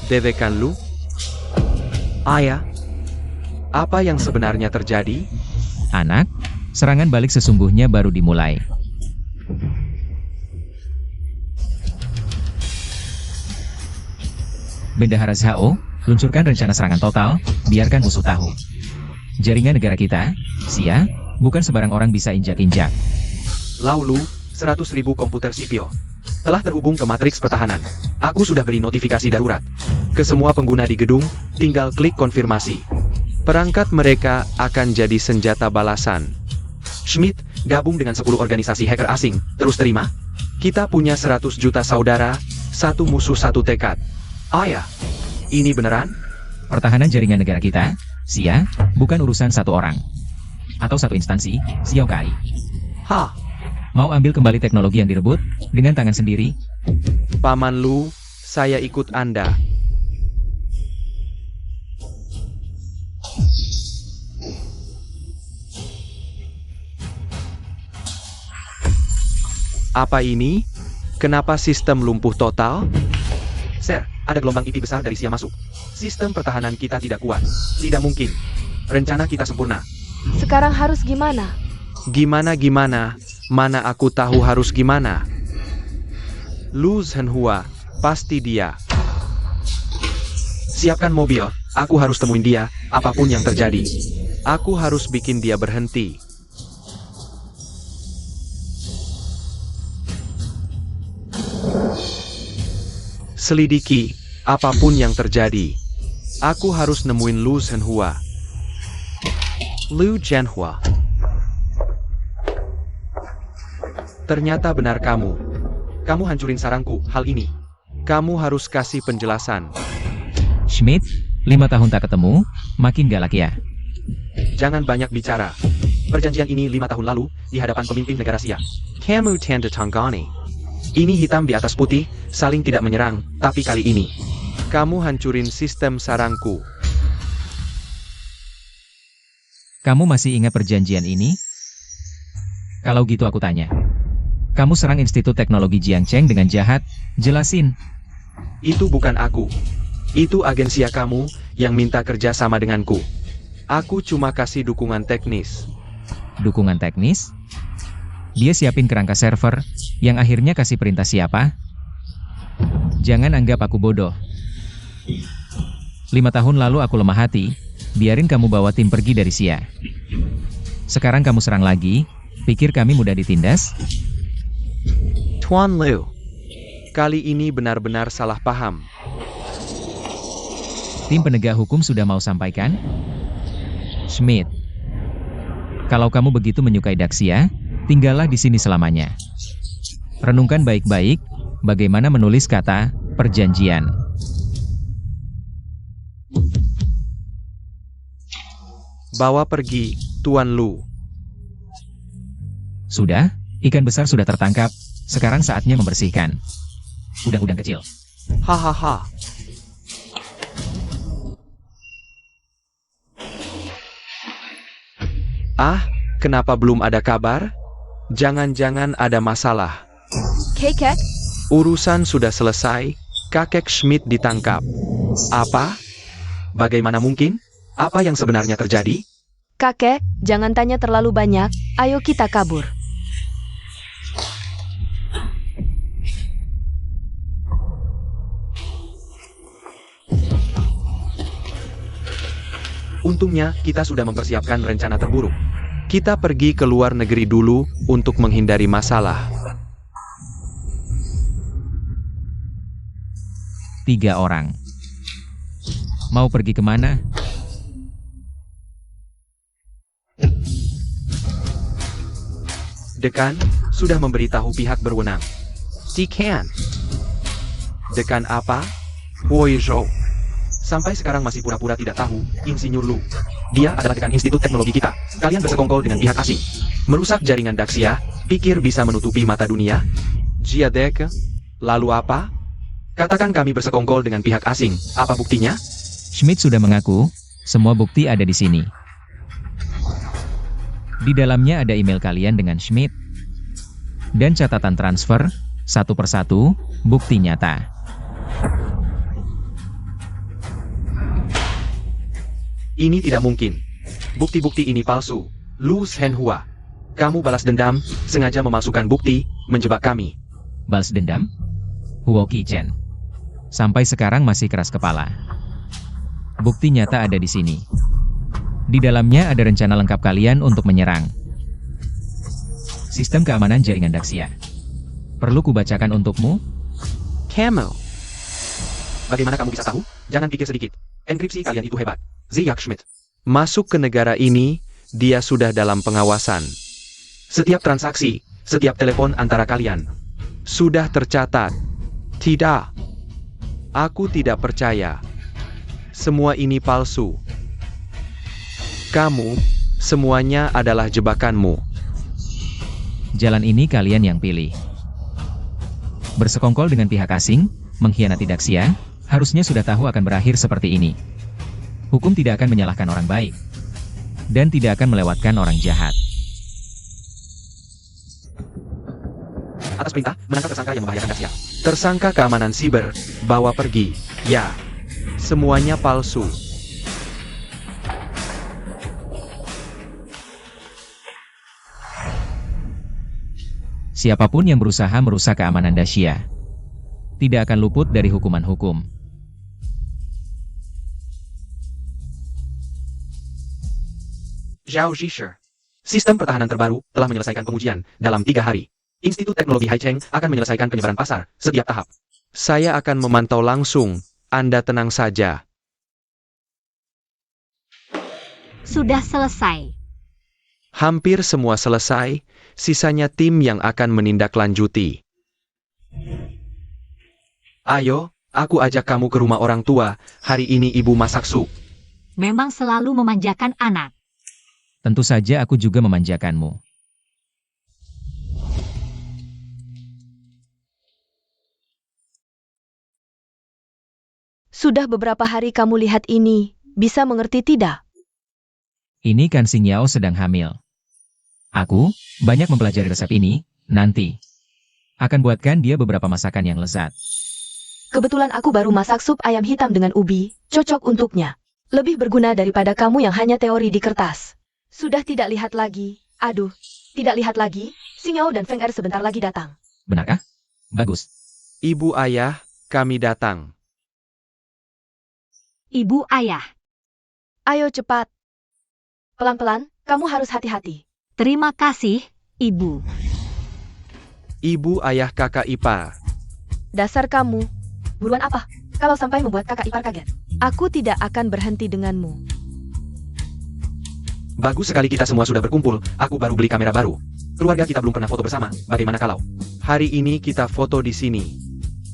Dekan Lu? Ayah, apa yang sebenarnya terjadi? Anak, serangan balik sesungguhnya baru dimulai. Bendahara Zhao, luncurkan rencana serangan total, biarkan musuh tahu. Jaringan negara kita, Xia, bukan sembarang orang bisa injak-injak. Laulu, 100.000 komputer sipil telah terhubung ke matriks pertahanan. Aku sudah beri notifikasi darurat ke semua pengguna di gedung, tinggal klik konfirmasi. Perangkat mereka akan jadi senjata balasan. Schmidt, gabung dengan 10 organisasi hacker asing, terus terima? Kita punya 100 juta saudara, satu musuh satu tekad. Ayah, ini beneran? Pertahanan jaringan negara kita, Xia, bukan urusan satu orang. Atau satu instansi, Xiao Kai. Hah, Mau ambil kembali teknologi yang direbut, dengan tangan sendiri? Paman Lu, saya ikut Anda. Apa ini? Kenapa sistem lumpuh total? Sir, ada gelombang IP besar dari Xia masuk. Sistem pertahanan kita tidak kuat. Tidak mungkin. Rencana kita sempurna. Sekarang harus gimana? Gimana? Mana aku tahu harus gimana? Lu Zhenhua, pasti dia. Siapkan mobil, aku harus temuin dia, apapun yang terjadi. Aku harus bikin dia berhenti. Selidiki, apapun yang terjadi. Aku harus nemuin Lu Zhenhua. Lu Zhenhua. Ternyata benar kamu. Kamu hancurin sarangku, hal ini. Kamu harus kasih penjelasan. Schmidt, 5 tahun tak ketemu, makin galak ya. Jangan banyak bicara. Perjanjian ini 5 tahun lalu, di hadapan pemimpin negara Xia. Kamu tanda tangani. Ini hitam di atas putih, saling tidak menyerang, tapi kali ini, kamu hancurin sistem sarangku. Kamu masih ingat perjanjian ini? Kalau gitu aku tanya. Kamu serang Institut Teknologi Jiangcheng dengan jahat, jelasin. Itu bukan aku. Itu agensia kamu, yang minta kerja sama denganku. Aku cuma kasih dukungan teknis. Dukungan teknis? Dia siapin kerangka server, yang akhirnya kasih perintah siapa? Jangan anggap aku bodoh. 5 tahun lalu aku lemah hati, biarin kamu bawa tim pergi dari Xia. Sekarang kamu serang lagi, pikir kami mudah ditindas? Tuan Liu, kali ini benar-benar salah paham. Tim penegak hukum sudah mau sampaikan? Schmidt, kalau kamu begitu menyukai Daxia, tinggallah di sini selamanya. Renungkan baik-baik, bagaimana menulis kata perjanjian. Bawa pergi, Tuan Lu. Sudah, ikan besar sudah tertangkap, sekarang saatnya membersihkan. Udang-udang kecil. Hahaha. Ah, kenapa belum ada kabar? Jangan-jangan ada masalah. Kekek? Urusan sudah selesai, kakek Schmidt ditangkap. Apa? Bagaimana mungkin? Apa yang sebenarnya terjadi? Kakek, jangan tanya terlalu banyak, ayo kita kabur. Untungnya, kita sudah mempersiapkan rencana terburuk. Kita pergi ke luar negeri dulu, untuk menghindari masalah. 3 orang. Mau pergi kemana? Dekan, sudah memberitahu pihak berwenang. Dekan. Dekan apa? Woi Zhou. Sampai sekarang masih pura-pura tidak tahu, Insinyur Lu. Dia adalah dekan Institut Teknologi kita. Kalian bersekongkol dengan pihak asing. Merusak jaringan Daxia, pikir bisa menutupi mata dunia? Jiadek, lalu apa? Katakan kami bersekongkol dengan pihak asing, apa buktinya? Schmidt sudah mengaku, semua bukti ada di sini. Di dalamnya ada email kalian dengan Schmidt. Dan catatan transfer, satu persatu, bukti nyata. Ini tidak mungkin. Bukti-bukti ini palsu. Lu Shenhua. Kamu balas dendam, sengaja memalsukan bukti, menjebak kami. Balas dendam? Huo Qichen. Sampai sekarang masih keras kepala. Bukti nyata ada di sini. Di dalamnya ada rencana lengkap kalian untuk menyerang. Sistem keamanan jaringan Daxia. Perlu kubacakan untukmu? Kamu. Bagaimana kamu bisa tahu? Jangan pikir sedikit. Enkripsi kalian itu hebat. Ziyak Schmidt. Masuk ke negara ini, dia sudah dalam pengawasan. Setiap transaksi, setiap telepon antara kalian, sudah tercatat. Tidak. Aku tidak percaya. Semua ini palsu. Kamu, semuanya adalah jebakanmu. Jalan ini kalian yang pilih. Bersekongkol dengan pihak asing, mengkhianati Daxia, harusnya sudah tahu akan berakhir seperti ini. Hukum tidak akan menyalahkan orang baik. Dan tidak akan melewatkan orang jahat. Atas perintah, menangkap tersangka yang membahayakan Daxia. Tersangka keamanan siber, bawa pergi. Ya. Semuanya palsu. Siapapun yang berusaha merusak keamanan Daxia, tidak akan luput dari hukuman hukum. Zhao Zhisher. Sistem pertahanan terbaru telah menyelesaikan pengujian dalam 3 hari. Institut Teknologi Haicheng akan menyelesaikan penyebaran pasar setiap tahap. Saya akan memantau langsung. Anda tenang saja. Sudah selesai. Hampir semua selesai, sisanya tim yang akan menindaklanjuti. Ayo, aku ajak kamu ke rumah orang tua, hari ini ibu masak sup. Memang selalu memanjakan anak. Tentu saja aku juga memanjakanmu. Sudah beberapa hari kamu lihat ini, bisa mengerti tidak? Ini kan Xing Yao sedang hamil. Aku, banyak mempelajari resep ini, nanti. Akan buatkan dia beberapa masakan yang lezat. Kebetulan aku baru masak sup ayam hitam dengan ubi, cocok untuknya. Lebih berguna daripada kamu yang hanya teori di kertas. Sudah tidak lihat lagi. Aduh, tidak lihat lagi. Xing Yao dan Feng Er sebentar lagi datang. Benarkah? Bagus. Ibu ayah, kami datang. Ibu ayah. Ayo cepat. Pelan-pelan, kamu harus hati-hati. Terima kasih, Ibu. Ibu ayah kakak ipar. Dasar kamu. Buruan apa? Kalau sampai membuat kakak ipar kaget. Aku tidak akan berhenti denganmu. Bagus sekali kita semua sudah berkumpul, aku baru beli kamera baru. Keluarga kita belum pernah foto bersama, bagaimana kalau hari ini kita foto di sini?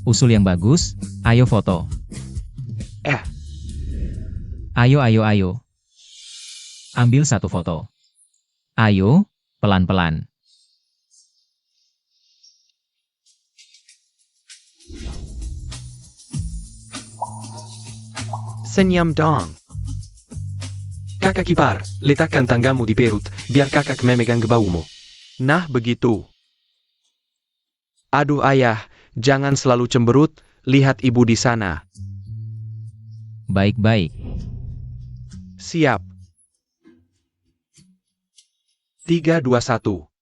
Usul yang bagus, ayo foto. Ayo. Ambil satu foto. Ayo, pelan-pelan. Senyum dong. Kakak ipar, letakkan tanggamu di perut, biar kakak memegang baumu. Nah begitu. Aduh ayah, jangan selalu cemberut, lihat ibu di sana. Baik-baik. Siap. 3, 2, 1.